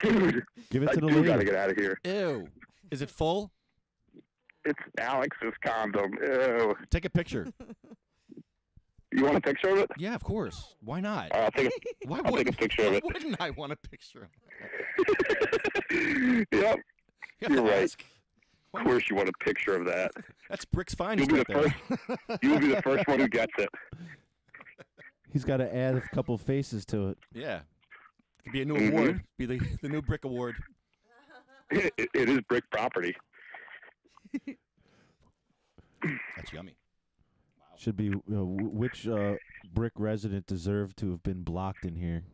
Dude,
Give it to the
I do
lady.
gotta get out of here.
Ew. Is it full?
It's Alex's condom. Ew.
Take a picture.
You want a picture of it?
Yeah, of course. Why not?
I'll take
Why
I'll take a picture of it.
Why wouldn't I want a picture?
Yep. You're right.
Ask.
Of course you want a picture of that.
That's Brick's finest
You'll
right
be
there.
You'll be the first one who gets it.
He's got to add a couple faces to it.
Yeah. It could be a new award. Be the new Brick Award.
It is brick property.
That's yummy. Wow.
Should be which brick resident deserved to have been blocked in here?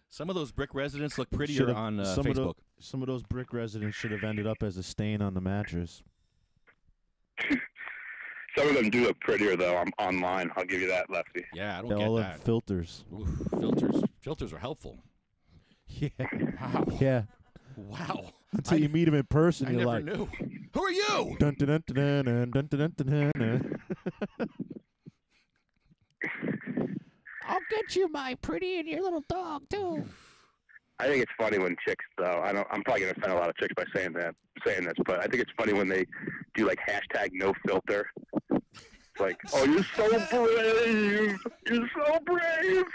Some of those brick residents look prettier
Should've-
on
some
Facebook.
Some of those brick residents should have ended up as a stain on the mattress.
Some of them do look prettier though. I'm online. I'll give you that, Lefty.
Yeah, I don't
They
get
all
that.
have filters.
Oof, filters are helpful.
Yeah.
Wow.
Yeah.
Wow.
Until you meet them in person,
I
you're
never
like,
knew. Who are you?
Dun, dun, dun, dun, dun, dun, dun, dun, dun.
I'll get you, my pretty, and your little dog too.
I think it's funny when chicks, though. I'm probably gonna offend a lot of chicks by saying this, but I think it's funny when they do like hashtag no filter. It's like, oh, you're so brave. You're so brave.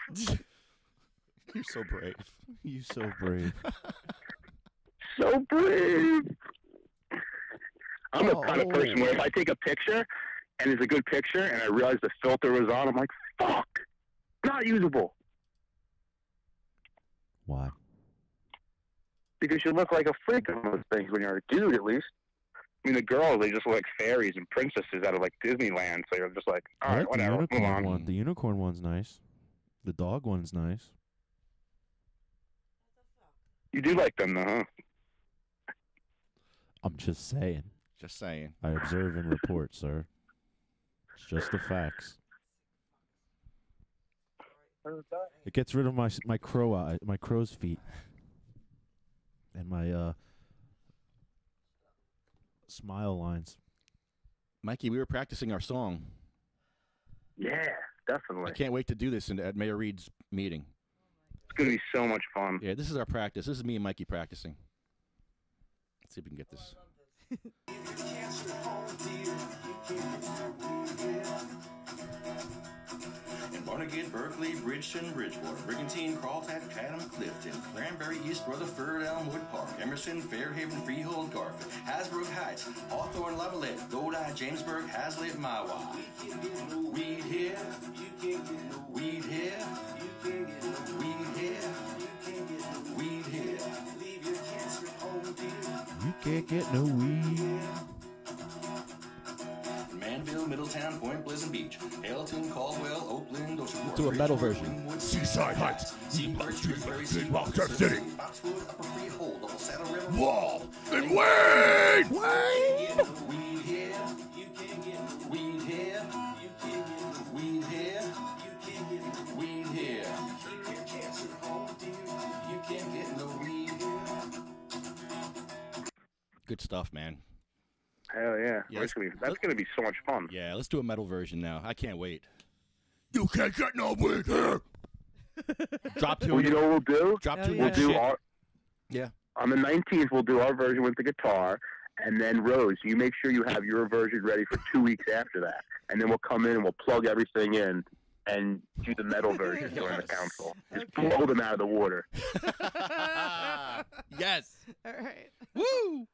You're so brave.
You so brave.
So brave. I'm the kind of person where if I take a picture and it's a good picture and I realize the filter was on, I'm like, fuck, not usable.
Why?
Because you look like a freak on those things when you're a dude, at least. I mean, the girls, they just look like fairies and princesses out of like Disneyland. So you're just like, all right, whatever, move on.
One. The unicorn one's nice. The dog one's nice.
You do like them, though, huh?
I'm just saying.
Just saying.
I observe and report, sir. It's just the facts. It gets rid of my crow eye, my crow's feet, and my smile lines.
Mikey, we were practicing our song.
Yeah, definitely.
I can't wait to do this at Mayor Reed's meeting.
It's going to be so much fun.
Yeah, this is our practice. This is me and Mikey practicing. Let's see if we can get this.
In Barnegat, Berkeley, Bridgeton, Bridgewater, Brigantine, Crawltap, Chatham, Clifton, Granbury, East Rutherford, Elmwood Park, Emerson, Fairhaven, Freehold, Garfield, Hasbrook Heights, Hawthorne, Levelette, Godai, Jamesburg, Hazlitt, Mawa. Weed here, weed here, weed here, weed here.
You can't get no weed.
Manville, Middletown, Point Pleasant Beach, Hamilton, Caldwell, Oakland, Oceanport,
Do a metal version.
Seaside Heights, Seabird, Shrewsbury, Seabox, City, Boxwood, Upper Freehold, Double Saddle River, Wall, and Wayne! Wayne! Weed here, you can't get weed here, you can't get weed here, you can't get weed here. Keep your cancer home, dear, you can't get no weed here.
Good stuff, man.
Hell yeah.
Yeah,
That's gonna be so much fun.
Yeah, let's do a metal version now. I can't wait.
You can't get no weed here.
Drop two.
Well, you know what we'll do?
Drop two.
We'll do
shit.
our.
Yeah.
On the 19th, we'll do our version with the guitar, and then Rose, you make sure you have your version ready for 2 weeks after that, and then we'll come in and we'll plug everything in and do the metal version during the council. Just blow them out of the water.
Yes.
All right.
Woo!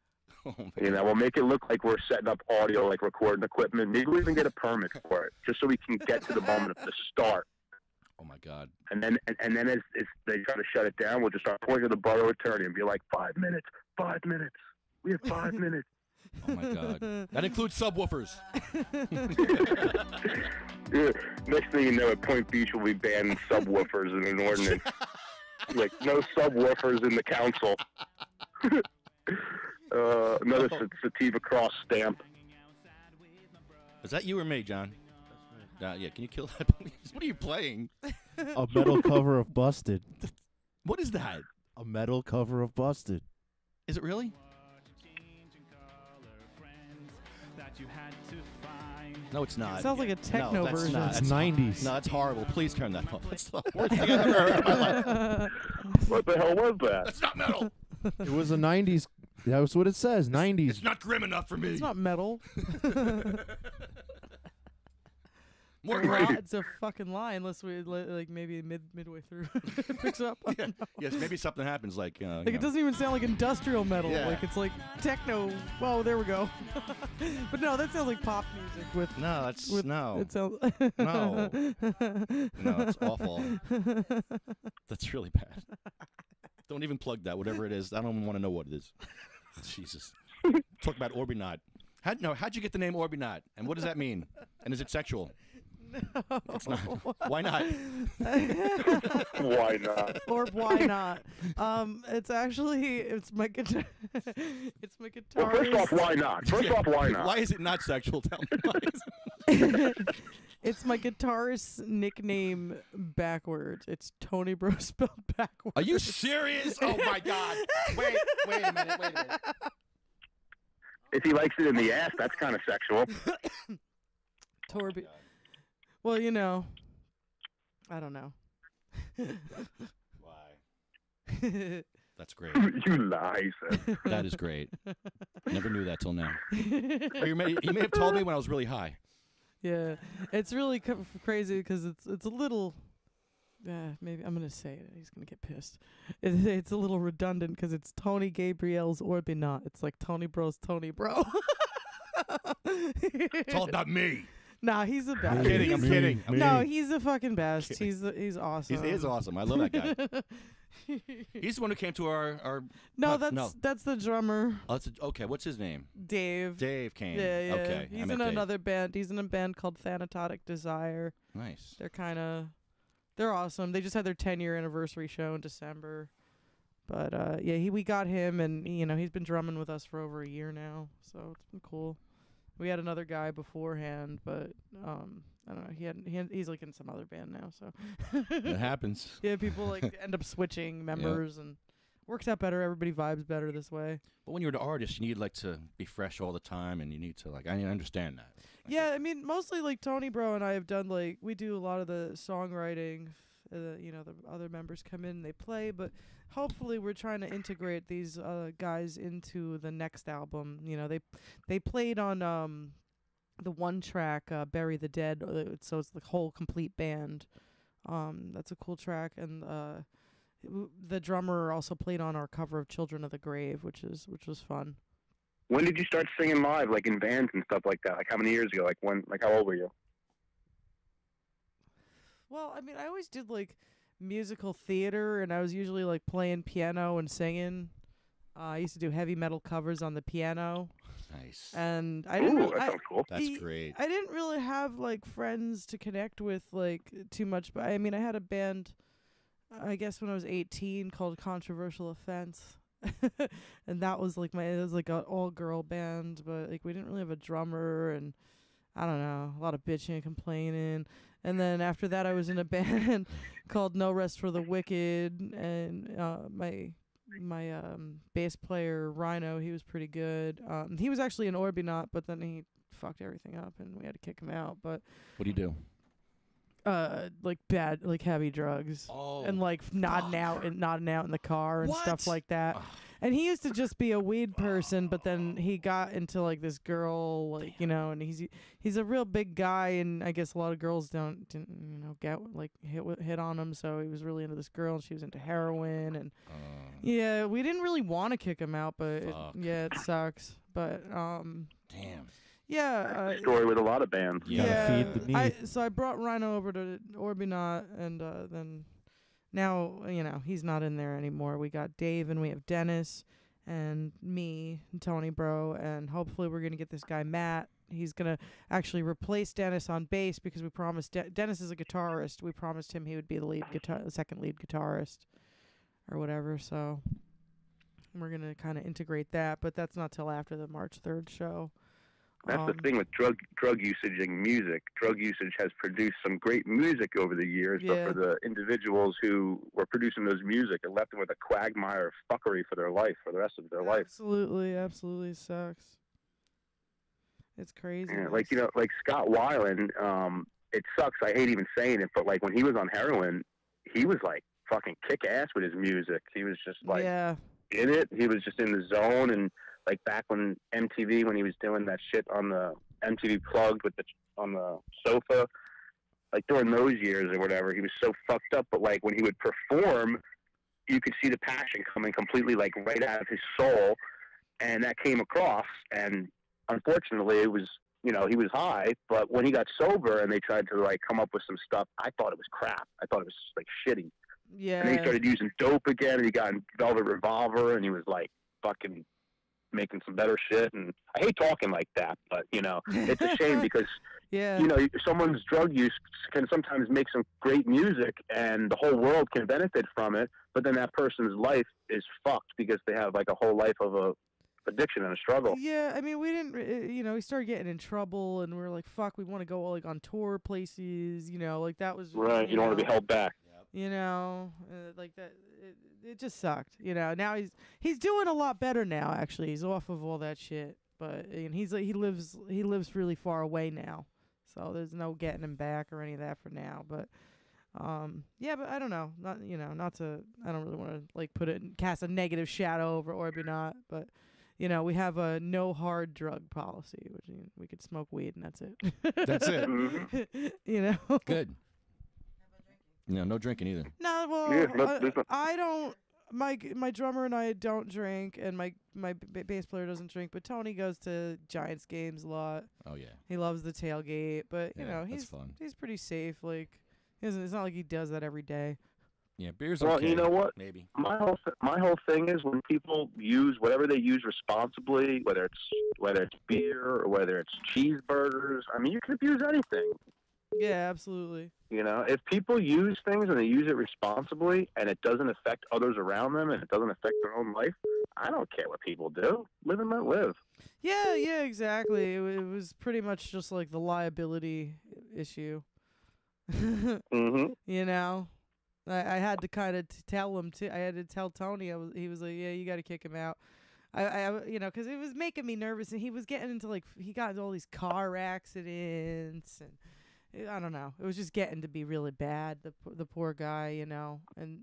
Oh,
You know, we'll make it look like we're setting up audio, like recording equipment. Maybe we'll even get a permit for it, just so we can get to the moment of the start.
Oh my God.
And then as they try to shut it down, we'll just start pointing to the borough attorney and be like, 5 minutes, 5 minutes. We have 5 minutes.
Oh my God. That includes subwoofers.
Yeah. Next thing you know, at Point Beach, we'll be banning subwoofers in an ordinance. Like, no subwoofers in the council. Another Sativa cross stamp.
Is that you or me, John? Yeah, can you kill that, please? What are you playing?
A metal cover of Busted.
What is that?
A metal cover of Busted.
Is it really? No, it's not.
Sounds like a techno
no, that's
version.
Not.
It's
That's
90s.
No, it's horrible. Please turn that off. That's the worst thing I've ever heard in my life.
What the hell was that?
That's not metal.
It was a 90s. That was what it says. 90s.
It's not grim enough for me.
It's not metal.
More
It's a fucking lie, unless we like maybe midway through it picks up.
Yeah. Yes, maybe something happens like.
Like it doesn't even sound like industrial metal.
Yeah.
Like it's like techno. Well, there we go. But no, that sounds like pop music with.
No, that's
with,
no.
It sounds.
No. No, it's awful. That's really bad. Don't even plug that, whatever it is. I don't even want to know what it is. Jesus. Talk about Orbynot. How'd you get the name Orbynot? And what does that mean? And is it sexual?
No.
It's not. Why not?
Why not?
Or why not? It's my guitar. It's my guitar.
Well, first off, why not? First off, why not?
Why is it not sexual? Tell me why.
It's my guitarist's nickname backwards. It's Tony Bro spelled backwards.
Are you serious? Oh my God! Wait a minute.
If he likes it in the ass, that's kind of sexual.
Torby. Well, you know, I don't know.
Why? That's great.
You lie, Seth.
That is great. Never knew that till now. You may have told me when I was really high.
Yeah, it's really crazy because it's a little. Maybe I'm gonna say it. He's gonna get pissed. It's a little redundant because it's Tony Gabriel's Orbynot. It's like Tony Bro's Tony Bro.
It's all about me.
Nah, he's the best.
I'm kidding.
No, he's the fucking best. He's awesome.
He is awesome. I love that guy. He's the one who came to our.
No, that's the drummer.
Oh, okay. What's his name?
Dave.
Dave came.
Yeah.
Okay.
He's in another band. He's in a band called Thanatotic Desire.
Nice.
They're awesome. They just had their 10-year anniversary show in December. But we got him, and he's been drumming with us for over a year now, so it's been cool. We had another guy beforehand, but I don't know. He's like in some other band now, so
it happens.
Yeah, people like end up switching members, and works out better. Everybody vibes better this way.
But when you're an artist, you need to be fresh all the time, and you need to I understand that.
Yeah, I mean, mostly like Tony Bro and I have done we do a lot of the songwriting. The other members come in and they play, but hopefully we're trying to integrate these guys into the next album. They played on the one track Bury the Dead, so it's the whole complete band. That's a cool track, and the drummer also played on our cover of Children of the Grave, which was fun.
When did you start singing live, like in bands and stuff like that? Like how many years ago? How old were you?
Well, I mean, I always did musical theater, and I was usually playing piano and singing. I used to do heavy metal covers on the piano.
Nice.
And I didn't.
That sounds cool.
That's great.
I didn't really have friends to connect with too much, but I mean, I had a band. I guess when I was 18, called Controversial Offense, and that was it was an all-girl band, but we didn't really have a drummer, and I don't know, a lot of bitching and complaining. And then after that, I was in a band called No Rest for the Wicked, and my bass player Rhino, he was pretty good. He was actually an Orbynot, but then he fucked everything up, and we had to kick him out. But
what do you do?
Bad, heavy drugs, and nodding out in the car and stuff like that. And he used to just be a weed person, but then he got into this girl, and he's a real big guy, and I guess a lot of girls didn't get hit on him, so he was really into this girl, and she was into heroin, and yeah, we didn't really want to kick him out, but it sucks. But
damn.
Yeah,
story with a lot of bands.
Yeah, feed the need.
So I brought Rhino over to Orbynot, and then now he's not in there anymore. We got Dave, and we have Dennis, and me, and Tony Bro, and hopefully we're gonna get this guy Matt. He's gonna actually replace Dennis on bass because we promised Dennis is a guitarist. We promised him he would be the second lead guitarist, or whatever. So we're gonna kind of integrate that, but that's not till after the March 3rd show.
That's the thing with drug usage and music. Drug usage has produced some great music over the years, but for the individuals who were producing those music, it left them with a quagmire of fuckery for their life, for the rest of their life.
Absolutely sucks. It's crazy.
Yeah, like Scott Weiland, it sucks. I hate even saying it, but when he was on heroin, he was fucking kick ass with his music. He was just in it. He was just in the zone, and back when MTV, when he was doing that shit on the MTV Plugged on the sofa, during those years or whatever, he was so fucked up. But when he would perform, you could see the passion coming completely right out of his soul, and that came across. And unfortunately, it was he was high. But when he got sober and they tried to come up with some stuff, I thought it was crap. I thought it was just shitty.
Yeah.
And then he started using dope again, and he got in Velvet Revolver, and he was fucking making some better shit. And I hate talking like that, but you know, it's a shame because
Yeah.
you know, someone's drug use can sometimes make some great music, and the whole world can benefit from it. But then that person's life is fucked because they have like a whole life of a addiction and a struggle.
Yeah, I mean, we didn't, you know, we started getting in trouble, and we were like, fuck, we want to go like on tour places, you know, like that was
Right. You don't want to be held back.
You know, like that. It just sucked. You know. Now he's doing a lot better now. Actually, he's off of all that shit. But and he lives really far away now, so there's no getting him back or any of that for now. But yeah, but I don't know. Not to. I don't really want to like cast a negative shadow over Orbynot, but. You know, we have a no hard drug policy, which means we could smoke weed and that's it.
That's it.
You know.
Good. No, no drinking either.
No, well, I don't. My drummer and I don't drink, and my bass player doesn't drink. But Tony goes to Giants games a lot.
Oh yeah.
He loves the tailgate, but you know
that's fun.
he's pretty safe. Like, it's not like he does that every day.
Yeah, beer's
well,
okay.
you know what?
Maybe.
My whole thing is when people use whatever they use responsibly, whether it's beer or whether it's cheeseburgers. I mean, you can abuse anything.
Yeah, absolutely.
You know, if people use things and they use it responsibly and it doesn't affect others around them and it doesn't affect their own life, I don't care what people do. Live and let live.
Yeah, exactly. It was pretty much just like the liability issue.
Mm-hmm.
You know? I had to kind of tell him I had to tell Tony. He was like, "Yeah, you got to kick him out." I you know, because it was making me nervous, and he was getting into he got into all these car accidents, and I don't know. It was just getting to be really bad. The poor guy, you know. And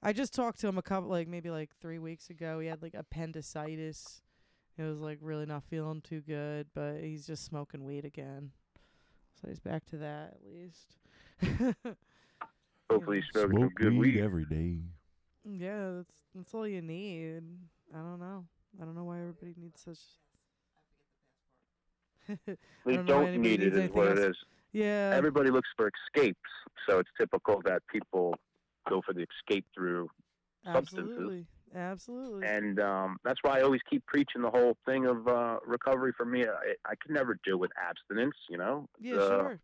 I just talked to him maybe 3 weeks ago. He had appendicitis. It was really not feeling too good, but he's just smoking weed again. So he's back to that at least.
Hopefully he's smoking some good weed
every day.
Yeah, that's all you need. I don't know why everybody needs such.
They don't need it, is what it is.
Yeah.
Everybody looks for escapes, so it's typical that people go for the escape through substances.
Absolutely.
And that's why I always keep preaching the whole thing of recovery. For me, I could never do with abstinence. You know.
Yeah, sure.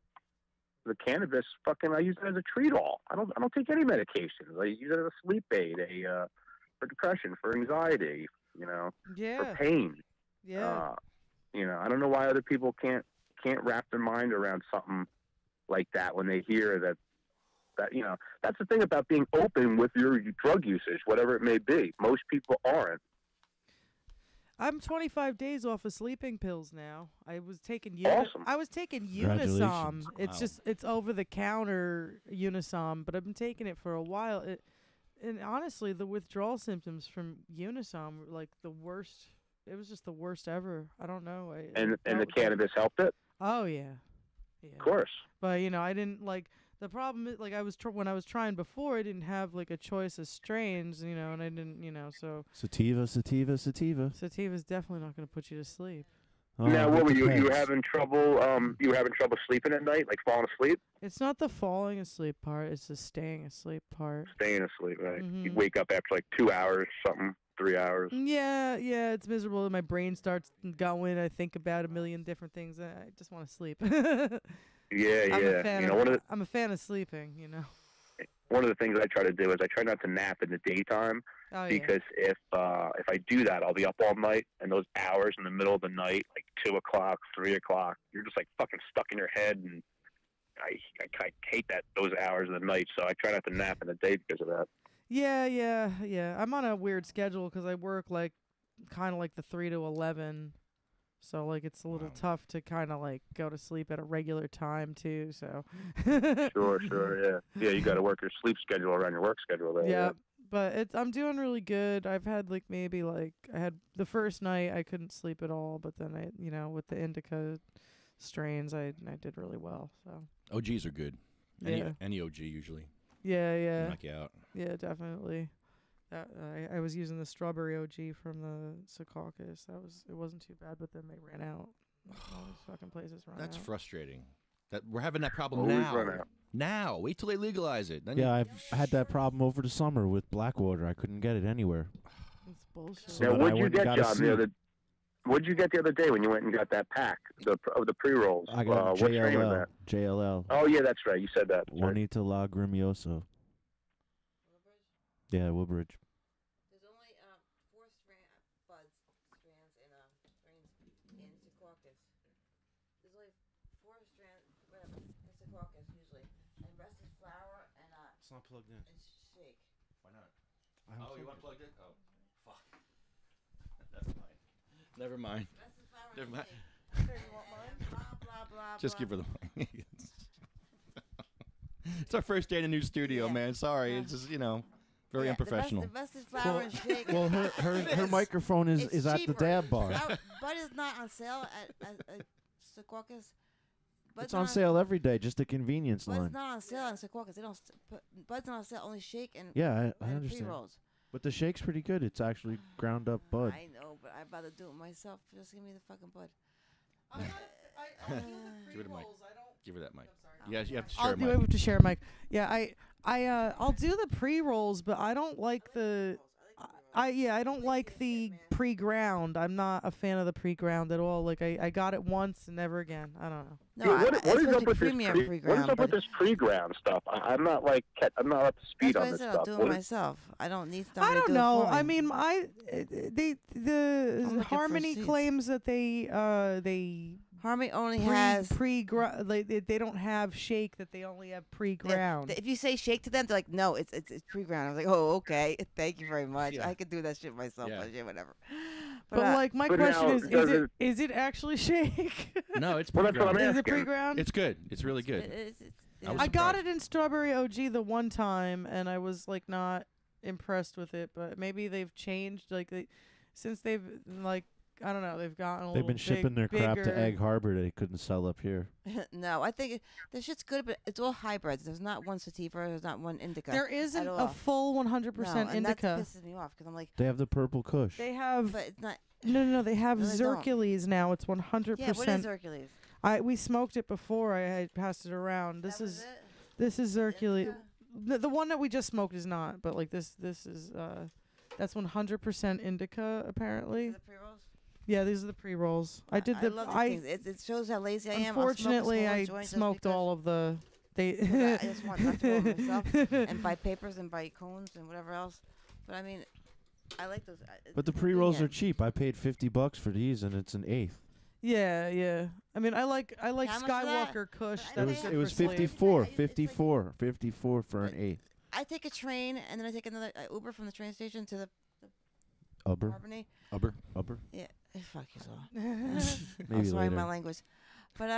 The cannabis, I use it as a treat-all. I don't take any medications. I use it as a sleep aid, for depression, for anxiety, you know, for pain.
Yeah.
You know, I don't know why other people can't wrap their mind around something like that when they hear that you know, that's the thing about being open with your drug usage, whatever it may be. Most people aren't.
I'm 25 days off of sleeping pills now. I was taking
Awesome.
I was taking
Congratulations.
Unisom. It's
Wow.
it's over the counter Unisom, but I've been taking it for a while. And honestly, the withdrawal symptoms from Unisom were the worst. It was just the worst ever. I don't know.
And the cannabis helped it?
Oh yeah.
Of course.
But I didn't the problem is when I was trying before, I didn't have a choice of strains, and I didn't, so
Sativa.
Sativa's definitely not going to put you to sleep.
Now, what were you? You were having trouble? You were having trouble sleeping at night, falling asleep?
It's not the falling asleep part; it's the staying asleep part.
Staying asleep, right?
Mhm.
You wake up after 2 hours, 3 hours.
Yeah, it's miserable. My brain starts going. I think about a million different things. I just want to sleep.
Yeah.
I'm a fan of sleeping.
One of the things I try to do is I try not to nap in the daytime because if I do that, I'll be up all night, and those hours in the middle of the night, 2 o'clock, 3 o'clock, you're just fucking stuck in your head, and I hate those hours of the night. So I try not to nap in the day because of that.
Yeah. I'm on a weird schedule because I work kind of the 3 to 11. So it's a little tough to kind of go to sleep at a regular time too. So
Sure, yeah. You got to work your sleep schedule around your work schedule there.
Yeah, but I'm doing really good. I've had maybe I had the first night I couldn't sleep at all, but then I with the indica strains I did really well. So
OGs are good. Any OG usually.
Yeah.
Knock you out.
Yeah, definitely. I was using the strawberry OG from the Secaucus. It wasn't too bad, but then they ran out. All these fucking places ran out.
That's frustrating. That we're having that problem
Always
now.
run out.
Now, wait till they legalize it. Then
Yeah, I've had that problem over the summer with Blackwater. I couldn't get it anywhere.
It's bullshit.
So
Now,
then I
what'd you
went and
get,
got a
John?
suit.
What'd you get the other day when you went and got that pack of the pre-rolls?
I got
what strain was
JLL.
that?
JLL.
Oh, yeah, that's right. You said that. Sorry.
Juanita Lagrimioso. Yeah, Woodbridge.
There's only 4 strands in Secaucus. There's only 4 strands, whatever, in Secaucus usually. And rest is flower and
It's not plugged in.
and shake.
Why not?
Oh,
you unplugged it? Oh, fuck. Never mind.
Rest is flower
Never
and
mind.
shake. Blah blah blah.
Just
blah.
give her the mic. It's our first day in a new studio, man. Sorry, it's just very
Yeah,
unprofessional.
The best is flower and shake.
Well, her microphone is
It's
at the
cheaper.
dab bar.
Bud is not on sale at Secaucus.
It's on sale every day, just a convenience
Bud's
line.
not on sale in Secaucus. They don't put Bud's not on sale. Only shake and
Yeah, I
and
understand.
pre-rolls.
But the shake's pretty good. It's actually ground up bud.
I know, but I'd rather do it myself. Just give me the fucking Bud.
Give her the mic. Give her that mic. Yeah, you have to share
I'll
a
be
mic.
able to share a mic. Yeah, I'll do the pre-rolls, but I don't like the. I don't like the pre-ground. I'm not a fan of the pre-ground at all. Like I got it once and never again. I don't know.
No,
what is up with this
premium
what is
pre-ground,
up with this pre-ground stuff? I'm not I'm not up to speed
That's why
on
I
this
said
stuff.
I'll do it
What is-
myself. I don't need
I
somebody
don't
to do it
know.
for me.
I mean, the
looking for
Harmony
seats.
claims that they
Harmony only has
they don't have shake, that they only have pre-ground.
If you say shake to them, they're like, no, it's pre-ground. I was like, oh, okay, thank you very much.
Yeah.
I could do that shit myself.
Yeah.
But yeah, whatever.
But like my
But
question
now,
is is it actually shake?
No, it's
Well, that's what I'm
pre-ground.
Is it
asking.
pre-ground?
It's good. It's really good. I was
I got
surprised.
it in Strawberry OG the one time, and I was like not impressed with it. But maybe they've changed, since they've I don't know, they've gotten a
They've
little
been shipping their crap
bigger.
to Egg Harbor that they couldn't sell up here.
No, I think the shit's good, but it's all hybrids. There's not one sativa. There's not one indica.
There isn't
at
a
all.
full 100%
No, and
indica.
that pisses me off because I'm like,
They have the purple Kush.
They have
but it's not.
no. They have
No, they don't.
Zircules now. It's 100%.
Yeah, what is Hercules?
We smoked it before. I passed it around. This is Zircule. The one that we just smoked is not, but like this is that's 100% indica apparently.
The pre-rolls?
Yeah, these are the pre-rolls. I did the
love these things. It shows how lazy I am.
Unfortunately,
I'll
I
smoke a smaller joint just
smoked
because-
all of the.
because I just want not to roll myself and buy papers and buy cones and whatever else. But I mean, I like those.
But the pre-rolls are cheap. I paid $50 for these, and it's an eighth.
Yeah. I mean, I like
How much for that?
Skywalker Kush.
But I
That's
paid-
It was
good for sleep.
54 for an eighth.
I take a train and then I take another Uber from the train station to the
Ubber.
Albany.
Ubber.
Yeah, fuck you all.
Maybe
I'm sorry,
later.
my language. But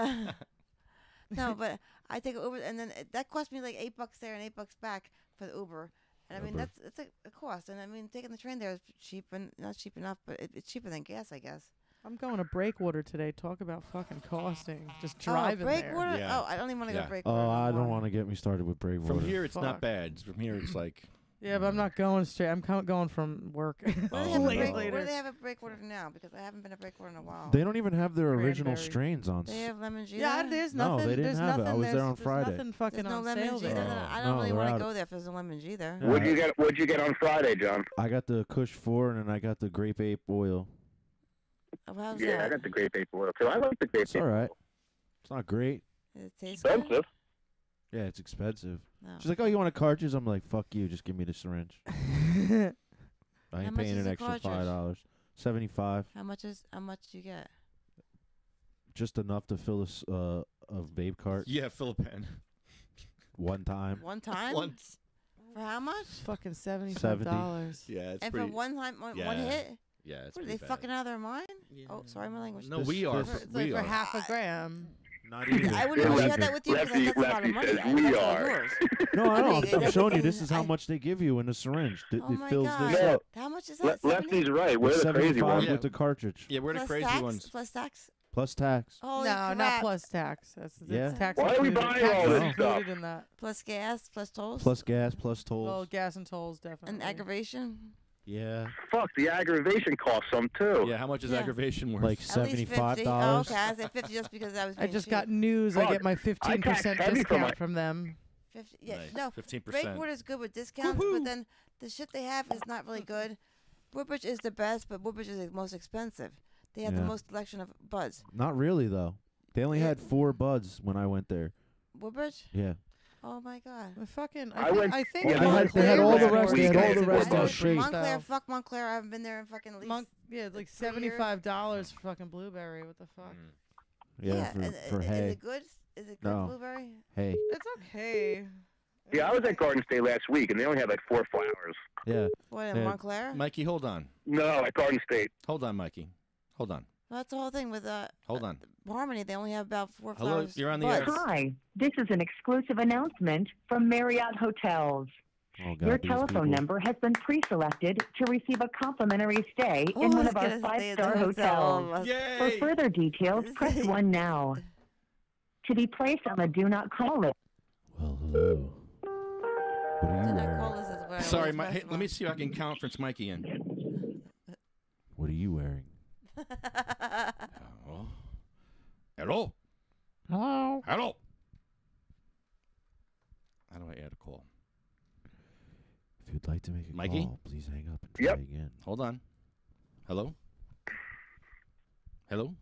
no, but I take an Uber and then that cost me like $8 there and $8 back for the Uber. And I mean
Uber.
that's a cost. And I mean taking the train there is cheap and not cheap enough, but it's cheaper than gas, I guess.
I'm going to Breakwater today. Talk about fucking costing. Just driving
Breakwater?
there.
Yeah.
Oh, I don't even want to go
Yeah.
to Breakwater.
Oh, I
no
don't
more.
want to get me started with Breakwater.
From here, it's
Fuck.
not bad. From here, it's like.
Yeah, but I'm not going straight. I'm going from work.
Where do they
Oh,
have a
no.
break,
later.
where do they have a Breakwater now? Because I haven't been to Breakwater in a while.
They don't even have their original
Cranberry.
strains on.
They have lemon G.
Yeah,
there?
there's
No,
nothing.
they didn't
there's
have it.
nothing.
I was there
there's,
on
there's
Friday.
nothing fucking
There's no
on
lemon
sale
G.
there.
I
No,
don't really
they're
want to
out.
go there if there's a lemon G there.
Yeah.
What'd you get on Friday, John?
I got the Kush 4 and then I got the Grape Ape oil.
Oh, how's
Yeah, I
that?
got the grape ape oil too. I like the grape
It's
ape
all right.
oil.
It's not great.
Does it taste good?
Expensive.
Yeah, it's expensive.
No.
She's like, "Oh, you want a cartridge?" I'm like, "Fuck you, just give me the syringe." I
How
ain't
much
paying
is
an
the
extra
cartridge?
$5. 75,
How much do you get?
just enough to fill a vape cart
Yeah, Philippine.
one time.
One time?
Once.
For how much?
Fucking $75.
Yeah, it's
And
pretty.
for one time, one
yeah.
hit?
Yeah, it's
What are
pretty
they
bad.
fucking out of their mind? Oh, sorry, my language.
No, we are.
this-
It's like
We
for
are.
half a gram.
Not even.
I wouldn't really share that with you because
Lefty,
that's a lot of
Lefty
money.
says
That's
we
all
are.
yours.
No, I know.
mean,
I'm
that's
showing you.
the
This
thing.
is how much they give you in a syringe.
Oh
It
my
fills
God.
this
No.
up.
How much is that?
Lefty's right. We're
It's
the crazy
75
ones.
Yeah.
with the cartridge,
Yeah, we're the
Plus
crazy
tax?
ones.
Plus tax?
plus tax.
Holy
No,
crap.
not plus tax. That's
Yeah.
tax.
Why are we
included.
buying
Tax
all
is
this
included
stuff?
in that.
Plus gas, plus tolls?
Plus gas, plus tolls.
Well, gas and tolls definitely.
And aggravation?
Yeah,
Fuck, the aggravation costs some too.
Yeah, how much is
Yeah.
aggravation worth?
like
At least 50.
$75.
Oh, okay, I said 50 just because I was
I
being
just
cheap.
got news. I
Fuck,
get my
I
15%
tax heavy for
discount
my-
from them.
50. Yeah,
Nice.
no.
15%.
Breakwater's good with discounts, but then the shit they have is not really good. Woodbridge is the best, but Woodbridge is the most expensive. They had the
Yeah.
most selection of buds.
Not really though. They only had 4 buds when I went there.
Woodbridge?
Yeah.
Oh my God.
Fucking.
I went-
I think
yeah,
they had
Montclair
all the
was
rest.
more
They had all the
expensive
rest
than
on
Woodbridge,
shape.
Montclair,
though.
fuck Montclair. I haven't been there in fucking at least.
Yeah, it's like
a year.
$75 for fucking blueberry. What the fuck?
Yeah, for
is
hay.
it good? Is it good
No.
blueberry?
Hey.
It's okay.
Yeah, I was at Garden State last week, and they only had like 4 flowers.
Yeah.
What, in
Yeah.
Montclair?
Mikey, hold on.
No, at Garden State.
Hold on, Mikey. Hold on.
Well, that's the whole thing with
Hold on.
Harmony. They only have about 4
Hello,
flowers.
you're on the
buds.
air.
Hi, this is an exclusive announcement from Marriott Hotels.
Oh, God,
Your
these
telephone
people.
number has been pre-selected to receive a complimentary stay
Oh,
in one
I
of
was
our
gonna stay at the
5-star
hotel.
hotels.
Yay!
For further details, press 1 now. To be placed on the do not call list.
Well, hello. What are you
Did I
wearing?
call this as well?
Sorry, hey, let me see if I can conference Mikey in.
What are you wearing?
Oh. Hello?
Hello.
Hello? How do I add a call?
If you'd like to make a
Mikey?
call, please hang up and try
Yep.
again.
Hold on. Hello? Hello?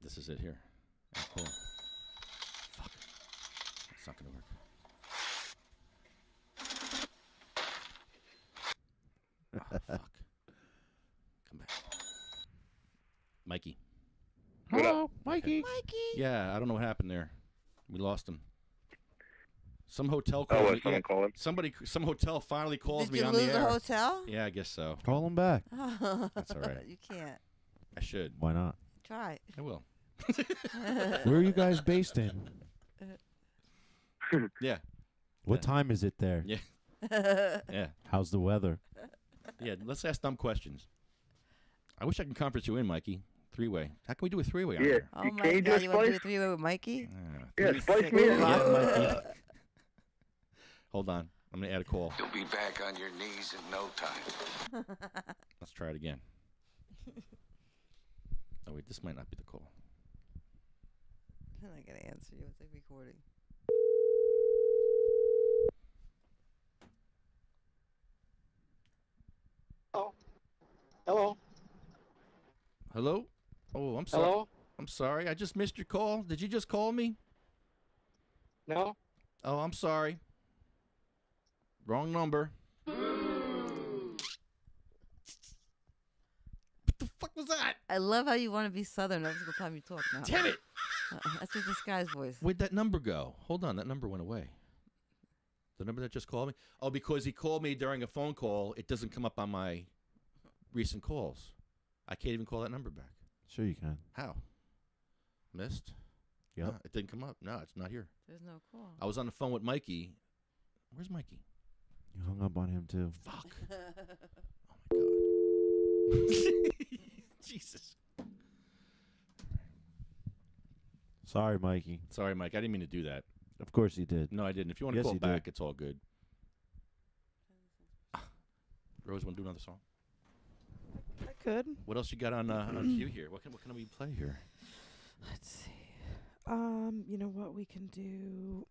This is it here. Add call. Fuck. It's not going to work. Oh, fuck. Come back. Mikey.
Hello, Mikey.
Mikey.
Yeah, I don't know what happened there. We lost him. Some hotel
Oh,
called
was
me.
someone calling?
Some hotel finally calls
Did
me
you
on
lose
the
the
air.
hotel?
Yeah, I guess so.
Call him back.
That's all right.
You can't.
I should.
Why not?
Try.
I will.
Where are you guys based in?
Yeah.
What time is it there?
Yeah. Yeah.
How's the weather?
Yeah. Let's ask dumb questions. I wish I could conference you in, Mikey. 3-way. How can we do a 3-way on
Yeah.
here?
Oh
Can
my
you do
God,
a
you want to do a
splice?
3-way with Mikey?
Yeah, splice me in.
Yeah, Mikey. Hold on. I'm going to add a call.
You'll be back on your knees in no time.
Let's try it again. Oh, wait. This might not be the call.
I'm not going to answer you. It's like recording.
Hello.
Hello? Oh, I'm sorry.
Hello?
I'm sorry. I just missed your call. Did you just call me?
No.
Oh, I'm sorry. Wrong number. What the fuck was that?
I love how you want to be Southern every single time you talk now.
Damn it!
That's just this guy's voice.
Where'd that number go? Hold on, that number went away. The number that just called me? Oh, because he called me during a phone call, it doesn't come up on my recent calls. I can't even call that number back.
Sure you can.
How? Missed?
Yep.
No, it didn't come up. No, it's not here.
There's no call.
I was on the phone with Mikey. Where's Mikey?
You hung up on him too.
Fuck. Oh my god. Jesus.
Sorry, Mikey.
Sorry, Mike. I didn't mean to do that.
Of course you did.
No, I didn't. If you want to
Yes,
call
you
back,
did.
it's all good. Rose, want to do another song?
I could.
What else you got on cue here? What can we play here?
Let's see. You know what we can do?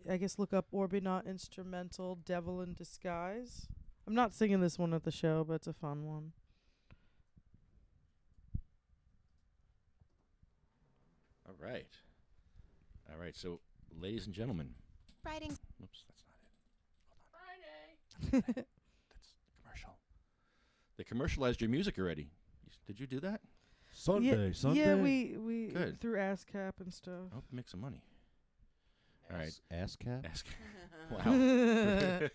I guess look up Orbynot instrumental "Devil in Disguise." I'm not singing this one at the show, but it's a fun one.
All right. All right. So, ladies and gentlemen.
Writing.
Oops, that's not it. Hold on. Friday. That's the commercial. They commercialized your music already. Did you do that?
Sunday.
Yeah, we
Good.
through ASCAP and stuff.
I hope you make some money. All right.
ASCAP?
Wow.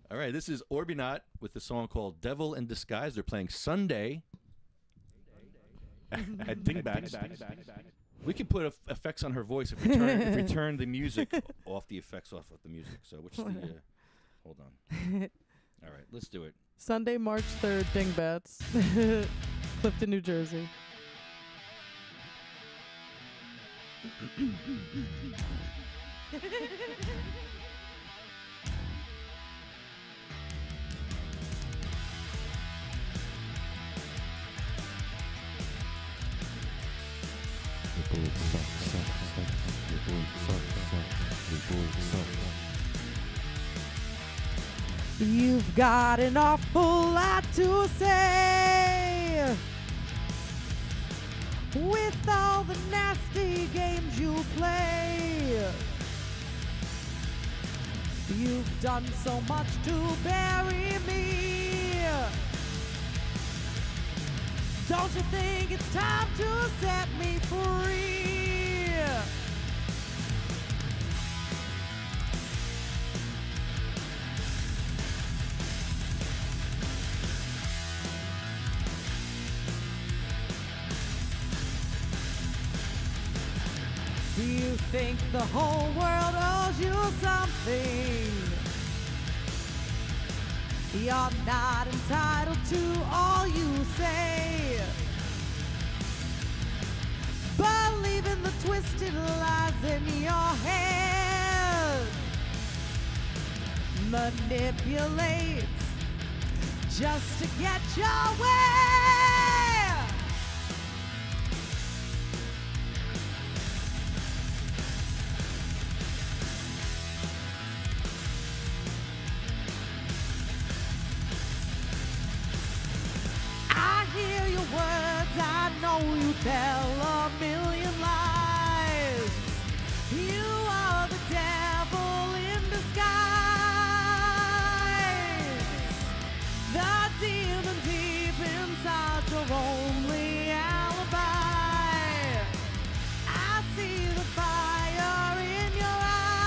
All right, this is Orbynot with the song called Devil in Disguise. They're playing Sunday at Dingbats. We can put effects on her voice if we turn the music off, the effects off of the music. So, which is the... hold on. All right, let's do it.
Sunday, March 3rd, Dingbats, Clifton, New Jersey. You've got an awful lot to say. With all the nasty games you play, you've done so much to bury me. Don't you think it's time to set me free? You think the whole world owes you something. You're not entitled to all you say. Believe in the twisted lies in your head. Manipulate just to get your way. Hear your words, I know you tell a million lies. You are the devil in disguise. The demon deep inside your only alibi. I see the fire in your eyes.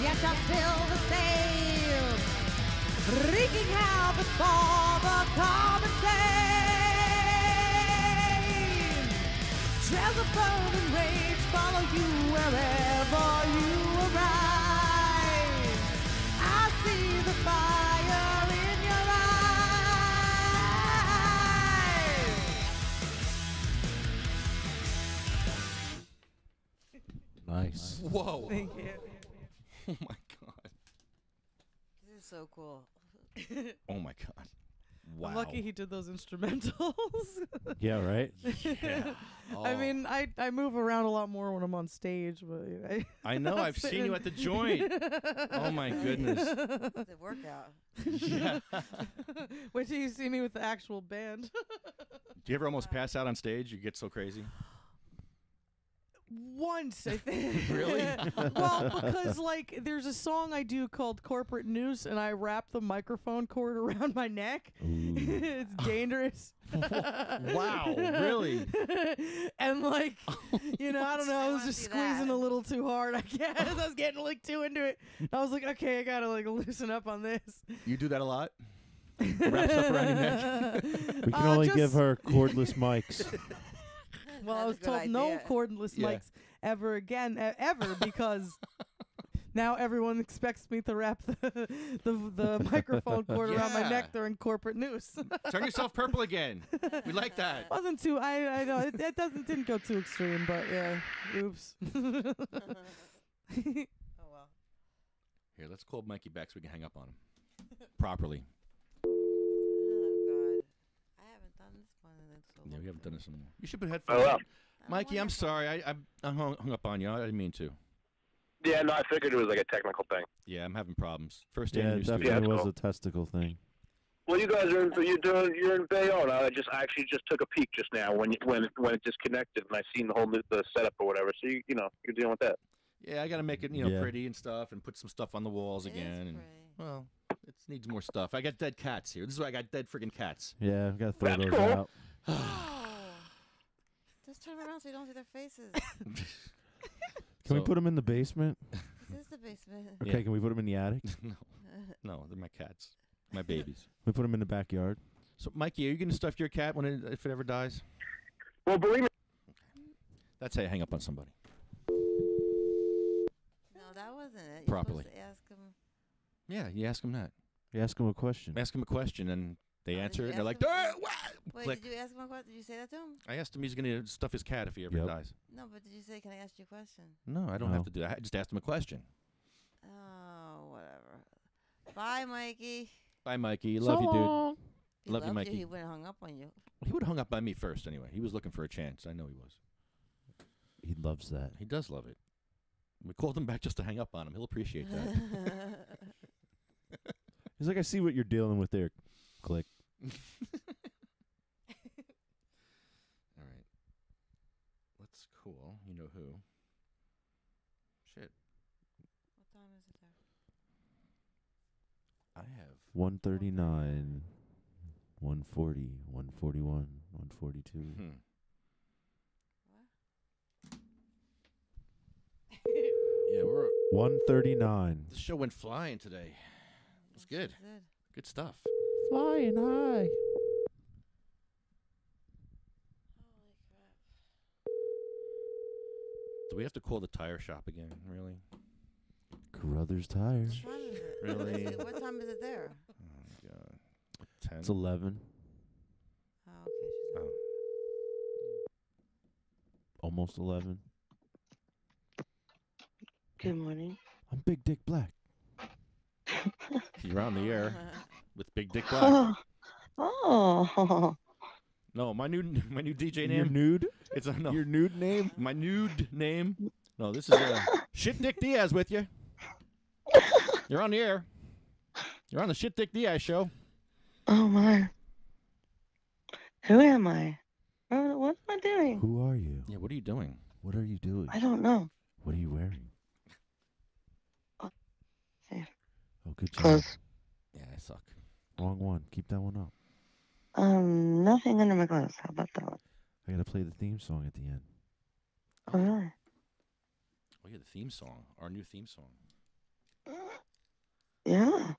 Yet I'm still the same, wreaking havoc for the common sane. Trails of burning rage follow you wherever you arrive. I see the fire in your eyes.
Nice.
Whoa.
Thank you.
Oh my god.
This is so cool.
Oh my god. Wow.
I'm lucky he did those instrumentals.
Yeah, right?
Yeah.
I
Oh.
mean, I move around a lot more when I'm on stage, but
I know, I've seen you at the joint. Oh my goodness.
It's a workout.
Yeah.
Wait till you see me with the actual band.
Do you ever almost pass out on stage? You get so crazy?
Once, I think.
Really?
Well, because like there's a song I do called Corporate Noose, and I wrap the microphone cord around my neck. It's dangerous.
Wow, really?
And like, you know, I don't know, I was just squeezing a little too hard, I guess. I was getting like too into it. I was like, okay, I gotta like loosen up on this.
You do that a lot? Wrap stuff around your neck?
We can only give her cordless mics.
Well, I was told no cordless mics ever again, ever, because now everyone expects me to wrap the microphone cord around my neck during Corporate News.
Turn yourself purple again. We like that.
Wasn't too. I know it didn't go too extreme, but yeah. Oops.
Oh well.
Here, Here, let's call Mikey back so we can hang up on him properly.
Oh, God. I haven't done this one in so long.
Yeah, we haven't done this in a while. You should put headphones on. Mikey, I'm sorry. I hung up on you. I didn't mean to.
Yeah, no, I figured it was like a technical thing.
Yeah, I'm having problems. First day
Yeah,
in
it
the new
definitely
studio.
was a testicle thing.
Well, you guys are you're in Bayonne. I actually just took a peek just now when it disconnected and I seen the whole the setup or whatever. So you're dealing with that.
Yeah, I got to make it
Yeah.
pretty and stuff, and put some stuff on the walls again. And well, it needs more stuff. I got dead cats here. This is why I got dead friggin' cats.
Yeah, I've got to throw
That's
those
cool.
out.
Just turn them around so you don't see their faces.
Can we put them in the basement?
This is the basement.
Okay, can we put them in the attic?
No, they're my cats, my babies.
We put them in the backyard.
So, Mikey, are you gonna stuff your cat if it ever dies?
Well, believe me.
That's how you hang up on somebody.
No, that wasn't it. You're
Properly.
supposed to ask him.
Yeah, you ask them that.
You ask them a question.
Ask them a question, and they answer it, and they're like,
him?
what?
Wait,
Click.
did you ask him a question? Did you say that to him?
I asked him he's gonna stuff his cat if he ever
Yep.
dies.
No, but did you say, can I ask you a question?
No, I don't have to do that. I just asked him a question.
Oh, whatever. Bye, Mikey.
Bye, Mikey. Love you, dude.
He
Love you,
loved
Mikey.
He wouldn't have hung up on you.
He would have hung up by me first anyway. He was looking for a chance. I know he was.
He loves that.
He does love it. We called him back just to hang up on him. He'll appreciate that.
He's like, I see what you're dealing with there. Click.
All right. Let's call. You know who? Shit.
What time is it there?
I have
139, 140, 141, 142.
Yeah, we're
139.
the show went flying today. It was good. Good stuff.
Flying high.
Do we have to call the tire shop again? Really?
Carruthers Tires.
What time is it?
Really?
What time is it there?
Oh my god. 10.
It's 11.
Oh, okay. She's
Oh.
Almost 11.
Good morning.
I'm Big Dick Black.
You're on the air with Big Dick Black.
Oh.
No, my new DJ name.
Your nude?
It's no.
Your nude name?
My nude name. No, this is Shit Dick Diaz with you. You're on the air. You're on the Shit Dick Diaz show.
Oh my. Who am I? What am I doing?
Who are you?
Yeah, what are you doing?
What are you doing?
I don't know.
What are you wearing?
There.
Oh, good job.
Close.
Yeah, I suck.
Wrong one. Keep that one up.
Nothing under my clothes. How about that one?
I gotta play the theme song at the end.
Oh, really?
Oh yeah, the theme song. Our new theme song.
Yeah.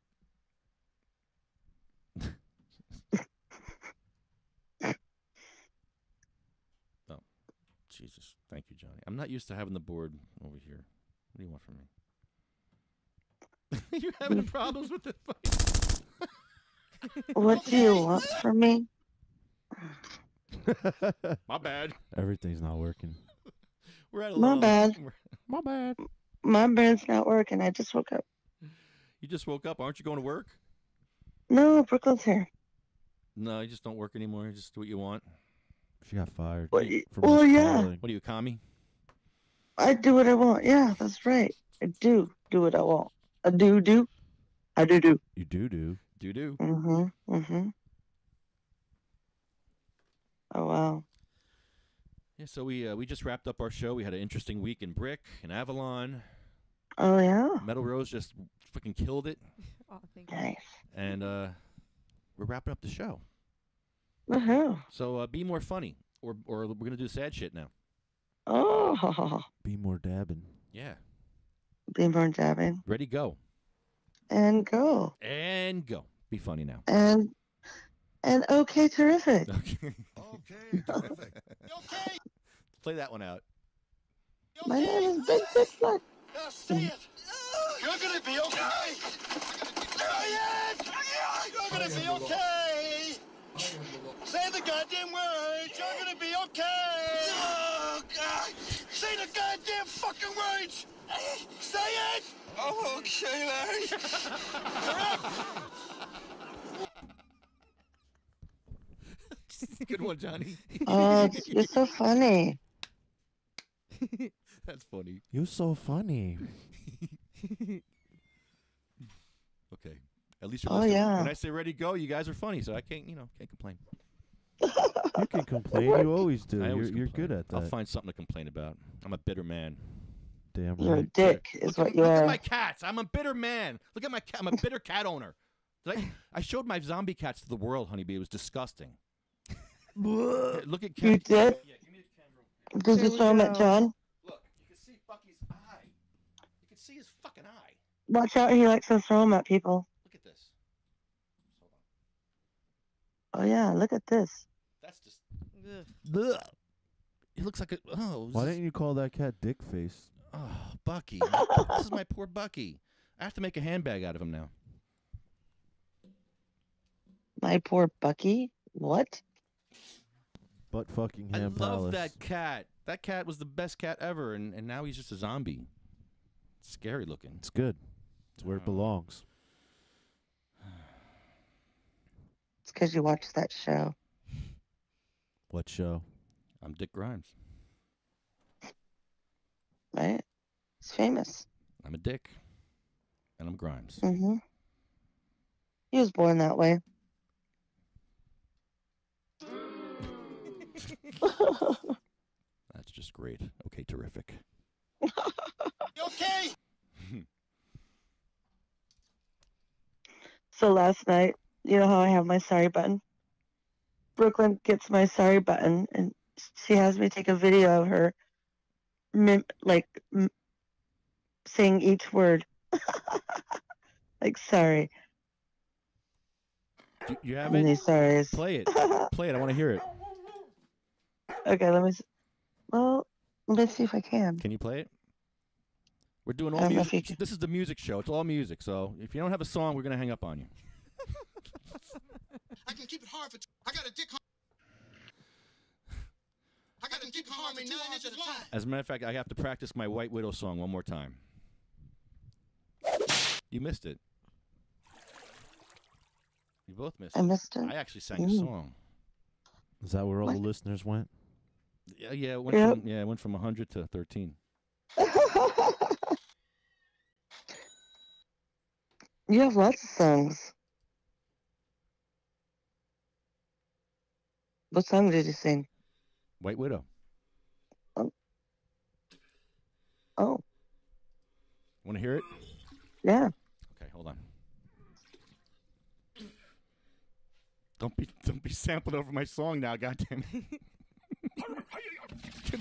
Oh, Jesus. Thank you, Johnny. I'm not used to having the board over here. What do you want from me? You having problems with this fight?
What do you want from me?
My bad.
Everything's not working.
We're at a
My
little.
bad.
My bad.
My brain's not working. I just woke up.
You just woke up. Aren't you going to work?
No, Brooklyn's here.
No, you just don't work anymore. You just do what you want.
She got fired.
Well,
from
well,
Miss
yeah.
Carling.
What are you, a commie?
I do what I want. Yeah, that's right. I do what I want. I do. I do.
You do.
Do.
Mm-hmm. Oh, wow.
Yeah, so we just wrapped up our show. We had an interesting week in Brick and Avalon.
Oh, yeah?
Metal Rose just freaking killed it.
Oh, thank you.
Nice.
And we're wrapping up the show.
Woohoo.
So be more funny, or we're going to do sad shit now.
Oh.
Be more dabbing.
Yeah.
Be more dabbing.
Ready, go.
And go.
And go. Be funny now.
And okay, terrific.
Okay.
Okay, terrific. Okay.
Play that one out.
My name is Big Dick Black.
Now say it. You're gonna be okay. Say it. You're gonna be okay. Say the goddamn words. You're gonna be okay. Oh God. Say the goddamn fucking fucking words! Say it! Oh, okay, Larry.
Good one, Johnny.
Oh, you're so funny.
That's funny.
You're so funny.
Okay. At least you're
Oh,
listening.
yeah.
When I say ready, go, you guys are funny, so I can't complain.
You can complain. You always do.
I always
You're
complain.
good at that.
I'll find something to complain about. I'm a bitter man.
Damn
You're a
right.
dick, is what you
Look at
are.
my cats. I'm a bitter man. Look at my cat. I'm a bitter cat owner. I showed my zombie cats to the world, Honeybee. It was disgusting. Look at
You
cats.
did?
Yeah, give me the camera.
Did you throw him at John?
Look, you can see Bucky's eye. You can see his fucking eye.
Watch out, he likes to throw them at people.
Look at this.
Oh, yeah, look at this.
That's just. Ugh. He looks like a. Oh.
Why didn't you call that cat Dick Face?
Oh, Bucky. This is my poor Bucky. I have to make a handbag out of him now.
My poor Bucky? What?
Butt fucking
I
Ham
love
Palace.
that cat. That cat was the best cat ever, and now he's just a zombie. Scary looking.
It's good. It's where it belongs.
It's because you watched that show.
What show?
I'm Dick Grimes.
Right? It's famous.
I'm a dick. And I'm Grimes.
Mm-hmm. He was born that way.
That's just great. Okay, terrific.
Okay.
So last night, you know how I have my sorry button? Brooklyn gets my sorry button, and she has me take a video of her, saying each word. Like, sorry.
You have
And
it?
these sorries.
Play it. Play it. I want to hear it.
Okay, let me see if I can.
Can you play it? We're doing
I
all
don't know if
music. This is the music show. It's all music. So if you don't have a song, we're going to hang up on you.
I can keep it hard for. I got a dick. I got to keep it hard for 9 inches long.
As a matter of fact, I have to practice my White Widow song one more time. You missed it. You both missed it.
I missed it.
I actually sang a
Ooh.
song.
Is that where all the listeners went?
Yeah, it went
Yep.
from, it went from 100 to 13.
You have lots of songs. What song did you sing?
White Widow.
Oh,
Want to hear it?
yeah.
Okay, hold on. Don't be sampling over my song now, goddamn it.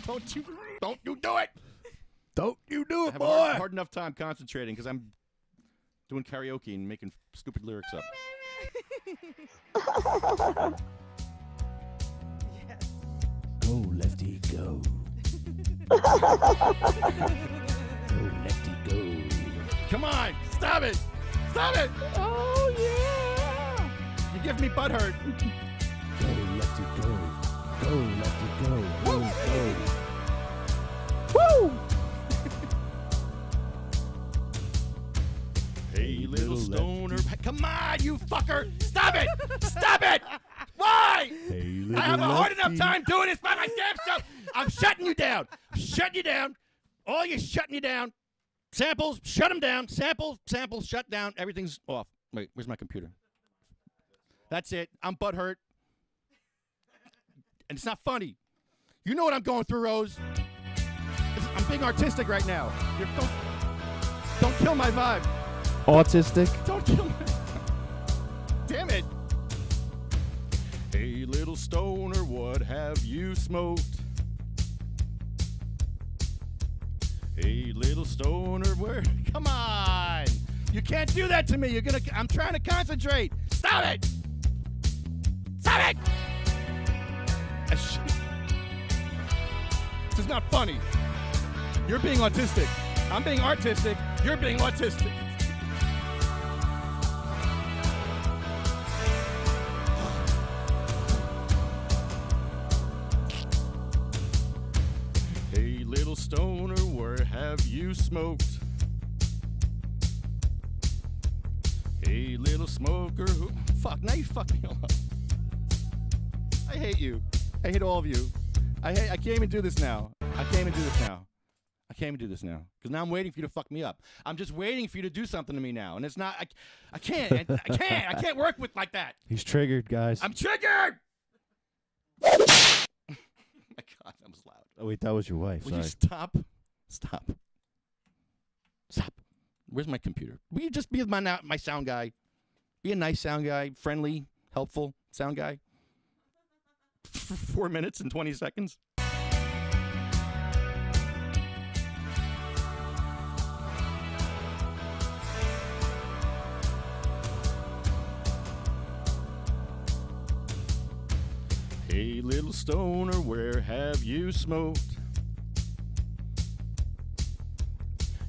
Don't you do it.
Don't you do
I
it,
have
boy!
a hard enough time concentrating because I'm doing karaoke and making stupid lyrics up.
Go, Lefty, go. Go, Lefty, go.
Come on, stop it! Stop it!
Oh yeah!
You give me butt hurt.
Go, Lefty, go. Go, Lefty, go. Go, go.
Woo! Hey, little stoner. Come on, you fucker! Stop it! Stop it! Why?
Hey,
I have a
little
hard enough
Lefty.
time doing this by my damn self. I'm shutting you down. I'm shutting you down. All you shutting you down. Samples, shut them down. Samples, shut down. Everything's off. Wait, where's my computer? That's it. I'm butthurt. And it's not funny. You know what I'm going through, Rose. I'm being artistic right now. Don't kill my vibe.
Autistic?
Don't kill my Damn it. Hey, little stoner, what have you smoked? Hey, little stoner, where? Come on. You can't do that to me. I'm trying to concentrate. Stop it. Stop it. This is not funny. You're being autistic. I'm being artistic. You're being autistic. Hey, little stoner, where have you smoked? Hey, little smoker. Fuck, now you fuck me up. I hate you. I hate all of you. I can't even do this now. I can't even do this now. Because now I'm waiting for you to fuck me up. I'm just waiting for you to do something to me now. And it's not, I can't. I can't work with like that.
He's triggered, guys.
I'm triggered! My God, that was loud.
Oh, wait, that was your wife.
Will
Sorry.
you stop? Stop. Where's my computer? Will you just be my sound guy? Be a nice sound guy, friendly, helpful sound guy. 4 minutes and 20 seconds. Hey, little stoner, where have you smoked?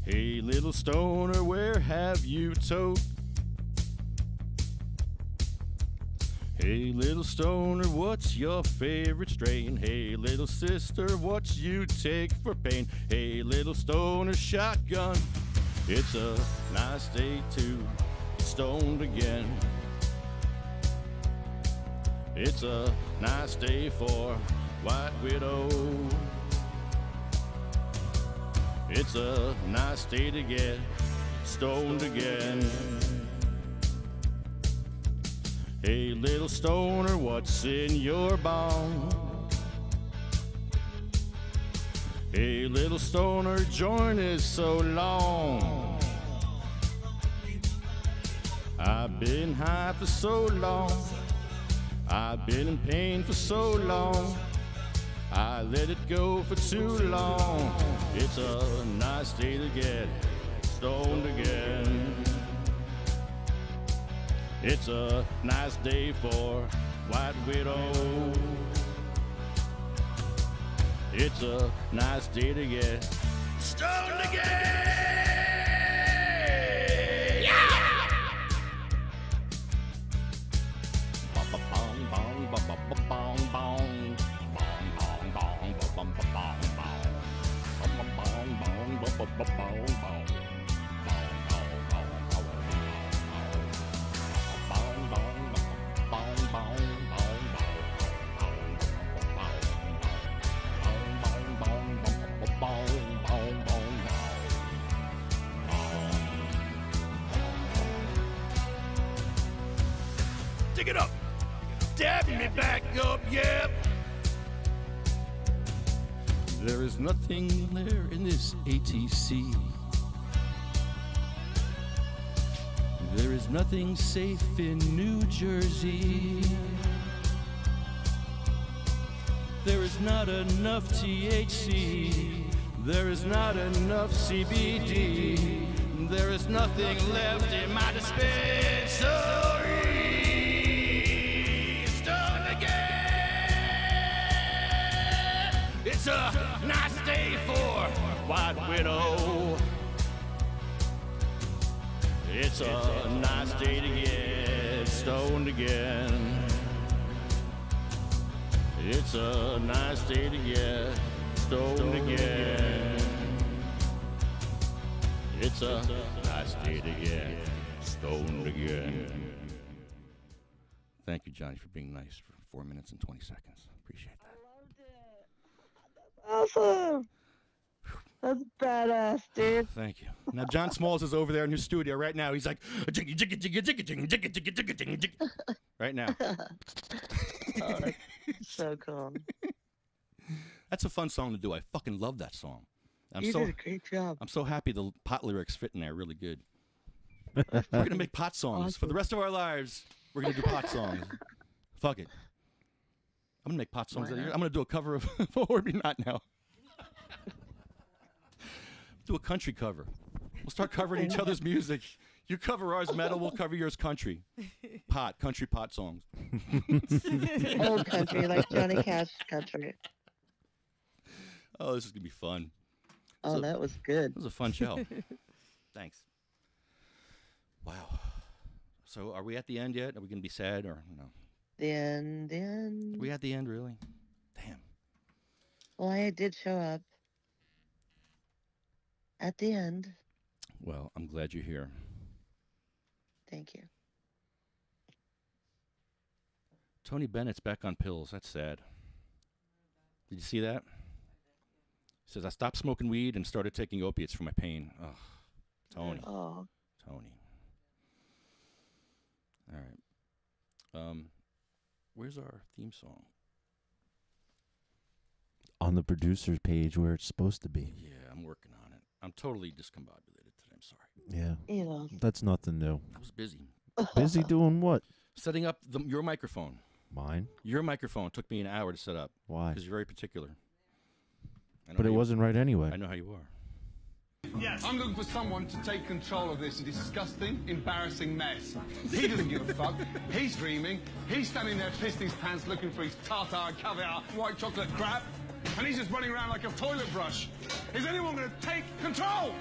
Hey, little stoner, where have you towed? Hey, little stoner, what's your favorite strain? Hey, little sister, what you take for pain? Hey, little stoner, shotgun. It's a nice day to get stoned again. It's a nice day for White Widow. It's a nice day to get stoned again. Hey, little stoner, what's in your bong? Hey, little stoner, joint is so long. I've been high for so long. I've been in pain for so long. I let it go for too long. It's a nice day to get stoned again. It's a nice day for White Widow. It's a nice day to get stoned again. Dig it up, dab me back up, yep. There is nothing there in this ATC. There is nothing safe in New Jersey. There is not enough THC. There is not enough CBD. There is nothing left in my dispensary. Stoned again. It's a nice day for White Widow. It's a nice day to get stoned again. It's a nice day to get stoned again. It's a nice day to get stoned again. Thank you, Johnny, for being nice for 4 minutes and 20 seconds. Appreciate that.
Awesome. That's badass, dude.
Thank you. Now, John Smalls is over there in his studio right now. He's like, right now.
Oh, that's so cool.
That's a fun song to do. I fucking love that song.
You did a great job.
I'm so happy the pot lyrics fit in there really good. We're going to make pot songs. For the rest of our lives, we're going to do pot songs. Fuck it. I'm going to make pot songs. I'm going to do a cover of Orbynot now. Do a country cover. We'll start covering each other's music. You cover ours metal, we'll cover yours country. Country pot songs.
Old country, like Johnny Cash country.
Oh, this is going to be fun.
Oh, that was good.
It was a fun show. Thanks. Wow. So are we at the end yet? Are we going to be sad or no?
The end.
Are we at the end, really? Damn.
Well, I did show up. at the end.
Well, I'm glad you're here.
Thank you.
Tony Bennett's back on pills. That's sad. Did you see that? He says, I stopped smoking weed and started taking opiates for my pain. Oh, Tony.
Oh.
Tony. All right. Where's our theme song?
On the producer's page where it's supposed to be.
Yeah, I'm working on it. I'm totally discombobulated today. I'm sorry.
Yeah.
You know.
That's nothing new.
I was busy.
Busy doing what?
Setting up your microphone.
Mine?
Your microphone took me an hour to set up.
Why?
Because you're very particular.
But it wasn't right anyway.
I know how you are.
Yes. I'm looking for someone to take control of this disgusting, embarrassing mess. He doesn't give a fuck. He's dreaming. He's standing there pissing his pants looking for his tartar, caviar, white chocolate crap. And he's just running around like a toilet brush. Is anyone going to take control?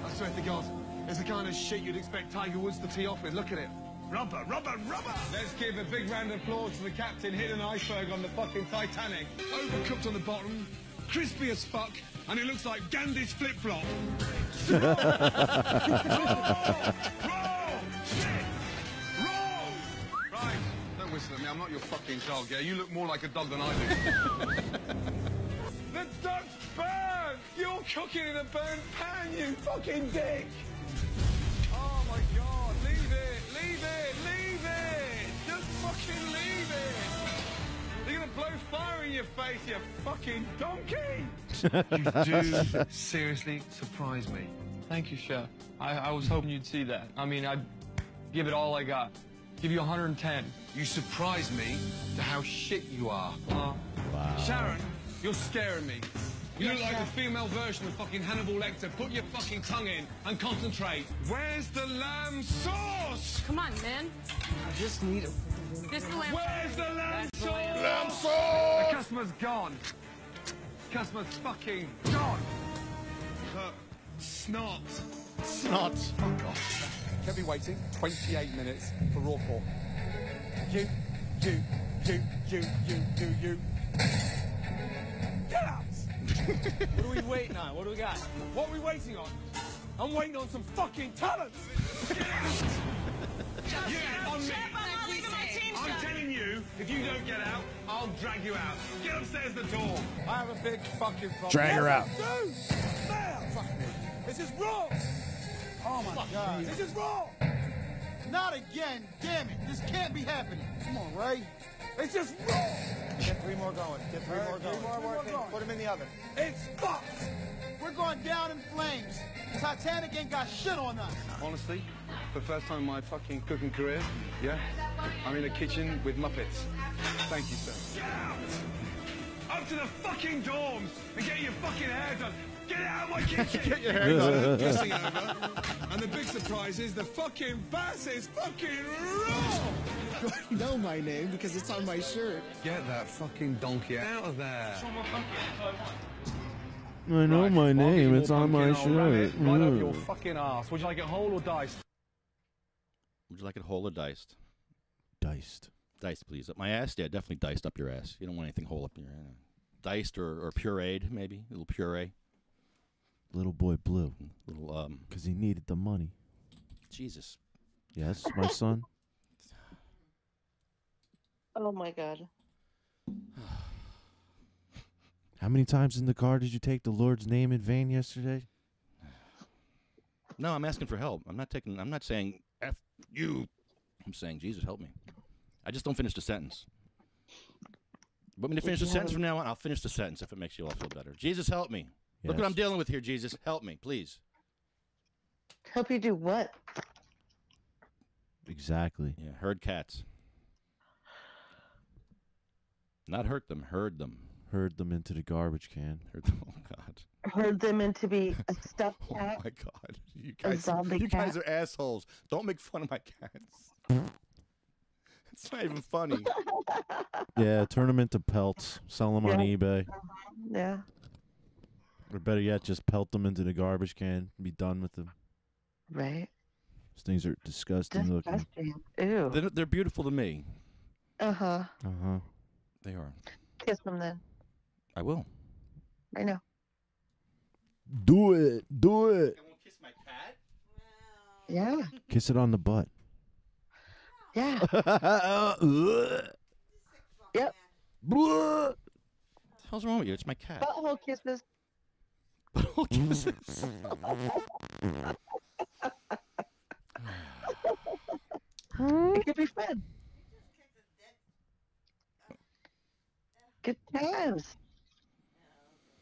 I swear to God, it's the kind of shit you'd expect Tiger Woods to tee off with. Look at it. Rubber, rubber, rubber! Let's give a big round of applause to the captain hitting an iceberg on the fucking Titanic. Overcooked on the bottom, crispy as fuck, and it looks like Gandhi's flip-flop. Roll! Shit! Roll! Right, don't whistle at me, I'm not your fucking dog, yeah? You look more like a dog than I do. The duck's burned! You're cooking in a burned pan, you fucking dick! Oh my God, leave it, leave it, leave it! Just fucking leave it! You're gonna blow fire in your face, you fucking donkey! You do seriously surprise me. Thank you, Chef. I was hoping you'd see that. I mean, I'd give it all I got. Give you 110. You surprise me to how shit you are. Wow. Sharon, you're scaring me. You look like the female version of fucking Hannibal Lecter. Put your fucking tongue in and concentrate. Where's the lamb sauce?
Come on, man.
I just need it.
This is the lamb.
Where's the lamb sauce?
Lamb
sauce! The customer's gone. Customer's fucking gone. Snot.
Snot.
Fuck off. Kept me waiting 28 minutes for raw pork. You. Get out! What are we waiting on? What do we got? What are we waiting on? I'm waiting on some fucking talent! Yeah, on me! I'm telling you, if you don't get out, I'll drag you out. Get upstairs the door. I have a big fucking problem.
Drag her out.
Dude! Man, fuck me. This is wrong! Oh my God. This is wrong!
Not again! Damn it! This can't be happening! Come on, Ray!
It's just wrong!
Get 3 more going. Get 3 more going. 3 more working. Put them in the oven.
It's fucked!
We're going down in flames. Titanic ain't got shit on us.
Honestly, for the first time in my fucking cooking career, yeah, I'm in a kitchen with Muppets. Thank you, sir. Get out! Up to the fucking dorms and get your fucking hair done. Get out of my kitchen!
Get your hair done.
Kissing over. And the big surprise is the fucking bass is fucking raw!
You know my name because it's on my shirt.
Get that fucking donkey out of there.
I know my name. It's on my shirt.
Right up your fucking ass. Would you like it whole or diced?
Would you like it whole or diced?
Diced.
Diced, please. Up my ass? Yeah, definitely diced up your ass. You don't want anything whole up your ass. Diced or pureed, maybe. A little puree.
Little boy blue.
Little,
Because he needed the money.
Jesus.
Yes, my son.
Oh my God.
How many times in the car did you take the Lord's name in vain yesterday?
No, I'm asking for help. I'm not saying F you. I'm saying, Jesus, help me. I just don't finish the sentence. Want me to finish the sentence from now on? I'll finish the sentence if it makes you all feel better. Jesus, help me. Look what I'm dealing with here, Jesus. Help me, please.
Help you do what?
Exactly.
Yeah, herd cats. Not hurt them, herd them.
Herd them into the garbage can.
Herd them, oh, God.
Herd them into be a stuffed cat.
Oh, my God. You
A
guys,
zombie
you guys
cat.
are assholes. Don't make fun of my cats. It's not even funny.
Yeah, turn them into pelts. Sell them on eBay.
Yeah.
Or better yet, just pelt them into the garbage can and be done with them.
Right.
These things are disgusting looking.
Disgusting. Ew.
They're beautiful to me.
Uh-huh.
Uh-huh.
They are.
Kiss them then.
I will.
I know.
Do it. Do it.
I won't kiss my cat?
Yeah.
Kiss it on the butt.
Yeah. Yep.
What the hell's wrong with you? It's my cat.
Butthole kisses.
Butthole kisses.
It could be fun. Good times.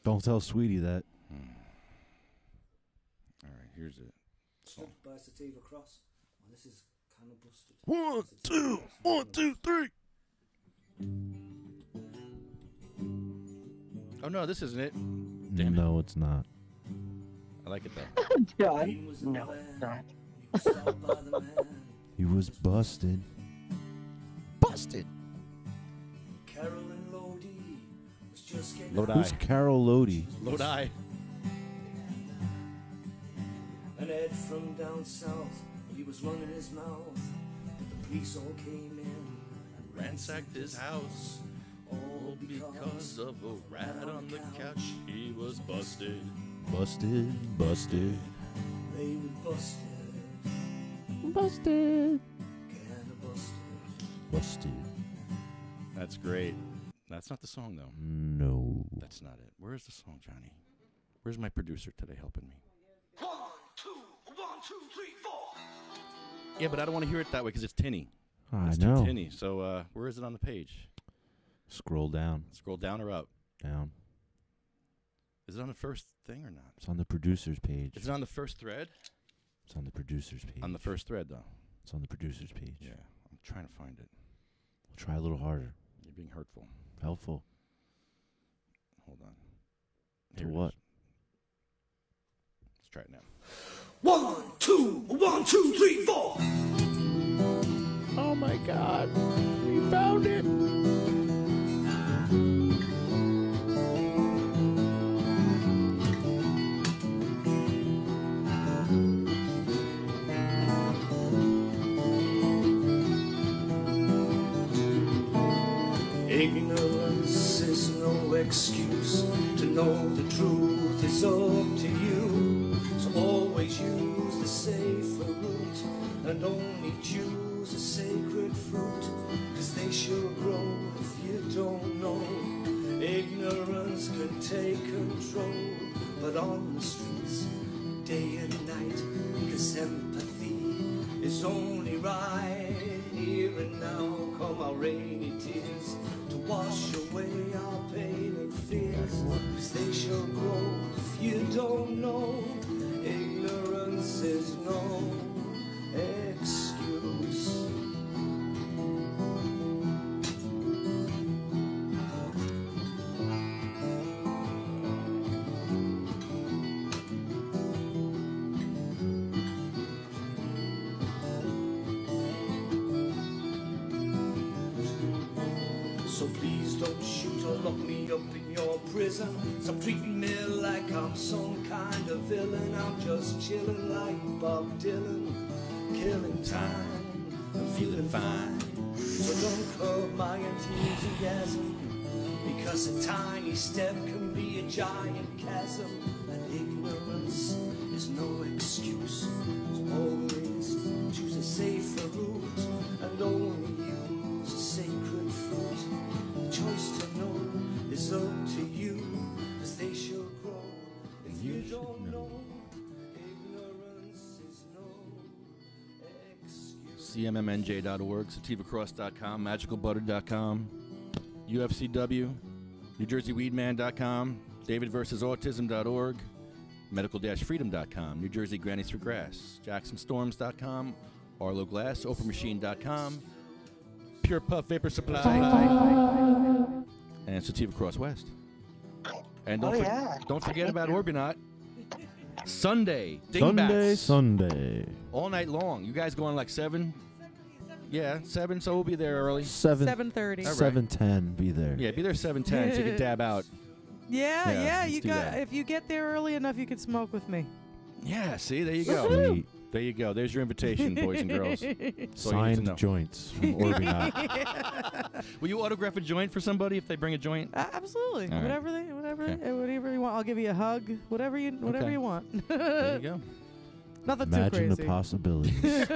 Don't tell Sweetie that.
All right, here's it.
Stood by Sativa Cross. Well, this is kind of busted.
1, 2, 1, 2, 3.
Oh no, this isn't it.
No, it's not.
I like it though.
John. No, it's not.
He was busted.
Busted.
Carolyn Lodi was just getting
Lodi.
Who's Carol Lodi?
Lodi.
An Ed from down south, he was running his mouth. The police all came in and
Ransacked his house. All because of a rat on the couch. He was busted.
Busted. Busted.
they were busted.
Busted.
Kinda busted.
Busted.
That's great. That's not the song, though.
No.
That's not it. Where's the song, Johnny? Where's my producer today helping me?
1, 2, 1, 2, 3, 4.
Yeah, but I don't want to hear it that way because it's tinny.
I
It's
know.
too tinny. So where is it on the page?
Scroll down.
Scroll down or up?
Down.
Is it on the first thing or not?
It's on the producer's page.
Is it on the first thread?
It's on the producer's page.
On the first thread, though.
It's on the producer's page.
Yeah, I'm trying to find it.
We'll try a little harder.
You're being hurtful.
Helpful.
Hold on.
To
Here it
what?
is. Let's try it now.
1, 2, 1, 2, 3, 4.
Oh my God. We found it.
Ignorance is no excuse. To know the truth is up to you. So always use the safer route and only choose a sacred fruit. Cause they sure grow if you don't know. Ignorance can take control. But on the streets, day and night, cause empathy is only right. Here and now come our rainy tears to wash away our pain and fears. Cause they shall grow if you don't know. Ignorance is no excuse. So please don't shoot or lock me up in your prison. Stop treating me like I'm some kind of villain. I'm just chilling like Bob Dylan, killing time, I'm feeling fine. So don't curb my enthusiasm, because a tiny step can be a giant chasm. And ignorance is no excuse. So always choose a safer route and only use a sacred fruit. The choice to know is up to you, as they shall grow. If you don't know, ignorance is no excuse.
CMMNJ.org, sativacross.com, magicalbutter.com, UFCW, NewJerseyWeedman.com, DavidVersusAutism.org, medical-freedom.com, New Jersey Grannies for Grass, JacksonStorms.com, Arlo Glass, OprahMachine.com, Pure Puff Vapor Supply, and Sativa Cross West. And don't forget about Orbynot. Sunday, Dingbats.
Sunday.
All night long. You guys going like 7? Yeah, 7, so we'll be there early.
7:30.
7:10. Be there.
Yeah, be there 7:10 so you can dab out.
Yeah,
let's
you
do
got.
that.
If you get there early enough, you can smoke with me.
Yeah, see, there you go.
Sweet.
There you go. There's your invitation, boys and girls. That's all you need to
Signed
know.
joints from Orbynot.
Will you autograph a joint for somebody if they bring a joint?
Absolutely.
All right.
Whatever Whatever,
Okay.
whatever you want. I'll give you a hug. Whatever you
Okay.
want.
There you go.
Nothing
Imagine
too
the
crazy.
possibilities.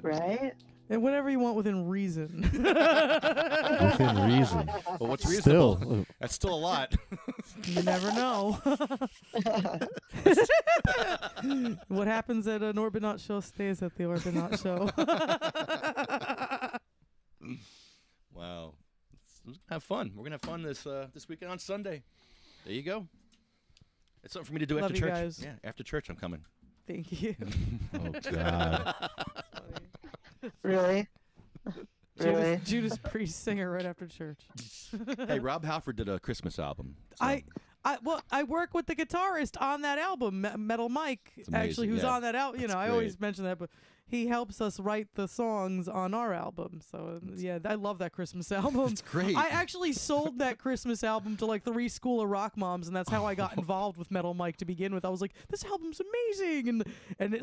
Right?
And whatever you want within reason.
Within reason.
Well, what's reasonable?
Still.
That's still a lot.
You never know. What happens at an Orbynot show stays at the Orbynot show.
Wow. Let's have fun. We're gonna have fun this weekend on Sunday. There you go. It's something for me to do
Love
after
you
church.
guys.
Yeah, after church I'm coming.
Thank you.
Oh, God.
Really? Really?
Judas Priest singer right after church.
Hey, Rob Halford did a Christmas album. So
I work with the guitarist on that album, Metal Mike,
amazing,
actually, who's
yeah.
on that album. You
That's
know, I
great.
always mention that, but he helps us write the songs on our album. So yeah, I love that Christmas album. It's
great.
I actually sold that Christmas album to like 3 School of Rock moms, and that's how I got involved with Metal Mike to begin with. I was like, this album's amazing, and he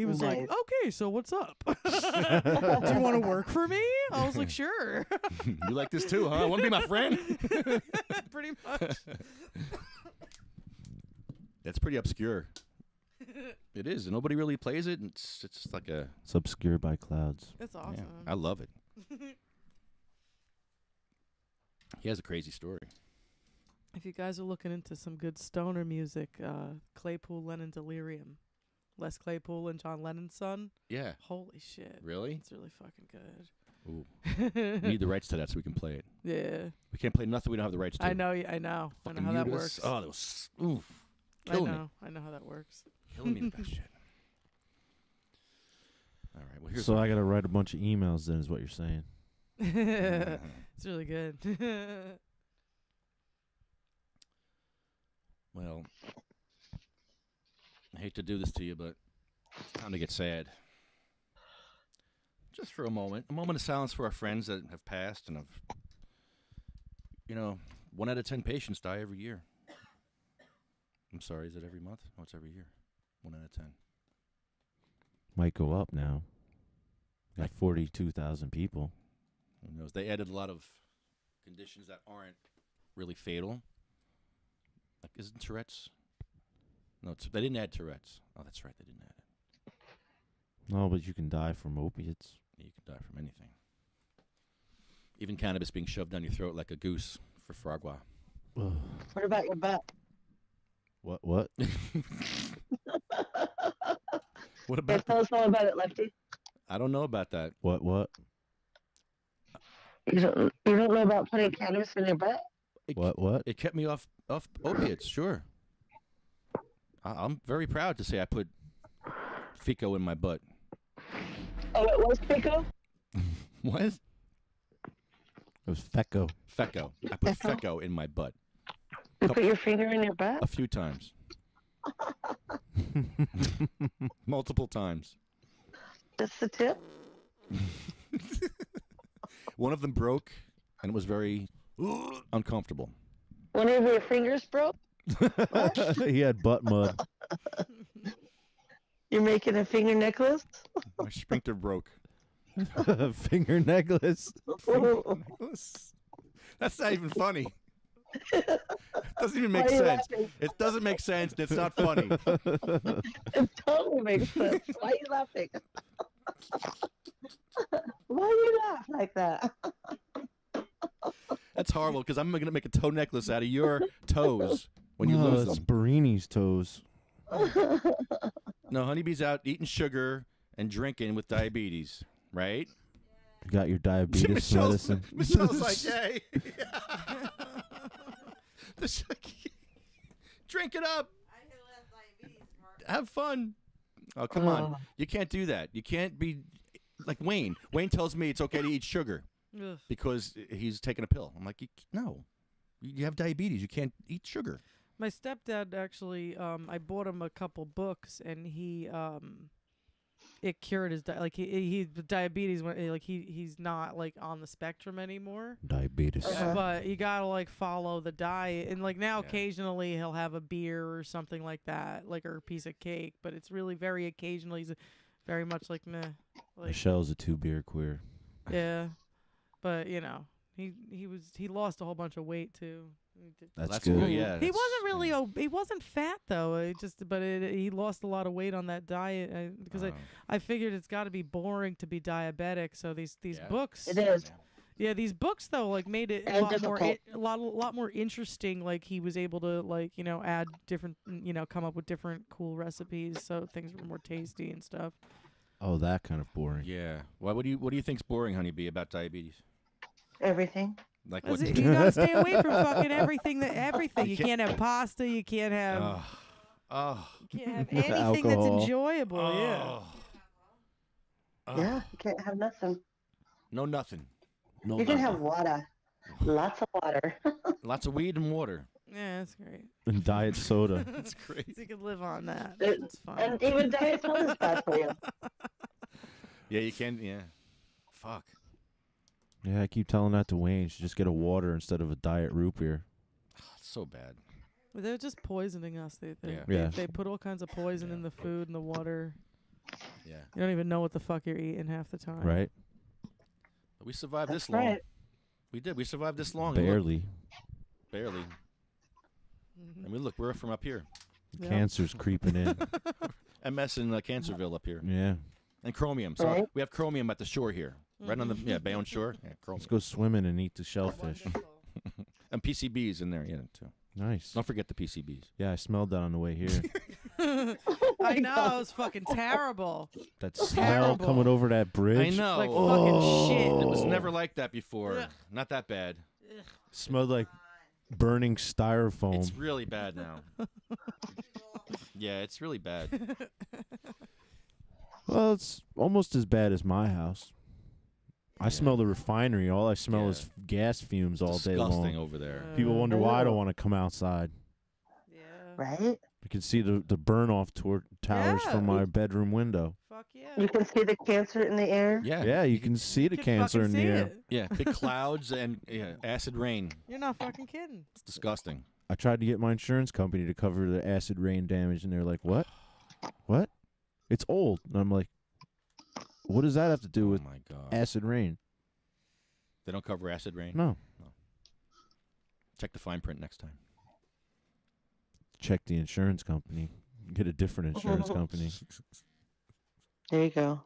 was like,
Nice.
okay, so what's up? Do you want to work for me? I was like, sure.
You like this too, huh? Want to be my friend?
Pretty much.
That's pretty obscure. It is, and nobody really plays it. And it's just like a.
It's obscured by clouds.
That's awesome.
I love it. He has a crazy story.
If you guys are looking into some good stoner music, Claypool, Lennon, Delirium, Les Claypool and John Lennon's son.
Yeah.
Holy shit.
Really?
It's really fucking good.
Ooh. We need the rights to that so we can play it.
Yeah.
We can't play nothing we don't have the rights to.
I know. I know how that works.
Oh, that was oof. Killing me.
I know how that works.
Killing me with that shit. All right. Well, here's
So I got to write a bunch of emails then is what you're saying.
It's really good.
Well, I hate to do this to you, but it's time to get sad. Just for a moment of silence for our friends that have passed and have, 1 out of 10 patients die every year. I'm sorry, is it every month? No, it's every year. 1 out of 10.
Might go up now. Got 42,000 people.
Who knows? They added a lot of conditions that aren't really fatal. Like, isn't Tourette's? No, they didn't add Tourette's. Oh, that's right, they didn't add it.
No, but you can die from opiates.
You can die from anything. Even cannabis being shoved down your throat like a goose for fragua.
What about your butt?
What?
What
Yeah,
about
tell us all about it, Lefty.
I don't know about that.
What?
You don't know about putting cannabis in your butt?
What?
It kept me off opiates, sure. I'm very proud to say I put Fico in my butt.
Oh, it was Pico?
What?
It was Fecco.
Fecco. I put Fecco in my butt.
You put your finger in your butt?
A few times. Multiple times.
Just the tip?
One of them broke, and it was very uncomfortable.
One of your fingers broke?
He had butt mud.
You're making a finger necklace?
My sphincter broke.
Finger necklace.
That's not even funny. It doesn't even
Why
make
are you
sense.
laughing?
It doesn't make sense. And it's not funny.
It totally makes sense. Why are you laughing? Why do you laugh like that?
That's horrible because I'm going to make a toe necklace out of your toes when you lose
it's
them.
Barini's toes.
No, Honeybee's out eating sugar and drinking with diabetes, right?
You got your diabetes medicine.
Michelle's like, yay. Drink it up. Have fun. Oh, come on. You can't do that. You can't be like Wayne. Wayne tells me it's okay to eat sugar
Ugh.
because he's taking a pill. I'm like, no. You have diabetes. You can't eat sugar.
My stepdad actually, I bought him a couple books, and he, it cured his diabetes. He's not like on the spectrum anymore.
Diabetes.
But you gotta like follow the diet, and like now occasionally he'll have a beer or something like that, or a piece of cake. But it's really very occasionally. He's very much like meh. Like,
Michelle's a 2-beer queer.
yeah, but he lost a whole bunch of weight too.
That's good.
Yeah,
He wasn't really he wasn't fat though. He lost a lot of weight on that diet because I figured it's got to be boring to be diabetic. So these books.
It is.
Yeah, these books though make it
And difficult.
a lot more interesting. Like he was able to add different come up with different cool recipes, so things were more tasty and stuff.
Oh, that kind of boring.
Yeah. Well, what do you think's boring, Honeybee, about diabetes?
Everything.
Like
You
what?
gotta stay away from fucking everything. You can't have pasta. You can't have. You can't have anything that's
Alcohol.
enjoyable. Yeah.
Yeah, you can't have nothing.
No, nothing.
No,
You can have water. Lots of water.
Lots of weed and water.
Yeah, that's great.
And diet soda.
That's great.
So you can live on that.
It-
It's fine.
and even diet soda is bad for you.
Yeah, you can. Yeah. Fuck.
Yeah, I keep telling that to Wayne. You should just get a water instead of a diet root beer.
It's so bad.
But they're just poisoning us.
Yeah.
They put all kinds of poison in the food and the water.
Yeah.
You don't even know what the fuck you're eating half the time.
Right?
We survived
That's
this long.
right.
We did. We survived this long. and look,
Barely.
Barely. I mean, look, we're from up here.
Yeah.
Cancer's creeping in.
MS in Cancerville up here.
Yeah.
And chromium. So
Right.
we have chromium at the shore here. Right on the Bayonne shore. Yeah, chromium.
Let's go swimming and eat the shellfish.
And PCBs in there, too.
Nice.
Don't forget the PCBs.
Yeah, I smelled that on the way here.
I know, it was fucking terrible.
That smell coming over that bridge.
I know.
Like fucking shit.
It was never like that before.
Ugh.
Not that bad.
Smelled like burning styrofoam.
It's really bad now. Yeah, it's really bad.
Well, it's almost as bad as my house. I smell the refinery. All I smell is gas fumes all day long.
Disgusting over there.
People wonder why I don't want to come outside.
Right?
I can see the burn off towers from my bedroom window.
Fuck yeah.
You can see the cancer in the air.
Yeah.
Yeah, you can see the cancer in the air.
Yeah, big clouds and acid rain.
You're not fucking kidding.
It's disgusting.
I tried to get my insurance company to cover the acid rain damage, and they're like, "What? What? It's old." And I'm like, "What does that have to do with
my God.
acid rain?"
They don't cover acid rain?
No.
Check the fine print next time.
Check the insurance company. Get a different insurance company.
There you go.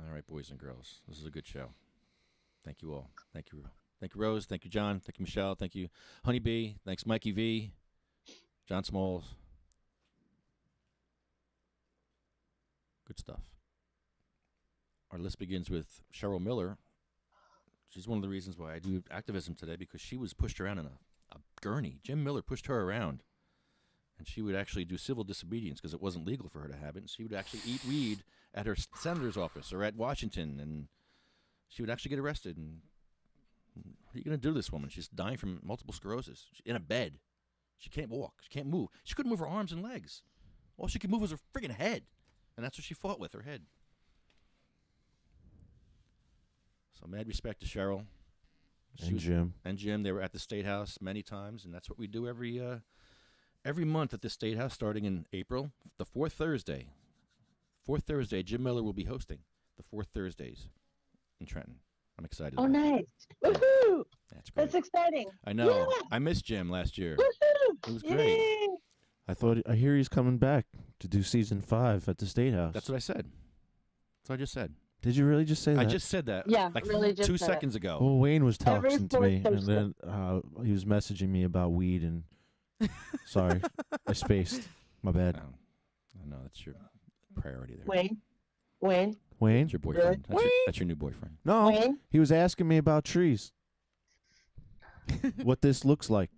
All right, boys and girls. This is a good show. Thank you all. Thank you. Thank you, Rose. Thank you, John. Thank you, Michelle. Thank you, Honeybee. Thanks, Mikey V. John Smalls. Good stuff. Our list begins with Cheryl Miller. She's one of the reasons why I do activism today, because she was pushed around in a gurney. Jim Miller pushed her around. And she would actually do civil disobedience because it wasn't legal for her to have it. And she would actually eat weed at her senator's office or at Washington. And she would actually get arrested. And what are you going to do to this woman? She's dying from multiple sclerosis. She's in a bed. She can't walk. She can't move. She couldn't move her arms and legs. All she could move was her friggin' head. And that's what she fought with, her head. So mad respect to Cheryl.
And Jim.
And Jim. They were at the State House many times. And that's what we do every month at the State House, starting in April, the fourth Thursday. Fourth Thursday, Jim Miller will be hosting the fourth Thursdays in Trenton. I'm excited.
Oh,
about that.
nice. Woohoo!
That's great.
That's exciting.
I know.
Yeah.
I missed Jim last year.
Woohoo!
It was great.
Yay!
I hear he's coming back to do season 5 at the State House.
That's what I said. That's what I just said.
Did you really just say that?
I just said that.
Yeah,
like
really just
2
said it.
seconds ago.
Well, Wayne was
Every
talking to me,
fourth
and then he was messaging me about weed, and sorry, I spaced. My bad.
I know that's your priority there.
Wayne.
Wayne?
That's your boyfriend. That's your new boyfriend.
No,
Wayne?
he was asking me about trees. What this looks like.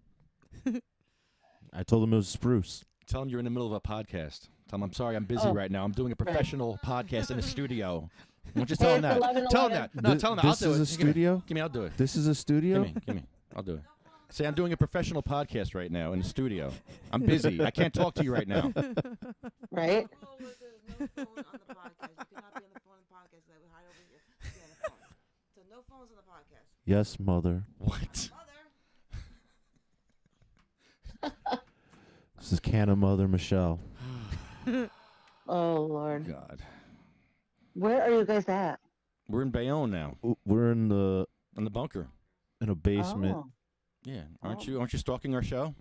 I told him it was spruce.
Tell him you're in the middle of a podcast. Tell him I'm sorry, I'm busy right now. I'm doing a professional podcast in a studio. Why don't you tell him that? Tell him that. No, tell him that. I'll
This
do
is
it.
a studio?
Give me, I'll do it.
This is a studio?
Give me. I'll do it. Say I'm doing a professional podcast right now in the studio. I'm busy. I can't talk to you right now.
Right?
No phone on the podcast. You cannot be on the phone on the podcast. That would hide over here. Be on the phone. So no phones on the podcast.
Yes, mother.
What?
This is Canna Mother Michelle.
Oh, Lord.
God.
Where are you guys at?
We're in Bayonne now.
We're in the
bunker.
In a basement.
Oh.
Yeah, aren't you stalking our show?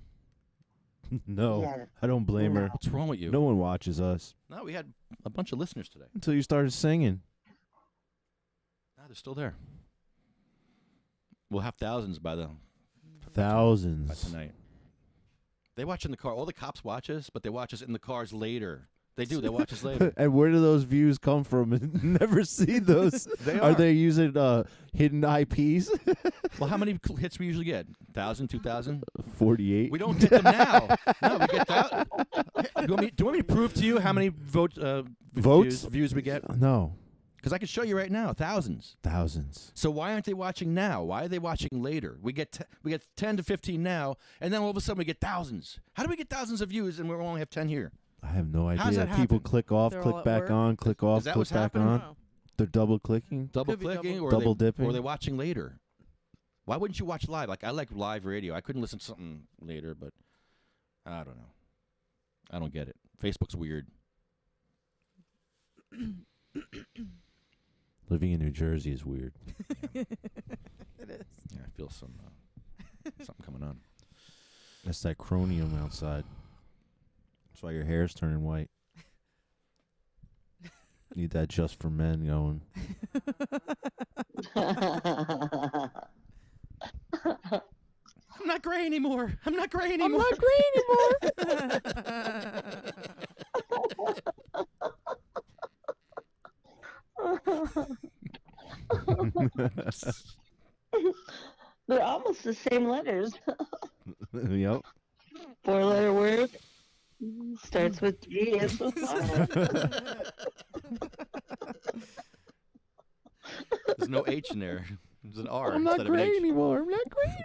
No,
Yeah.
I don't blame her.
What's wrong with you?
No one watches us
No, we had a bunch of listeners today.
until you started singing.
No, they're still there. We'll have thousands by
Thousands.
tonight. They watch in the car. All the cops watch us, but they watch us in the cars later. They do. They watch us later.
And where do those views come from? Never see those.
They
Are
are.
they using hidden IPs?
Well, how many hits we usually get? 1,000, 2,000?
48.
We don't get them now. No, we get that. Do you want me to prove to you how many
Votes?
views we get?
No.
Because I can show you right now, thousands.
Thousands.
So why aren't they watching now? Why are they watching later? We get 10 to 15 now, and then all of a sudden we get thousands. How do we get thousands of views and we only have 10 here?
I have no
How does
idea.
that
People
happen?
click off,
They're all
click
at
back
work?
on, click off,
that
click
what's
back
happening?
on. They're double clicking.
Double
Could be
clicking, or
double
they,
dipping.
or they're watching later. Why wouldn't you watch live? Like I like live radio. I couldn't listen to something later, but I don't know. I don't get it. Facebook's weird.
Living in New Jersey is weird.
It is.
Yeah, I feel something coming on.
That's that chromium outside. That's why your hair's turning white. Need that just for men going.
I'm not gray anymore. I'm not gray anymore.
I'm not gray
They're almost the same letters.
Yep.
4-letter word. Starts with G. Ends with Y.
There's no H in there. There's an R
I'm not
instead of an
gray
H.
anymore. I'm not gray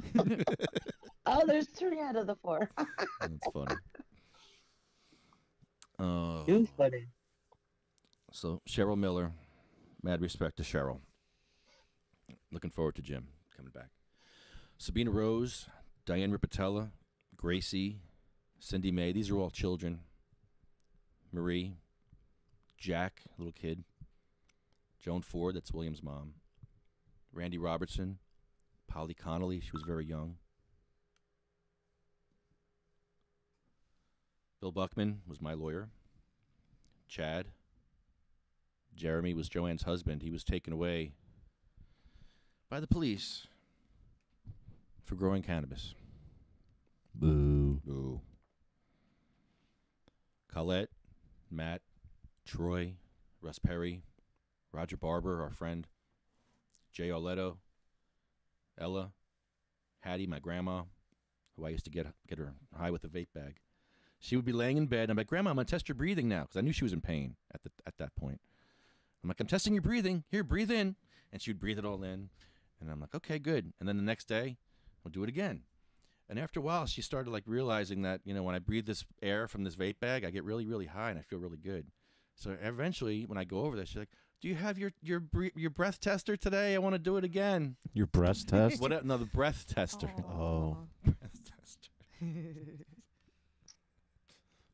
anymore.
Oh, there's 3 out of the 4.
That's funny.
Too funny.
So Cheryl Miller, mad respect to Cheryl. Looking forward to Jim coming back. Sabina Rose, Diane Ripatella, Gracie, Cindy May. These are all children. Marie, Jack, little kid. Joan Ford, that's William's mom. Randy Robertson, Polly Connolly, she was very young. Bill Buckman was my lawyer. Chad. Jeremy was Joanne's husband. He was taken away by the police for growing cannabis.
Boo.
Boo. Colette, Matt, Troy, Russ Perry, Roger Barber, our friend, Jay Arletto, Ella, Hattie, my grandma, who I used to get her high with a vape bag. She would be laying in bed, and I'm like, Grandma, I'm going to test your breathing now, because I knew she was in pain at that point. I'm like, I'm testing your breathing. Here, breathe in. And she would breathe it all in. And I'm like, okay, good. And then the next day, we'll do it again. And after a while, she started like realizing that, when I breathe this air from this vape bag, I get really, really high, and I feel really good. So eventually, when I go over there, she's like, do you have your breath tester today? I want to do it again.
Your breast test?
No, the breath tester.
Oh.
Breath tester.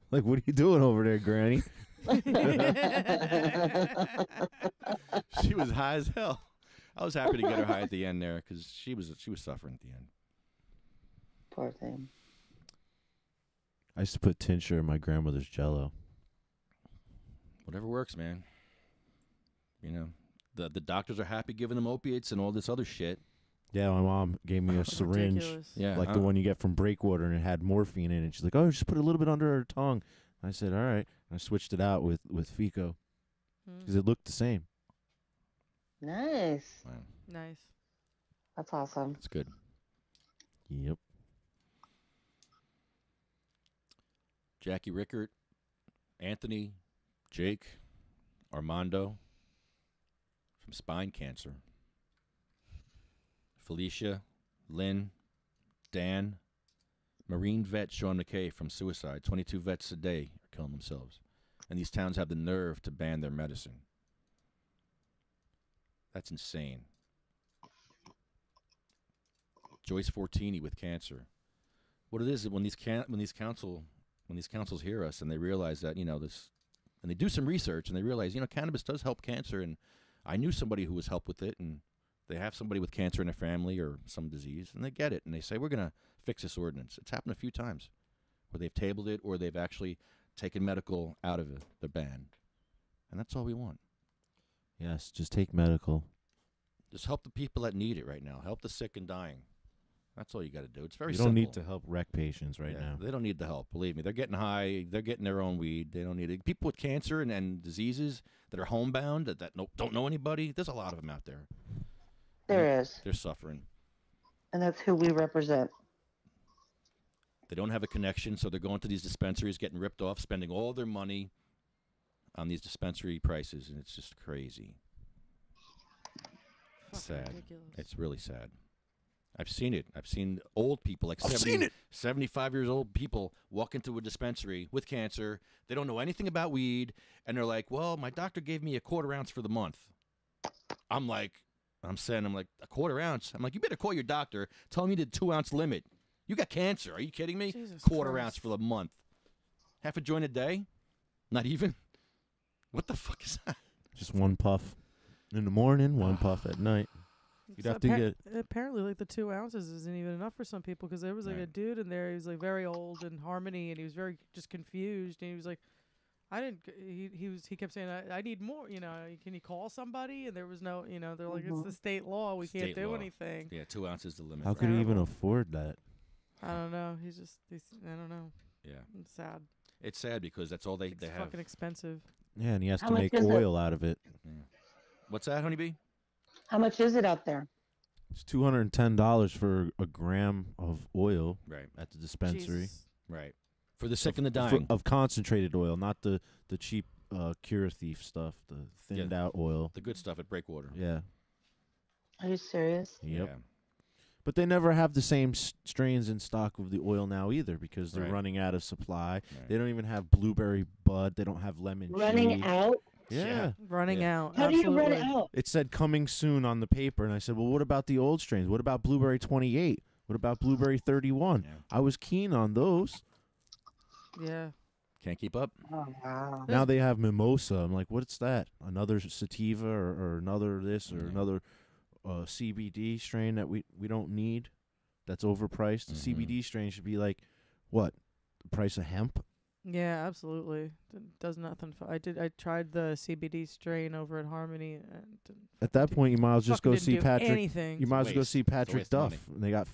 Like, what are you doing over there, Granny?
She was high as hell. I was happy to get her high at the end there because she was suffering at the end.
Poor thing.
I used to put tincture in my grandmother's Jello.
Whatever works, man. The doctors are happy giving them opiates and all this other shit.
Yeah, my mom gave me a syringe,
Ridiculous.
Yeah,
like the one you get from Breakwater, and it had morphine in it. She's like, "Oh, just put a little bit under her tongue." I said, "All right." I switched it out with Fico because it looked the same.
Nice.
Wow.
Nice.
That's awesome.
That's good.
Yep.
Jackie Rickert, Anthony, Jake, Armando from spine cancer. Felicia, Lynn, Dan, Marine vet Sean McKay from suicide. 22 vets a day are killing themselves. And these towns have the nerve to ban their medicine. That's insane. Joyce Fortini with cancer. What it is when these councils hear us and they realize that this, and they do some research and they realize cannabis does help cancer, and I knew somebody who was helped with it, and they have somebody with cancer in their family or some disease, and they get it, and they say, we're going to fix this ordinance. It's happened a few times where they've tabled it or they've actually taken medical out of the ban. And that's all we want.
Yes, just take medical.
Just help the people that need it right now. Help the sick and dying. That's all you got to do. It's very
You
simple.
don't need to help wreck patients right now.
They don't need the help. Believe me. They're getting high. They're getting their own weed. They don't need it. People with cancer and diseases that are homebound, that don't know anybody, there's a lot of them out there.
There is.
They're suffering.
And that's who we represent.
They don't have a connection, so they're going to these dispensaries, getting ripped off, spending all their money on these dispensary prices, and it's just crazy. It's sad.
Ridiculous.
It's really sad. I've seen it. I've seen old people, like
I've seen it.
75 years old people walk into a dispensary with cancer. They don't know anything about weed, and they're like, well, my doctor gave me a quarter ounce for the month. I'm like, a quarter ounce? I'm like, you better call your doctor. Tell him you did 2-ounce limit. You got cancer. Are you kidding me?
Jesus
Quarter
Christ.
ounce for the month. Half a joint a day? Not even? What the fuck is that?
Just one puff in the morning, one puff at night. You'd have to get.
Apparently, like the 2 ounces isn't even enough for some people because there was like a dude in there. He was like very old in Harmony, and he was very just confused. And he was like, "I didn't." He kept saying, "I need more." You know, can you call somebody? And there was no. You know, they're like, "It's the state law. We can't do anything."
Yeah, 2 ounces the limit.
How could he even afford that?
I don't know. He's I don't know.
Yeah,
it's sad.
It's sad because that's all they
It's
have.
fucking expensive.
Yeah, and he has
How
to
much
make
is it?
oil out of it.
Yeah. What's that, Honeybee?
How much is it out there?
It's $210 for a gram of oil
right
at the dispensary.
Jesus.
Right. For the sick and the
Of-
dying.
Of concentrated oil, not the cheap cure thief stuff, the thinned out oil.
The good stuff at Breakwater.
Yeah.
Are you serious?
Yep.
Yeah.
But they never have the same strains in stock of the oil now either because they're
Right.
running out of supply. They don't even have blueberry bud. They don't have lemon
Running
G.
out?
Yeah.
Running out.
How do you run
absolutely.
out?
It said coming soon on the paper, and I said, well, what about the old strains? What about Blueberry 28? What about Blueberry 31? I was keen on those.
Yeah.
Can't keep up.
Oh, wow.
Now they have Mimosa. I'm like, what's that? Another Sativa or another this or another CBD strain that we don't need that's overpriced? The CBD strain should be like, what, the price of hemp?
Yeah, absolutely. Does nothing. I tried the CBD strain over at Harmony, and
At that point, you might as well just
fucking
go
didn't
see
do
Patrick.
anything.
You might as well go
Waste.
see
It's a
Patrick
waste of
Duff.
money.
And they got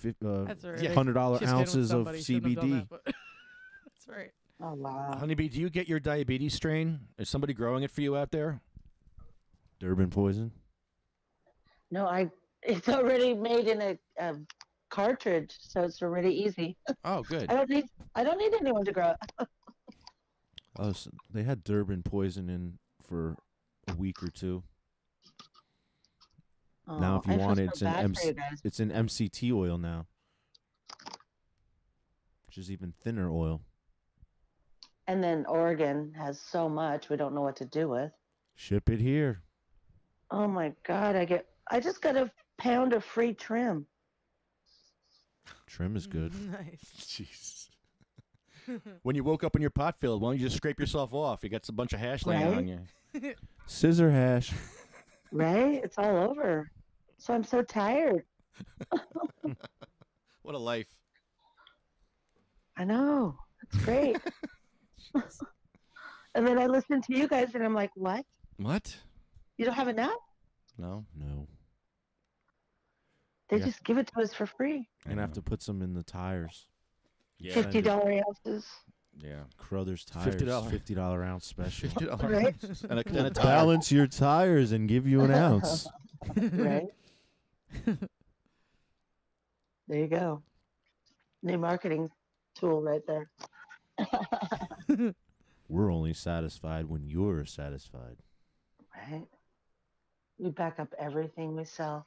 That's all right.
$100
Just did it with
ounces of
somebody. Shouldn't have done
CBD.
that, but that's right.
Oh, wow.
Honeybee, do you get your diabetes strain? Is somebody growing it for you out there?
Durban poison.
No, it's already made in a cartridge, so it's already easy.
Oh, good.
I don't need anyone to grow it.
Oh, so they had Durban poison in for a week or two. Now,
Oh,
if you
I feel
want
so
it, it's in
bad for you guys.
it's in MCT oil now, which is even thinner oil.
And then Oregon has so much we don't know what to do with.
Ship it here.
Oh my God! I just got a pound of free trim.
Trim is good.
Nice.
Jeez. When you woke up in your pot filled, why don't you just scrape yourself off? You got a bunch of hash laying
Right?
on you.
Scissor hash.
Right? It's all over. So I'm so tired.
What a life.
I know. It's great. And then I listen to you guys and I'm like, what?
What?
You don't have enough?
No.
No.
They
Yeah.
just give it to us for free.
I'm gonna have to put some in the tires.
Yeah.
$50 ounces.
Yeah.
Crothers tires.
$50.
$50 ounce special.
$50
Right?
and a tire.
Balance your tires and give you an ounce.
Right? There you go. New marketing tool right there.
We're only satisfied when you're satisfied.
Right? We back up everything we sell.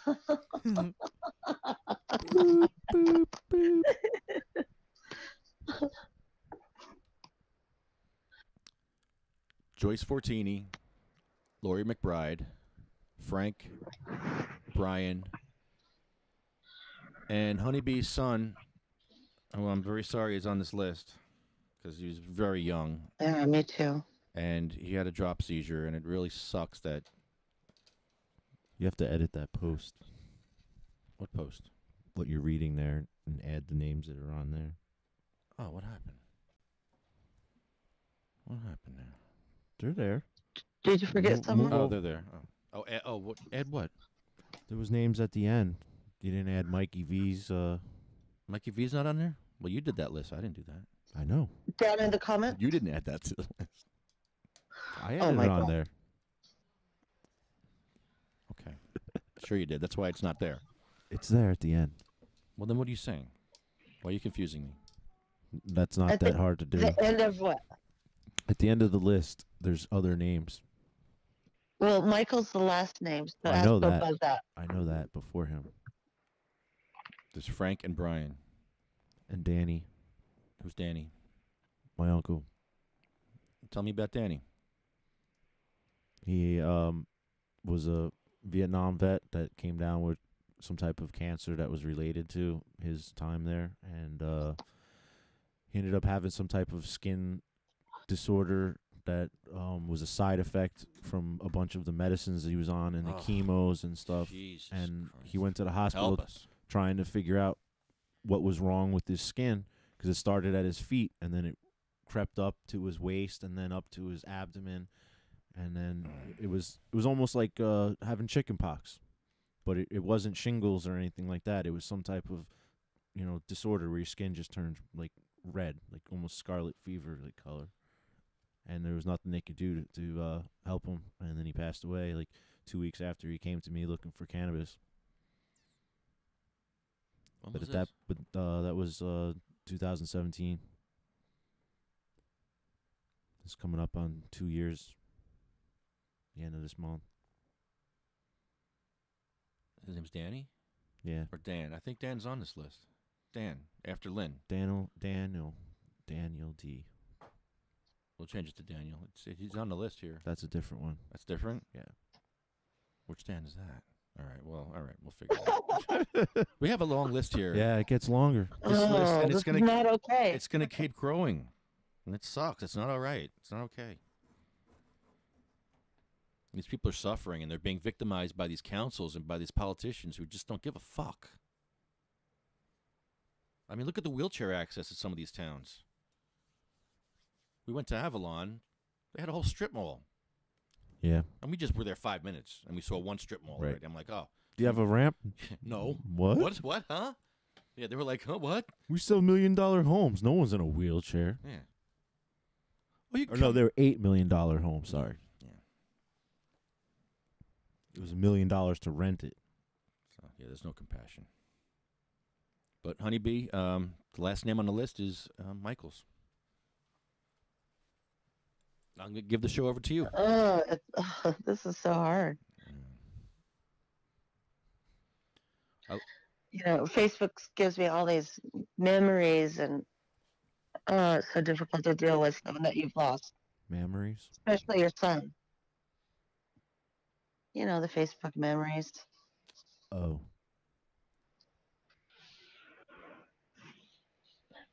Boop, boop, boop.
Joyce Fortini, Lori McBride, Frank, Brian, and Honeybee's son, who I'm very sorry is on this list because he was very young.
Yeah, me too.
And he had a drop seizure, and it really sucks that
You have to edit that post.
What post?
What you're reading there and add the names that are on there.
Oh, what happened? What happened there?
They're there.
Did you forget someone?
Oh, they're there. What? Add what?
There was names at the end. You didn't add Mikey V's.
Mikey V's not on there? Well, you did that list. I didn't do that.
I know.
Down in the comments?
You didn't add that to the list.
I added it on there.
Okay. Sure you did. That's why it's not there.
It's there at the end.
Well, then what are you saying? Why are you confusing me?
That's not that hard to do.
The end of what?
At the end of the list, there's other names.
Well, Michael's the last name, so
I
ask
know
Bill
that.
about that.
I know that before him.
There's Frank and Brian.
And Danny.
Who's Danny?
My uncle.
Tell me about Danny.
He was a Vietnam vet that came down with some type of cancer that was related to his time there, and he ended up having some type of skin disorder that was a side effect from a bunch of the medicines that he was on and the chemos and stuff.
Jesus
and
Christ.
he went to the hospital
Help us.
trying to figure out what was wrong with his skin, because it started at his feet and then it crept up to his waist and then up to his abdomen, and then it was almost like having chicken pox, but it wasn't shingles or anything like that. It was some type of disorder where your skin just turned like red, like almost scarlet fever like color, and there was nothing they could do to help him. And then he passed away like 2 weeks after he came to me looking for cannabis.
When was this?
That was 2017. It's coming up on 2 years. The end of this month.
His name's Danny?
Yeah.
Or Dan. I think Dan's on this list. Dan, after Lynn.
Daniel D.
We'll change it to Daniel. He's on the list here.
That's a different one.
That's different?
Yeah.
Which Dan is that? All right, we'll figure it out. We have a long list here.
Yeah, it gets longer.
This list, and
this is not okay.
It's going to keep growing. And it sucks. It's not all right. It's not okay. These people are suffering, and they're being victimized by these councils and by these politicians who just don't give a fuck. I mean, look at the wheelchair access at some of these towns. We went to Avalon. They had a whole strip mall.
Yeah.
And we just were there 5 minutes, and we saw one strip mall
Right.
already. I'm like, oh.
Do you have a ramp?
No.
What?
What? Huh? Yeah, they were like, huh, what?
We sell $1 million homes. No one's in a wheelchair.
Yeah. Well, you
Or no, they're $8 million homes. Sorry.
Yeah.
It was $1 million to rent it.
So, yeah, there's no compassion. But Honeybee, the last name on the list is Michael's. I'm going to give the show over to you.
This is so hard. Facebook gives me all these memories, and it's so difficult to deal with someone that you've lost,
Memories?
especially your son. The Facebook memories.
Oh.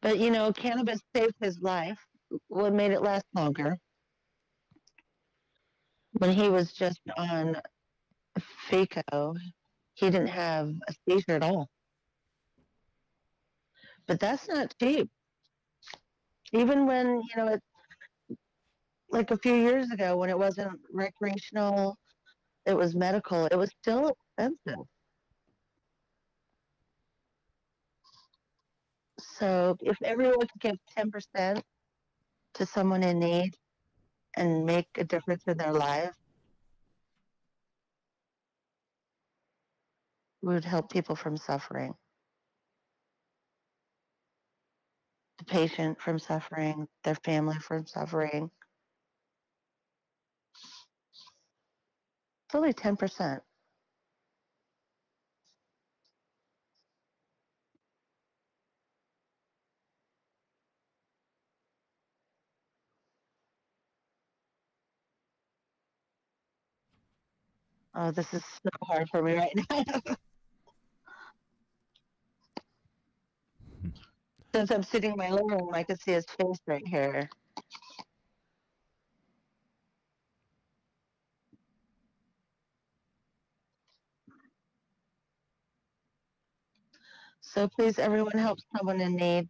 But, cannabis saved his life. What made it last longer? When he was just on FACO, he didn't have a seizure at all. But that's not cheap. Even when, it's like a few years ago when it wasn't recreational, it was medical, it was still expensive. So if everyone could give 10% to someone in need and make a difference in their life, we would help people from suffering. The patient from suffering, their family from suffering. It's only 10%. Oh, this is so hard for me right now. Since I'm sitting in my living room, I can see his face right here. So please, everyone, help someone in need.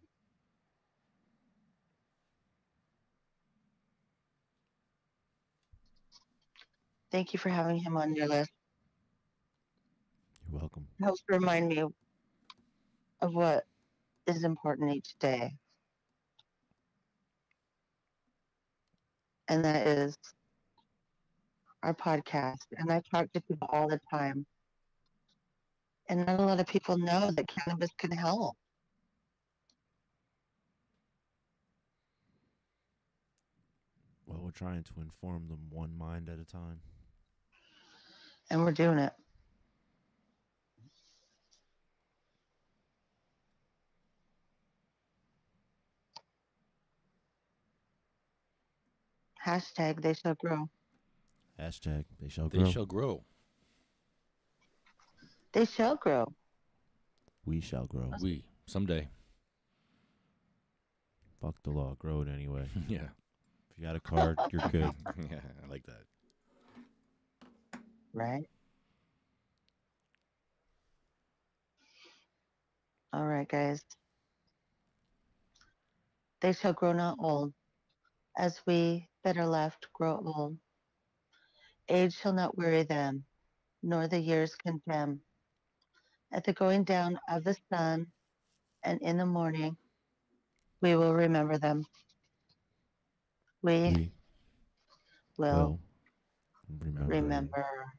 Thank you for having him on your list.
You're welcome.
It helps remind me of what is important each day. And that is our podcast. And I talk to people all the time. And not a lot of people know that cannabis can help.
Well, we're trying to inform them one mind at a time.
And we're doing it. Hashtag they shall grow.
Hashtag they shall grow.
They shall grow.
They shall grow.
We shall grow.
We. Someday.
Fuck the law. Grow it anyway.
Yeah.
If you got a card, you're good.
Yeah, I like that.
Right? All right, guys. They shall grow not old, as we that are left grow old. Age shall not weary them, nor the years condemn. At the going down of the sun and in the morning, we will remember them. We will
remember